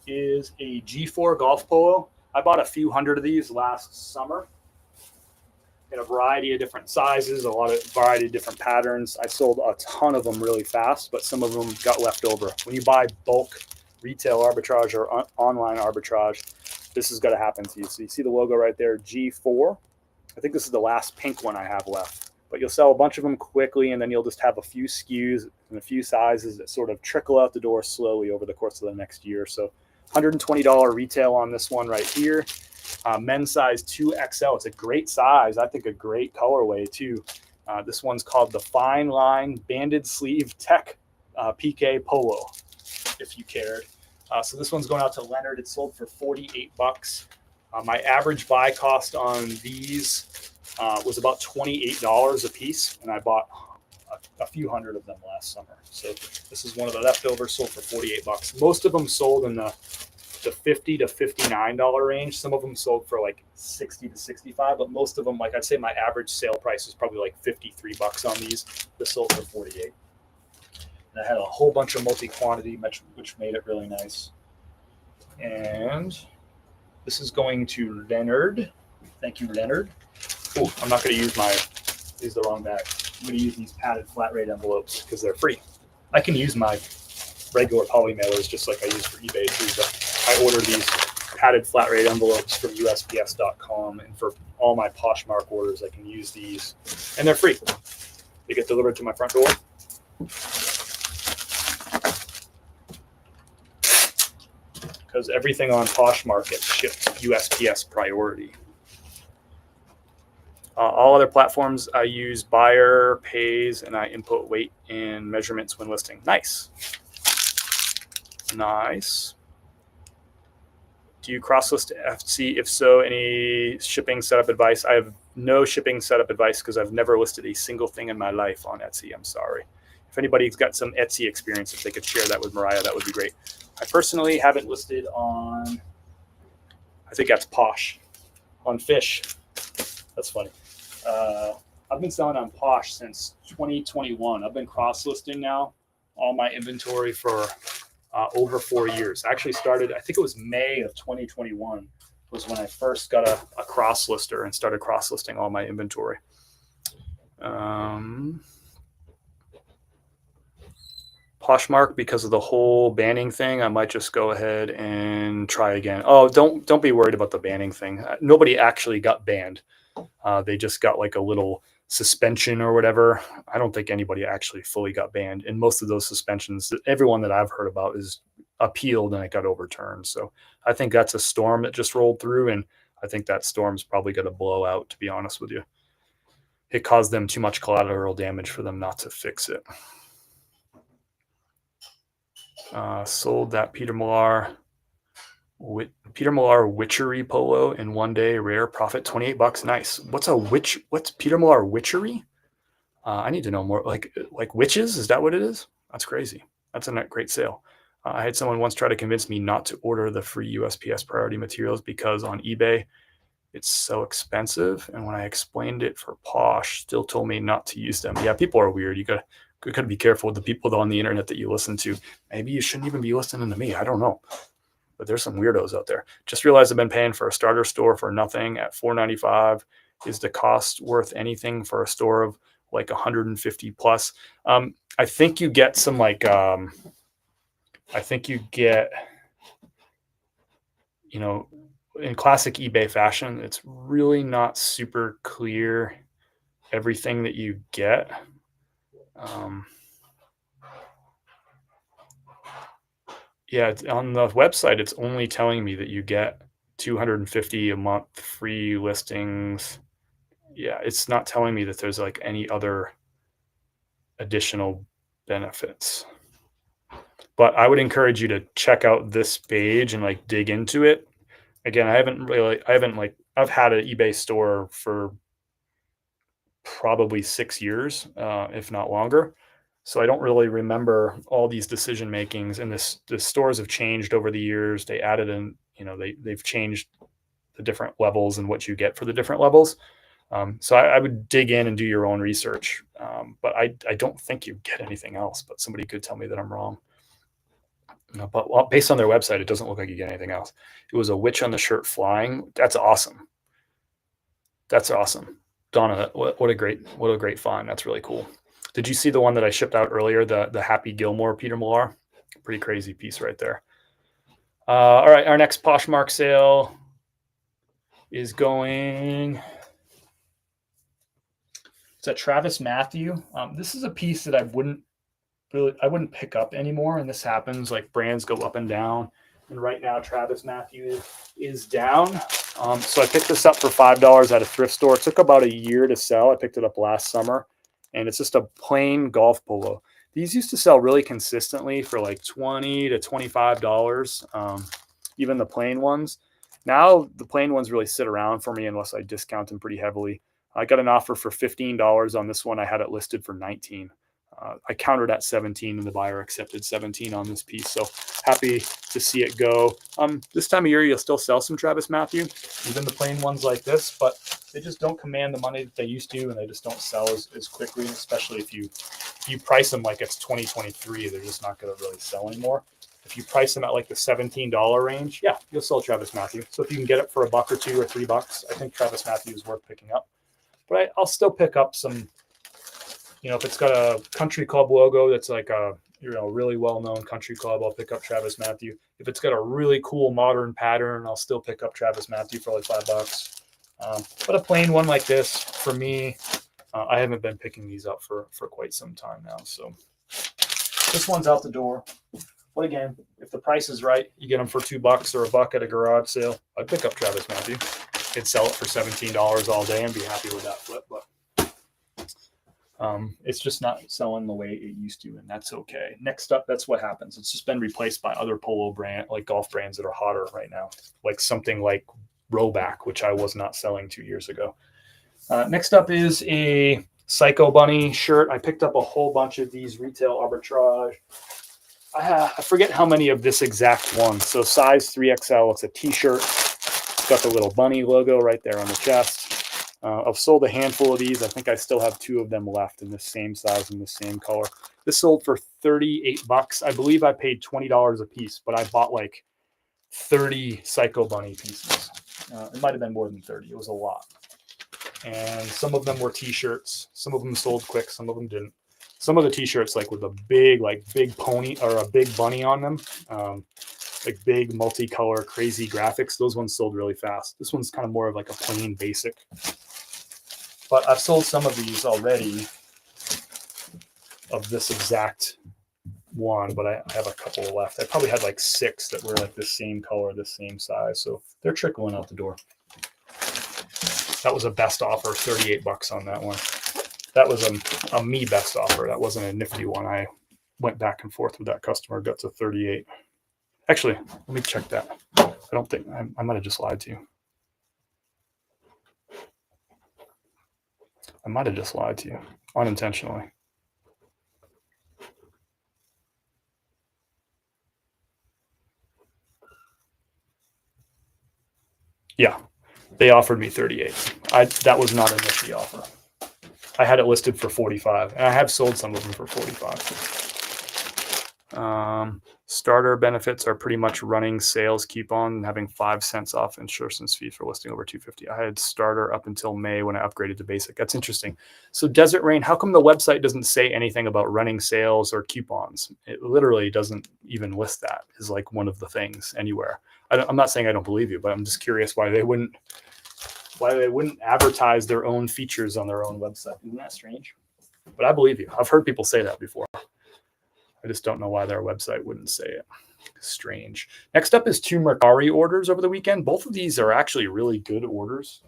is a G4 golf polo. I bought a few hundred of these last summer in a variety of different sizes, variety of different patterns. I sold a ton of them really fast, but some of them got left over. When you buy bulk retail arbitrage or online arbitrage, this is going to happen to you. So you see the logo right there, G4. I think this is the last pink one I have left. But you'll sell a bunch of them quickly, and then you'll just have a few SKUs and a few sizes that sort of trickle out the door slowly over the course of the next year. So $120 retail on this one right here. Men's size 2XL. It's a great size. I think a great colorway too. This one's called the Fine Line Banded Sleeve Tech PK Polo, if you cared. So this one's going out to Leonard. It sold for $48. My average buy cost on these was about $28 a piece, and I bought a few hundred of them last summer. So this is one of the leftovers, sold for $48. Most of them sold in the $50 to $59 range. Some of them sold for like $60 to $65, but most of them, like I'd say my average sale price is probably like $53 on these. This sold for $48. And I had a whole bunch of multi-quantity, which made it really nice. And this is going to Leonard. Thank you, Leonard. Oh, I'm not going to use the wrong bag. I'm going to use these padded flat rate envelopes because they're free. I can use my regular poly mailers just like I use for eBay too, but I order these padded flat rate envelopes from USPS.com, and for all my Poshmark orders, I can use these, and they're free. They get delivered to my front door. Because everything on Poshmark gets shipped USPS priority. All other platforms, I use buyer pays and I input weight and measurements when listing. Nice. Nice. Do you cross-list FC? If so, any shipping setup advice? I have no shipping setup advice because I've never listed a single thing in my life on Etsy. I'm sorry. If anybody's got some Etsy experience, if they could share that with Mariah, that would be great. I personally haven't listed on, I think that's Posh, on Fish. That's funny. I've been selling on Posh since 2021. I've been cross-listing now all my inventory for over 4 years. I actually started, I think it was May of 2021 was when I first got a cross-lister and started cross-listing all my inventory. Poshmark, because of the whole banning thing, I might just go ahead and try again. Oh, don't be worried about the banning thing. Nobody actually got banned. They just got like a little suspension or whatever. I don't think anybody actually fully got banned. And most of those suspensions, everyone that I've heard about is appealed and it got overturned. So I think that's a storm that just rolled through. And I think that storm's probably going to blow out, to be honest with you. It caused them too much collateral damage for them not to fix it. Sold that Peter Millar witchery polo in 1 day, rare, profit $28. Nice. What's Peter Millar witchery? I need to know more. Like witches? Is that what it is? That's crazy. That's a great sale. I had someone once try to convince me not to order the free USPS priority materials because on eBay it's so expensive. And when I explained it for Posh, still told me not to use them. Yeah, people are weird. You gotta be careful with the people on the internet that you listen to. Maybe you shouldn't even be listening to me. I don't know. But there's some weirdos out there. Just realized I've been paying for a starter store for nothing at $4.95. Is the cost worth anything for a store of like 150 plus? I think you get some like, I think you get, in classic eBay fashion, it's really not super clear everything that you get. Yeah, on the website, it's only telling me that you get 250 a month free listings. Yeah, it's not telling me that there's like any other additional benefits. But I would encourage you to check out this page and like dig into it. Again, I've had an eBay store for probably 6 years, if not longer. So I don't really remember all these decision makings, and the stores have changed over the years. They added in, they've changed the different levels and what you get for the different levels. So I would dig in and do your own research. But I don't think you get anything else, but somebody could tell me that I'm wrong. But based on their website, it doesn't look like you get anything else. It was a witch on the shirt flying. That's awesome. That's awesome. Donna, what a great find. That's really cool. Did you see the one that I shipped out earlier, the Happy Gilmore Peter Millar? Pretty crazy piece right there. All right, our next Poshmark sale is going. It's a Travis Matthew. This is a piece that I wouldn't pick up anymore, and this happens. Like brands go up and down, and right now Travis Matthew is down. So I picked this up for $5 at a thrift store. It took about a year to sell. I picked it up last summer, and it's just a plain golf polo. These used to sell really consistently for like $20 to $25, even the plain ones. Now the plain ones really sit around for me unless I discount them pretty heavily. I got an offer for $15 on this one. I had it listed for $19. I countered at 17 and the buyer accepted 17 on this piece. So happy to see it go. This time of year, you'll still sell some Travis Matthew, even the plain ones like this, but they just don't command the money that they used to, and they just don't sell as quickly, especially if you price them like it's 2023, they're just not going to really sell anymore. If you price them at like the $17 range, yeah, you'll sell Travis Matthew. So if you can get it for $1 or $2 or $3, I think Travis Matthew is worth picking up. But I'll still pick up some, if it's got a country club logo that's like a really well-known country club, I'll pick up Travis Matthew. If it's got a really cool modern pattern, I'll still pick up Travis Matthew for like $5. But a plain one like this, for me, I haven't been picking these up for quite some time now. So this one's out the door. But again, if the price is right, you get them for $2 or $1 at a garage sale, I'd pick up Travis Matthew. could sell it for $17 all day and be happy with that flip, but it's just not selling the way it used to, and that's okay. Next up, that's what happens. It's just been replaced by other polo brand, like golf brands that are hotter right now, like something like Rowback, which I was not selling 2 years ago. Next up is a Psycho Bunny shirt. I picked up a whole bunch of these retail arbitrage. I forget how many of this exact one. So size 3XL, it's a t-shirt. It's got the little bunny logo right there on the chest. I've sold a handful of these. I think I still have 2 of them left in the same size and the same color. This sold for $38. I believe I paid $20 a piece, but I bought like 30 Psycho Bunny pieces. It might have been more than 30. It was a lot. And some of them were t-shirts. Some of them sold quick. Some of them didn't. Some of the t-shirts, like with a big pony or a big bunny on them, like big multicolor crazy graphics, those ones sold really fast. This one's kind of more of like a plain basic. But I've sold some of these already of this exact one, but I have a couple left. I probably had like 6 that were like the same color, the same size. So they're trickling out the door. That was a best offer, $38 on that one. That was a me best offer. That wasn't a nifty one. I went back and forth with that customer, got to 38. Actually, let me check that. I don't think I might have just lied to you. I might have just lied to you unintentionally. Yeah, they offered me 38. That was not a nifty offer. I had it listed for 45, and I have sold some of them for 45. Starter benefits are pretty much running sales coupon and having 5 cents off insurance fee for listing over 250. I had starter up until May when I upgraded to basic. That's interesting. So Desert Rain, how come the website doesn't say anything about running sales or coupons? It literally doesn't even list that as like one of the things anywhere. I'm not saying I don't believe you, but I'm just curious why they wouldn't advertise their own features on their own website. Isn't that strange? But I believe you. I've heard people say that before. I just don't know why their website wouldn't say it. Strange. Next up is 2 Mercari orders over the weekend. Both of these are actually really good orders.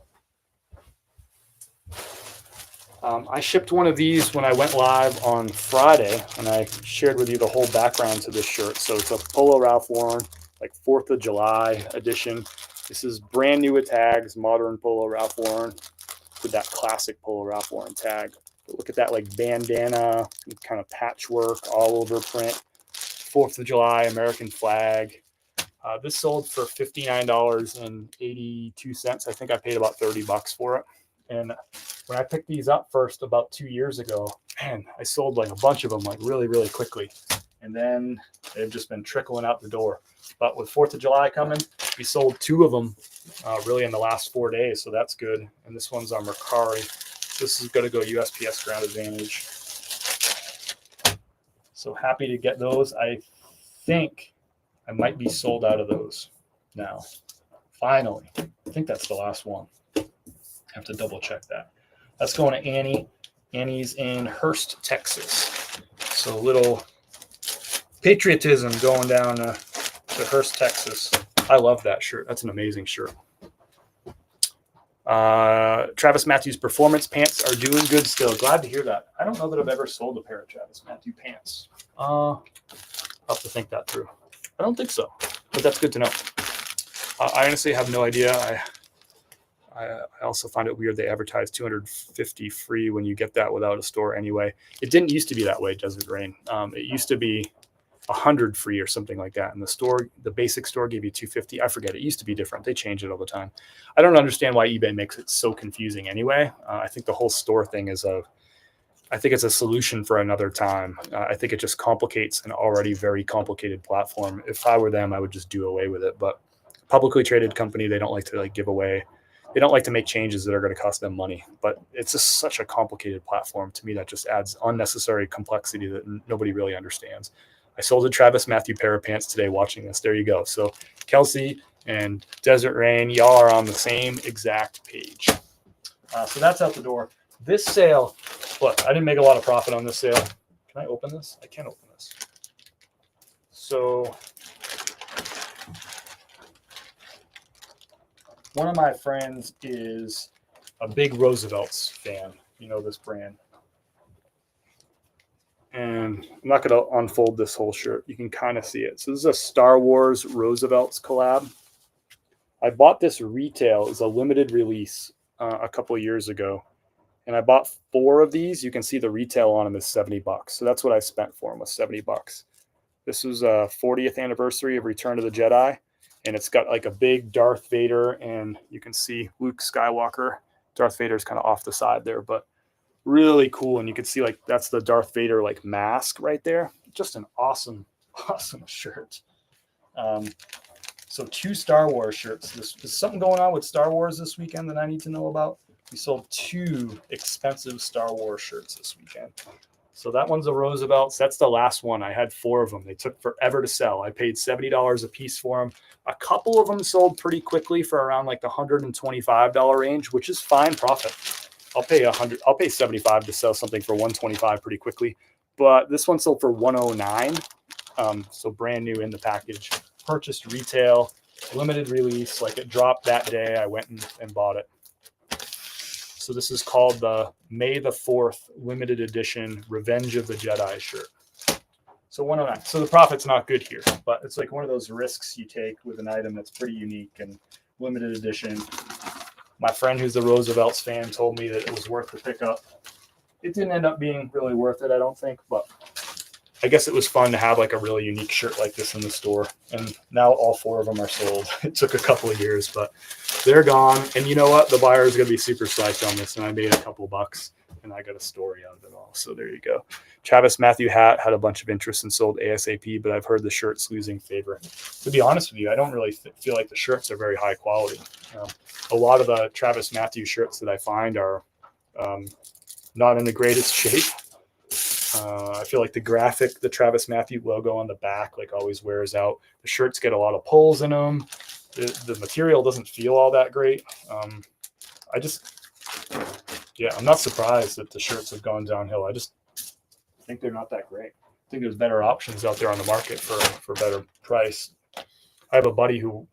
I shipped one of these when I went live on Friday, and I shared with you the whole background to this shirt. So it's a Polo Ralph Lauren, like 4th of July edition. This is brand new with tags, modern Polo Ralph Lauren with that classic Polo Ralph Lauren tag. But look at that like bandana, kind of patchwork, all over print. 4th of July, American flag. This sold for $59.82. I think I paid about $30 for it. And when I picked these up first about 2 years ago, man, I sold like a bunch of them like really, really quickly. And then they've just been trickling out the door. But with 4th of July coming, we sold 2 of them really in the last 4 days. So that's good. And this one's on Mercari. This is going to go USPS Ground Advantage. So happy to get those. I think I might be sold out of those now. Finally. I think that's the last one. I have to double check that. That's going to Annie. Annie's in Hurst, Texas. So a little patriotism going down to Hurst, Texas. I love that shirt. That's an amazing shirt. Travis Matthews performance pants are doing good still. Glad to hear that. I don't know that I've ever sold a pair of Travis Matthews pants. I'll have to think that through. I don't think so, but that's good to know. I honestly have no idea. I also find it weird they advertise $250 free when you get that without a store anyway. It didn't used to be that way, Desert Rain. It used to be $100 free or something like that. And the basic store gave you $250. I forget. It used to be different. They change it all the time. I don't understand why eBay makes it so confusing anyway. I think the whole store thing is I think it's a solution for another time. I think it just complicates an already very complicated platform. If I were them, I would just do away with it. But publicly traded company, they don't like to give away. They don't like to make changes that are going to cost them money. But it's just such a complicated platform. To me, that just adds unnecessary complexity that nobody really understands. I sold a Travis Matthew pair of pants today watching this. There you go. So Kelsey and Desert Rain, y'all are on the same exact page. So that's out the door. This sale, look, I didn't make a lot of profit on this sale. Can I open this? I can't open this. So one of my friends is a big Roosevelt's fan. You know this brand. And I'm not going to unfold this whole shirt. You can kind of see it. So this is a Star Wars Roosevelt's collab. I bought this retail as a limited release a couple of years ago. And I bought 4 of these. You can see the retail on them is $70. So that's what I spent for them, was $70. This was a 40th anniversary of Return of the Jedi. And it's got like a big Darth Vader, and you can see Luke Skywalker. Darth Vader's kind of off the side there, but really cool. And you can see like that's the Darth Vader like mask right there. Just an awesome, awesome shirt. So 2 Star Wars shirts. There's something going on with Star Wars this weekend that I need to know about. We sold 2 expensive Star Wars shirts this weekend. So that one's a Roosevelt's. That's the last one. I had 4 of them. They took forever to sell. I paid $70 a piece for them. A couple of them sold pretty quickly for around like the $125 range, which is fine profit. I'll pay $75 to sell something for $125 pretty quickly. But this one sold for $109. So brand new in the package. Purchased retail, limited release. Like it dropped that day. I went and bought it. So this is called the May the 4th limited edition Revenge of the Jedi shirt. So 109. So the profit's not good here, but it's like one of those risks you take with an item that's pretty unique and limited edition. My friend who's the Roosevelt's fan told me that it was worth the pickup. It didn't end up being really worth it, I don't think, but I guess it was fun to have like a really unique shirt like this in the store. And now all 4 of them are sold. It took a couple of years, but they're gone. And you know what? The buyer is going to be super psyched on this. And I made a couple bucks and I got a story out of it all. So there you go. Travis Matthew hat had a bunch of interest and sold ASAP, but I've heard the shirt's losing favor. To be honest with you, I don't really feel like the shirts are very high quality. A lot of the Travis Matthew shirts that I find are not in the greatest shape. I feel like the Travis Matthew logo on the back, like always wears out. The shirts get a lot of pulls in them. The material doesn't feel all that great. I'm not surprised that the shirts have gone downhill. I just think they're not that great. I think there's better options out there on the market for better price. I have a buddy who,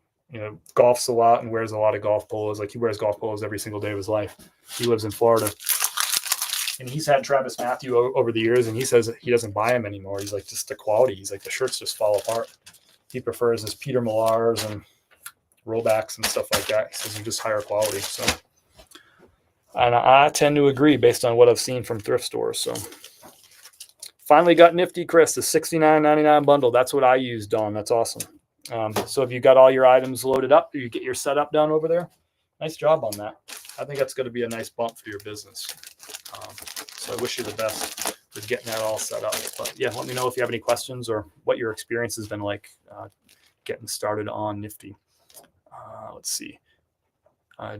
golfs a lot and wears a lot of golf polos. Like he wears golf polos every single day of his life. He lives in Florida. And he's had Travis Matthew over the years, and he says he doesn't buy them anymore. He's like, just the quality. He's like, the shirts just fall apart. He prefers his Peter Millars and rollbacks and stuff like that. He says they're just higher quality. So, and I tend to agree based on what I've seen from thrift stores. So, finally got Nifty Chris, the $69.99 bundle. That's what I use, Dawn. That's awesome. So, if you got all your items loaded up, you get your setup done over there. Nice job on that. I think that's going to be a nice bump for your business. So I wish you the best with getting that all set up. But yeah, let me know if you have any questions or what your experience has been like getting started on Nifty. Let's see.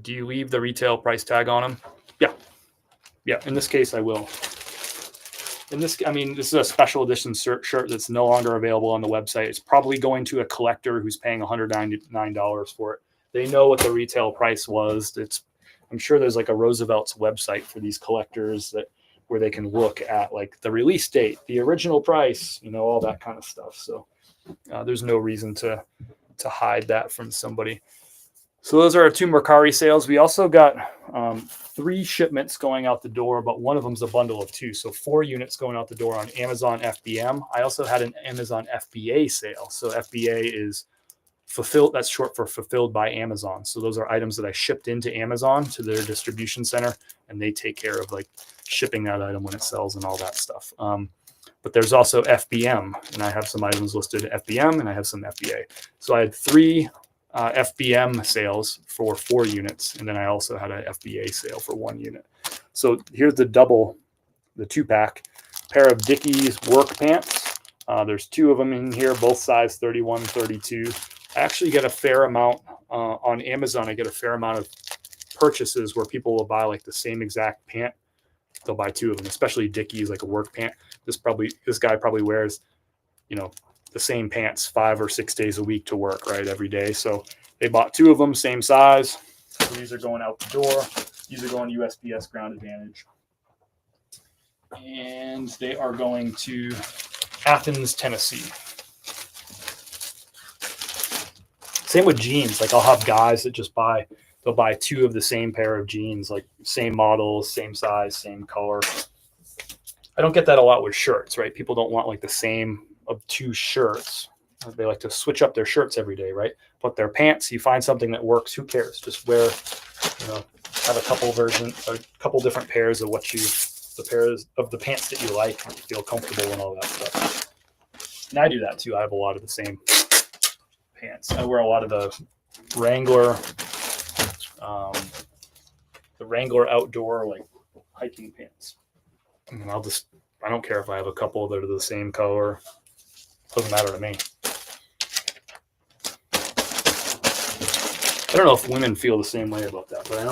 Do you leave the retail price tag on them? Yeah. In this case, I will. This is a special edition shirt that's no longer available on the website. It's probably going to a collector who's paying $199 for it. They know what the retail price was. I'm sure there's like a Roosevelt's website for these collectors where they can look at like the release date, the original price, all that kind of stuff. So there's no reason to hide that from somebody. So those are our 2 Mercari sales. We also got 3 shipments going out the door, but one of them is a bundle of 2. So 4 units going out the door on Amazon FBM. I also had an Amazon FBA sale. So FBA is fulfilled. That's short for fulfilled by Amazon. So those are items that I shipped into Amazon to their distribution center, and they take care of like shipping that item when it sells and all that stuff. But there's also FBM, and I have some items listed at FBM, and I have some FBA. So I had 3 FBM sales for 4 units, and then I also had an FBA sale for 1 unit. So here's the 2-pack pair of Dickies work pants. There's 2 of them in here, both size 31, 32. I actually get a fair amount on Amazon. I get a fair amount of purchases where people will buy like the same exact pant. They'll buy 2 of them, especially Dickies, like a work pant. This guy probably wears, the same pants 5 or 6 days a week to work, right? Every day. So they bought 2 of them, same size. So these are going out the door. These are going USPS Ground Advantage. And they are going to Athens, Tennessee. Same with jeans. Like I'll have guys that just buy they'll buy 2 of the same pair of jeans, like same model, same size, same color. I don't get that a lot with shirts, right? People don't want like the same of 2 shirts. They like to switch up their shirts every day, right? But their pants, you find something that works, who cares? Just wear, have a couple different pairs of the pairs of the pants that you like, and feel comfortable and all that stuff. And I do that too. I have a lot of the same pants. I wear a lot of the Wrangler outdoor like hiking pants. And I don't care if I have a couple that are the same color. Doesn't matter to me. I don't know if women feel the same way about that, but I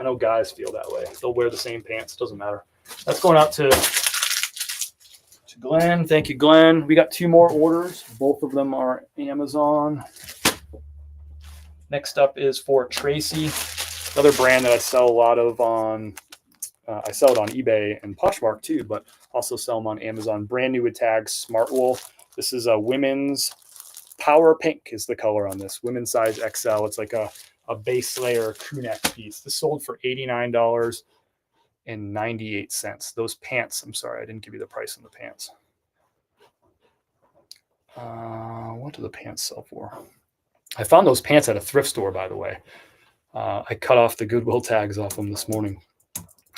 know guys feel that way. They'll wear the same pants. Doesn't matter. That's going out to Glenn. Thank you, Glenn. We got 2 more orders. Both of them are Amazon. Next up is for Tracy, another brand that I sell a lot of on. I sell it on eBay and Poshmark too, but also sell them on Amazon. Brand new with tags, Smart Wool. This is a women's Power Pink is the color on this. Women's size XL. It's like a base layer crew neck piece. This sold for $89.98. Those pants, I'm sorry, I didn't give you the price on the pants. What do the pants sell for? I found those pants at a thrift store, by the way. I cut off the Goodwill tags off them this morning.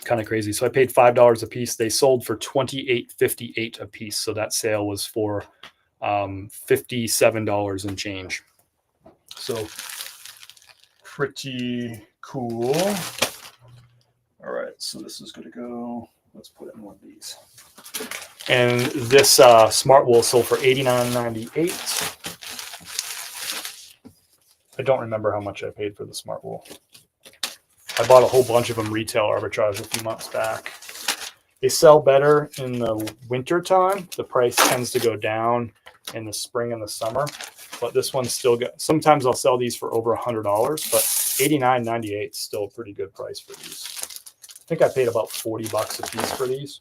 Kind of crazy. So I paid $5 a piece. They sold for $28.58 a piece. So that sale was for $57 and change. So pretty cool. All right. So this is going to go, let's put in one of these. And this Smart Wool sold for $89.98. I don't remember how much I paid for the Smart Wool. I bought a whole bunch of them retail arbitrage a few months back. They sell better in the winter time. The price tends to go down in the spring and the summer, but this one's still good. Sometimes I'll sell these for over $100, but $89.98 is still a pretty good price for these. I think I paid about $40 a piece for these.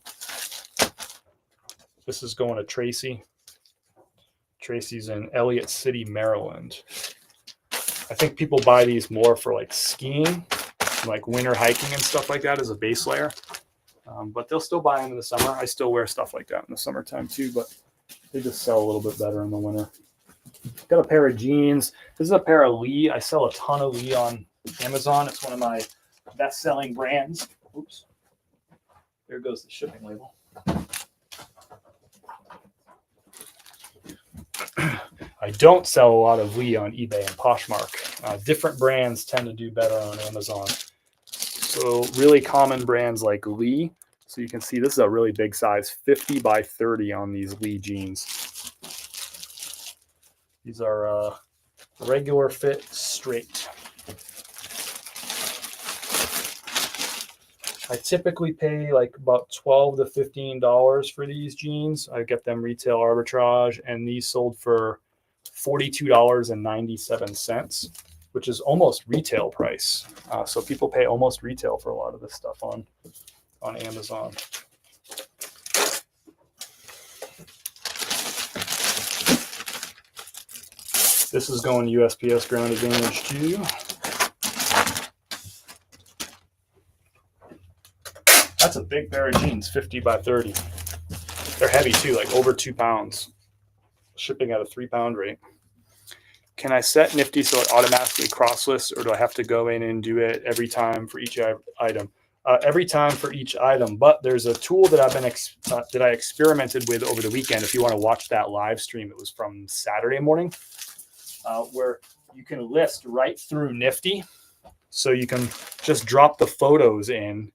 This is going to Tracy. Tracy's in Elliott City, Maryland. I think people buy these more for like skiing, like winter hiking and stuff like that as a base layer. But they'll still buy them in the summer. I still wear stuff like that in the summertime too, but they just sell a little bit better in the winter. Got a pair of jeans. This is a pair of Lee. I sell a ton of Lee on Amazon. It's one of my best-selling brands. Oops. There goes the shipping label. I don't sell a lot of Lee on eBay and Poshmark. Different brands tend to do better on Amazon. So really common brands like Lee. So you can see this is a really big size, 50 by 30 on these Lee jeans. These are regular fit, straight. I typically pay like about $12 to $15 for these jeans. I get them retail arbitrage, and these sold for $42.97, which is almost retail price. So people pay almost retail for a lot of this stuff on Amazon. This is going USPS Ground Advantage too. That's a big pair of jeans, 50 by 30. They're heavy too, like over 2 pounds. Shipping at a 3-pound rate. Can I set Nifty so it automatically cross-lists, or do I have to go in and do it every time for each item? Every time for each item, but there's a tool that I experimented with over the weekend. If you want to watch that live stream, it was from Saturday morning, where you can list right through Nifty. So you can just drop the photos in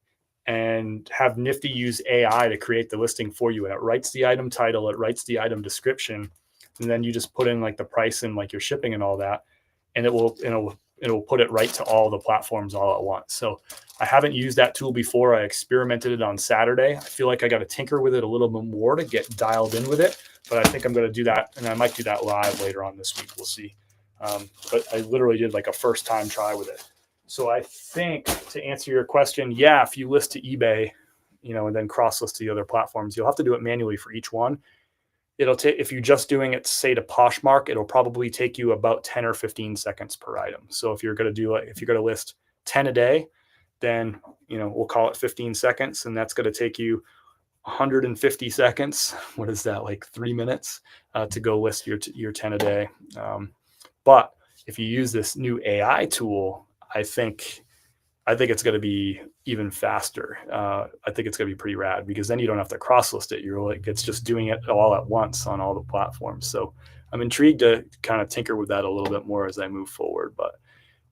and have Nifty use AI to create the listing for you. And it writes the item title, it writes the item description, and then you just put in like the price and like your shipping and all that, and it'll put it right to all the platforms all at once. So I haven't used that tool before. I experimented it on Saturday. I feel like I got to tinker with it a little bit more to get dialed in with it, but I think I'm going to do that, and I might do that live later on this week. We'll see. But I literally did like a first time try with it. So I think, to answer your question, yeah, if you list to eBay, and then cross list to the other platforms, you'll have to do it manually for each one. It'll take, if you're just doing it, say to Poshmark, it'll probably take you about 10 or 15 seconds per item. So if you're going to list 10 a day, then, we'll call it 15 seconds, and that's going to take you 150 seconds. What is that, like 3 minutes to go list your 10 a day? But if you use this new AI tool, I think it's going to be even faster. I think it's going to be pretty rad because then you don't have to cross list it. You're like, it's just doing it all at once on all the platforms. So I'm intrigued to kind of tinker with that a little bit more as I move forward. But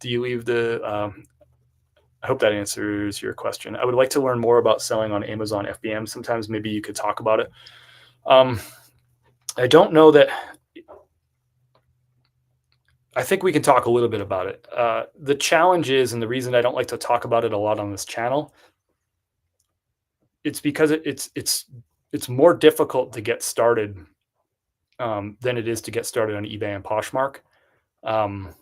do you leave I hope that answers your question. I would like to learn more about selling on Amazon FBM. Sometimes maybe you could talk about it. I don't know that. I think we can talk a little bit about it. The challenge is, and the reason I don't like to talk about it a lot on this channel, it's because it's more difficult to get started than it is to get started on eBay and Poshmark. Um,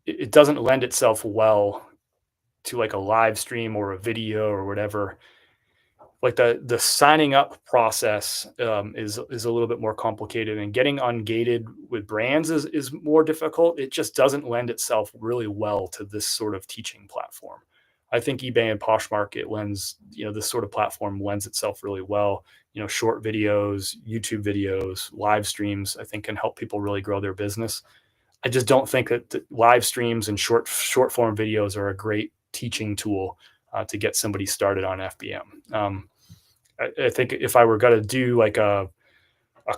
it doesn't lend itself well to like a live stream or a video or whatever. Like the signing up process is a little bit more complicated, and getting ungated with brands is more difficult. It just doesn't lend itself really well to this sort of teaching platform. I think eBay and Poshmark, this sort of platform lends itself really well. Short videos, YouTube videos, live streams, I think can help people really grow their business. I just don't think that live streams and short form videos are a great teaching tool to get somebody started on FBM. I think if I were going to do like a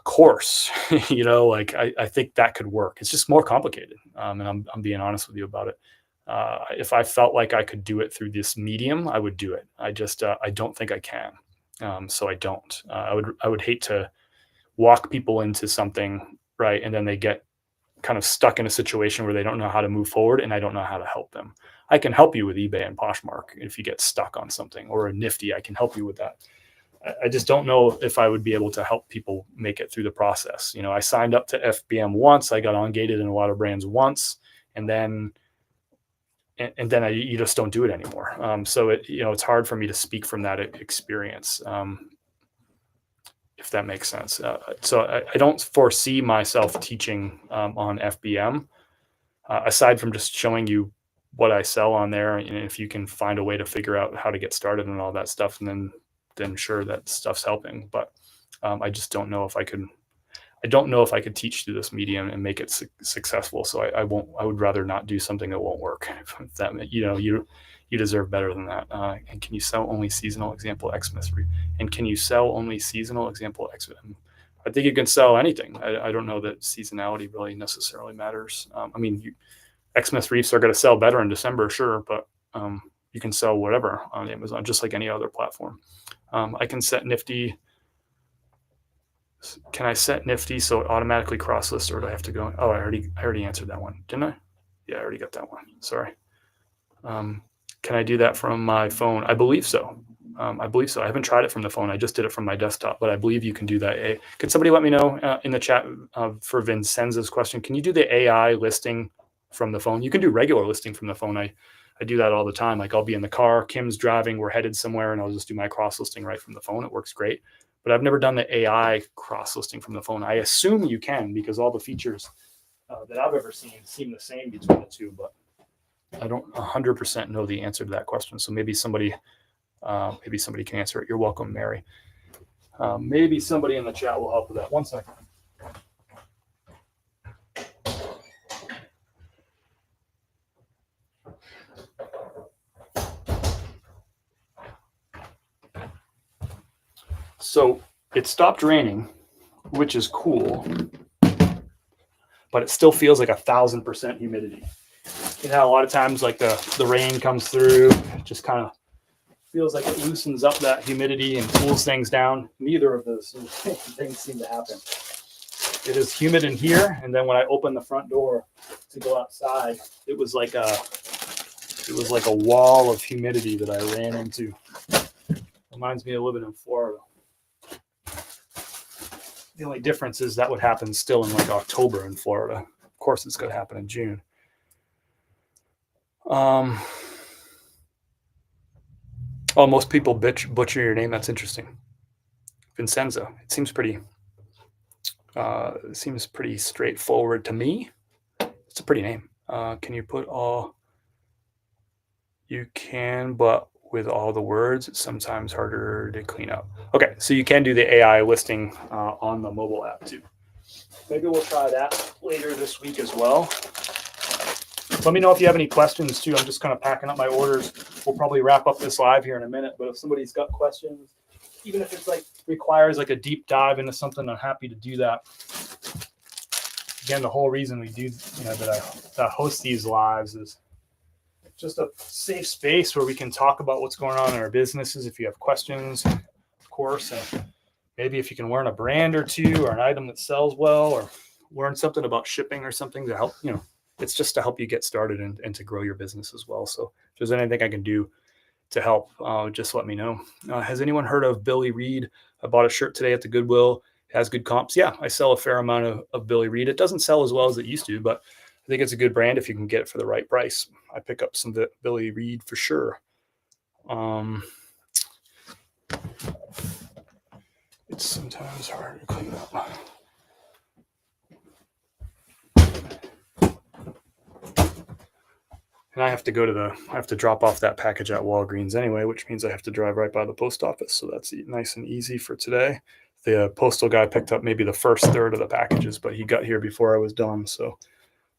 course, I think that could work. It's just more complicated, and I'm being honest with you about it. If I felt like I could do it through this medium, I would do it. I just I don't think I can, so I don't. I would hate to walk people into something, right, and then they get kind of stuck in a situation where they don't know how to move forward, and I don't know how to help them. I can help you with eBay and Poshmark if you get stuck on something, or a Nifty. I can help you with that. I just don't know if I would be able to help people make it through the process. I signed up to FBM once, I got ungated in a lot of brands once, and then you just don't do it anymore. So it's hard for me to speak from that experience, if that makes sense. So I don't foresee myself teaching on FBM, aside from just showing you what I sell on there. And if you can find a way to figure out how to get started and all that stuff, and then sure, that stuff's helping. But I just don't know if I could. I don't know if I could teach through this medium and make it successful. So I won't. I would rather not do something that won't work. If that you deserve better than that. And can you sell only seasonal example Xmas? And can you sell only seasonal example Xmas? I think you can sell anything. I don't know that seasonality really necessarily matters. Xmas wreaths are going to sell better in December, sure, but you can sell whatever on Amazon, just like any other platform. I can set Nifty. Can I set Nifty so it automatically cross lists, or do I have to go? Oh, I already answered that one, didn't I? Yeah, I already got that one. Sorry. Can I do that from my phone? I believe so. I haven't tried it from the phone. I just did it from my desktop, but I believe you can do that. Could somebody let me know in the chat for Vincenzo's question? Can you do the AI listing from the phone? You can do regular listing from the phone. I do that all the time. Like I'll be in the car, Kim's driving, we're headed somewhere, and I'll just do my cross listing right from the phone. It works great. But I've never done the AI cross listing from the phone. I assume you can because all the features that I've ever seen seem the same between the two, but I don't 100% know the answer to that question. So maybe somebody can answer it. You're welcome, Mary. Maybe somebody in the chat will help with that. 1 second. So it stopped raining, which is cool, but it still feels like 1,000% humidity. A lot of times like the rain comes through, it just kind of feels like it loosens up that humidity and cools things down. Neither of those things seem to happen. It is humid in here, and then when I opened the front door to go outside, it was like a wall of humidity that I ran into. Reminds me of living in Florida. The only difference is that would happen still in like October in Florida. Of course, it's going to happen in June. Most people butcher your name. That's interesting. Vincenzo. It seems pretty straightforward to me. It's a pretty name. Can you put all You can, but with all the words, it's sometimes harder to clean up. Okay, so you can do the AI listing on the mobile app too. Maybe we'll try that later this week as well. Let me know if you have any questions too. I'm just kind of packing up my orders. We'll probably wrap up this live here in a minute, but if somebody's got questions, even if it's like requires like a deep dive into something, I'm happy to do that. Again, the whole reason we do, that I host these lives is just a safe space where we can talk about what's going on in our businesses. If you have questions, of course, and maybe if you can learn a brand or two or an item that sells well, or learn something about shipping or something to help, it's just to help you get started and to grow your business as well. So if there's anything I can do to help, just let me know. Has anyone heard of Billy Reed? I bought a shirt today at the Goodwill. It has good comps. Yeah, I sell a fair amount of Billy Reed. It doesn't sell as well as it used to, but I think it's a good brand if you can get it for the right price. I pick up some Billy Reed for sure. It's sometimes hard to clean up. And I have to drop off that package at Walgreens anyway, which means I have to drive right by the post office. So that's nice and easy for today. The postal guy picked up maybe the first third of the packages, but he got here before I was done. So,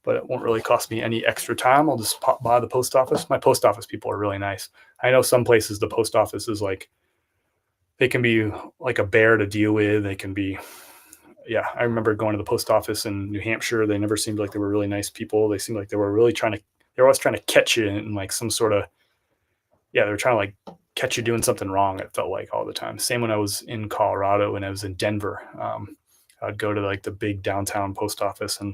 but it won't really cost me any extra time. I'll just pop by the post office. My post office people are really nice. I know some places the post office is like, they can be like a bear to deal with. They can be, yeah, I remember going to the post office in New Hampshire. They never seemed like they were really nice people. They seemed like they were really they're always trying to catch you in like some sort of, yeah, they were trying to like catch you doing something wrong. It felt like all the time. Same when I was in Colorado and I was in Denver. I'd go to like the big downtown post office, and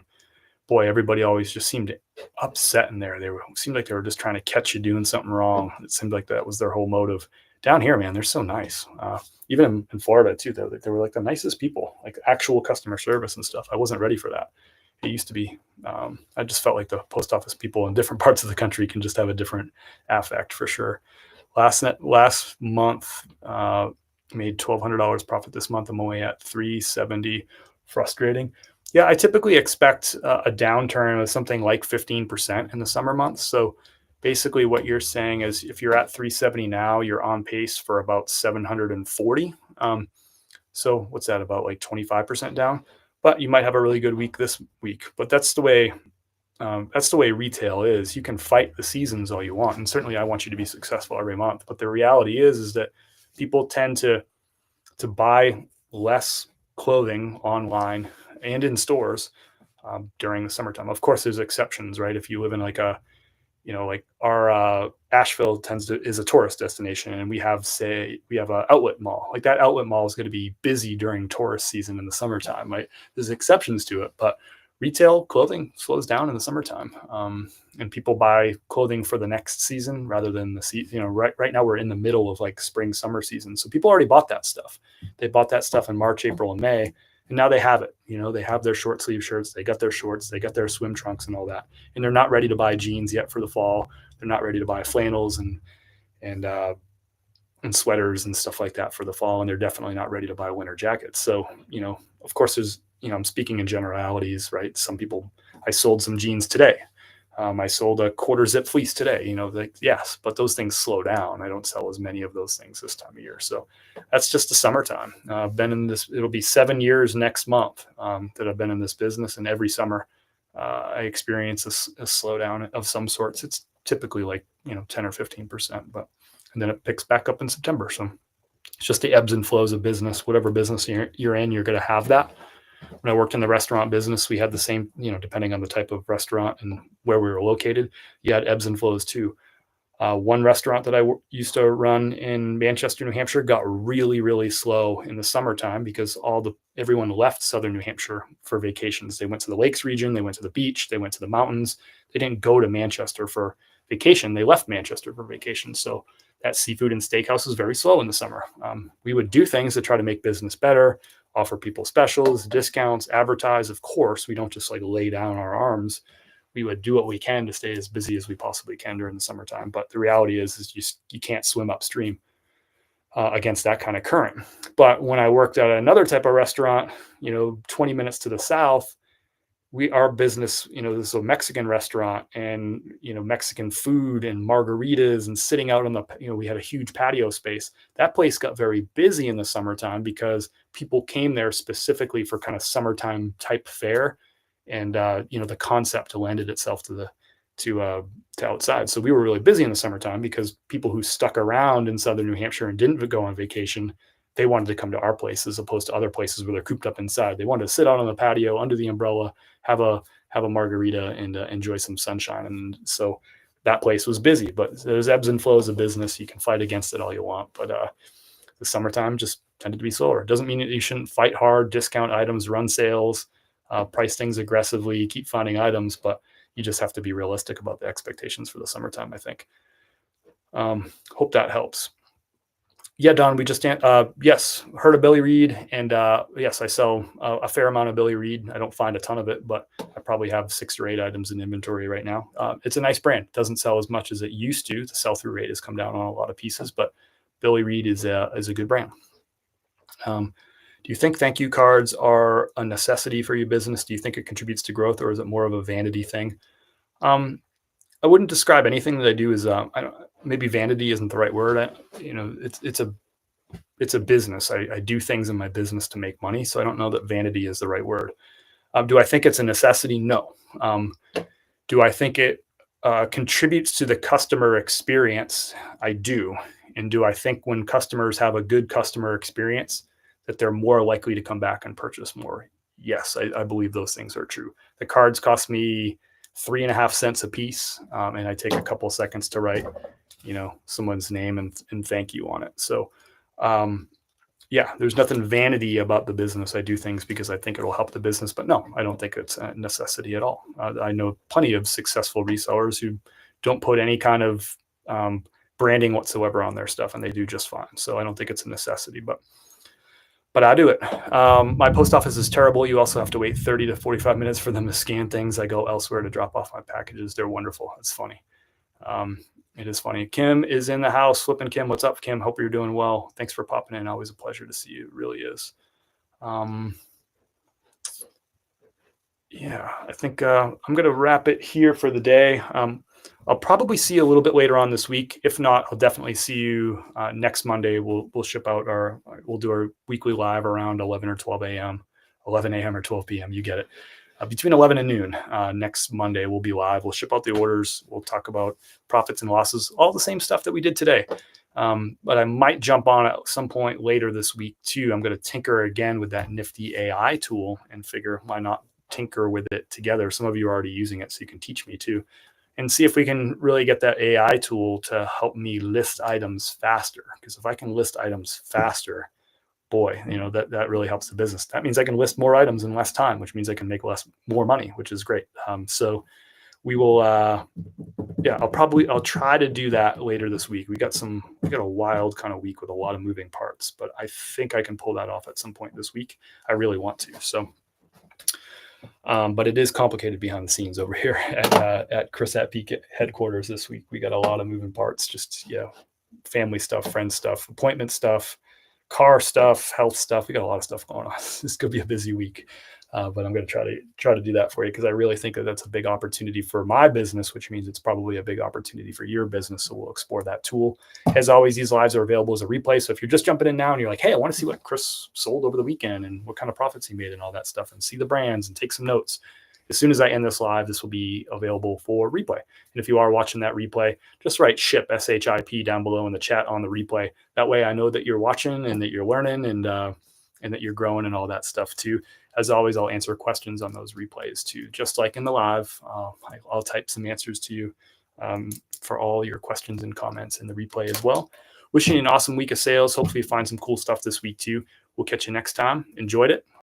boy, everybody always just seemed upset in there. Seemed like they were just trying to catch you doing something wrong. It seemed like that was their whole motive. Down here, man, they're so nice. Even in Florida too, they were like the nicest people, like actual customer service and stuff. I wasn't ready for that. It used to be. I just felt like the post office people in different parts of the country can just have a different affect for sure. Last month, made $1,200 profit this month. I'm only at 370. Frustrating. Yeah, I typically expect a downturn of something like 15% in the summer months. So basically what you're saying is if you're at 370 now, you're on pace for about 740. So what's that, about like 25% down? But you might have a really good week this week. But that's the way retail is. You can fight the seasons all you want, and certainly I want you to be successful every month. But the reality is that people tend to buy less clothing online and in stores during the summertime. Of course, there's exceptions, right? If you live in like like our Asheville is a tourist destination, and we have an outlet mall. Like that outlet mall is going to be busy during tourist season in the summertime, right? There's exceptions to it, but retail clothing slows down in the summertime, and people buy clothing for the next season rather than the season. Right now we're in the middle of like spring summer season, so people already bought that stuff. They bought that stuff in March, April, and May, and now they have it. They have their short sleeve shirts, they got their shorts, they got their swim trunks and all that, and they're not ready to buy jeans yet for the fall. They're not ready to buy flannels and sweaters and stuff like that for the fall, and they're definitely not ready to buy winter jackets. So of course there's I'm speaking in generalities, right? Some people, I sold some jeans today. I sold a quarter zip fleece today, yes, but those things slow down. I don't sell as many of those things this time of year. So that's just the summertime. I've been in this, it'll be 7 years next month that I've been in this business. And every summer I experience a slowdown of some sorts. It's typically like, 10 or 15%, and then it picks back up in September. So it's just the ebbs and flows of business. Whatever business you're in, you're going to have that. When I worked in the restaurant business, we had the same, depending on the type of restaurant and where we were located, you had ebbs and flows too. One restaurant that I used to run in Manchester, New Hampshire, got really, really slow in the summertime because everyone left Southern New Hampshire for vacations. They went to the lakes region, they went to the beach, they went to the mountains. They didn't go to Manchester for vacation. They left Manchester for vacation. So that seafood and steakhouse is very slow in the summer. We would do things to try to make business better, offer people specials, discounts, advertise. Of course, we don't just like lay down our arms. We would do what we can to stay as busy as we possibly can during the summertime. But the reality is you can't swim upstream against that kind of current. But when I worked at another type of restaurant, 20 minutes to the south, our business, this is a Mexican restaurant, and Mexican food and margaritas and sitting out on the, we had a huge patio space. That place got very busy in the summertime because people came there specifically for kind of summertime type fare, and the concept lended itself to uh, to outside. So we were really busy in the summertime because people who stuck around in southern New Hampshire and didn't go on vacation, they wanted to come to our place as opposed to other places where they're cooped up inside. They wanted to sit out on the patio under the umbrella, have a margarita, and enjoy some sunshine. And so that place was busy. But there's ebbs and flows of business. You can fight against it all you want, but the summertime just tended to be slower. It doesn't mean that you shouldn't fight hard, discount items, run sales, price things aggressively, keep finding items, but you just have to be realistic about the expectations for the summertime, I think. Hope that helps. Yeah, Don, we just, yes, heard of Billy Reed. And yes, I sell a fair amount of Billy Reed. I don't find a ton of it, but I probably have 6 or 8 items in inventory right now. It's a nice brand. It doesn't sell as much as it used to. The sell-through rate has come down on a lot of pieces, but Billy Reed is a good brand. Do you think thank you cards are a necessity for your business? Do you think it contributes to growth, or is it more of a vanity thing? Um, I wouldn't describe anything that I do as maybe vanity isn't the right word. It's a business. I do things in my business to make money, so I don't know that vanity is the right word. Do I think it's a necessity? No. Do I think it contributes to the customer experience? I do. And do I think when customers have a good customer experience that they're more likely to come back and purchase more? Yes, I believe those things are true. The cards cost me 3.5 cents a piece, and I take a couple of seconds to write, someone's name and thank you on it. So, yeah, there's nothing vanity about the business. I do things because I think it'll help the business, but no, I don't think it's a necessity at all. I know plenty of successful resellers who don't put any kind of branding whatsoever on their stuff, and they do just fine. So I don't think it's a necessity, but I do it. My post office is terrible. You also have to wait 30 to 45 minutes for them to scan things. I go elsewhere to drop off my packages. They're wonderful. It's funny. It is funny. Kim is in the house. Flipping Kim. What's up, Kim? Hope you're doing well. Thanks for popping in. Always a pleasure to see you. It really is. Yeah, I think I'm going to wrap it here for the day. I'll probably see you a little bit later on this week. If not, I'll definitely see you next Monday. We'll ship out we'll do our weekly live around 11 or 12 a.m., 11 a.m. or 12 p.m. You get it. Between 11 and noon next Monday, we'll be live. We'll ship out the orders. We'll talk about profits and losses, all the same stuff that we did today. But I might jump on at some point later this week too. I'm going to tinker again with that nifty AI tool and figure why not tinker with it together. Some of you are already using it, so you can teach me too, and see if we can really get that AI tool to help me list items faster. Because if I can list items faster, boy, that really helps the business. That means I can list more items in less time, which means I can make more money, which is great. So we will, I'll try to do that later this week. We got a wild kind of week with a lot of moving parts, but I think I can pull that off at some point this week. I really want to. So, but it is complicated behind the scenes over here at Chris at Peak headquarters this week. We got a lot of moving parts, just, family stuff, friend stuff, appointment stuff, car stuff, health stuff. We got a lot of stuff going on. This is going to be a busy week, but I'm going to try to do that for you, because I really think that that's a big opportunity for my business, which means it's probably a big opportunity for your business. So we'll explore that tool. As always, these lives are available as a replay. So if you're just jumping in now and you're like, hey, I want to see what Chris sold over the weekend and what kind of profits he made and all that stuff, and see the brands and take some notes, as soon as I end this live, this will be available for replay. And if you are watching that replay, just write SHIP, SHIP, down below in the chat on the replay. That way I know that you're watching and that you're learning and that you're growing and all that stuff too. As always, I'll answer questions on those replays too. Just like in the live, I'll type some answers to you for all your questions and comments in the replay as well. Wishing you an awesome week of sales. Hopefully you find some cool stuff this week too. We'll catch you next time. Enjoyed it.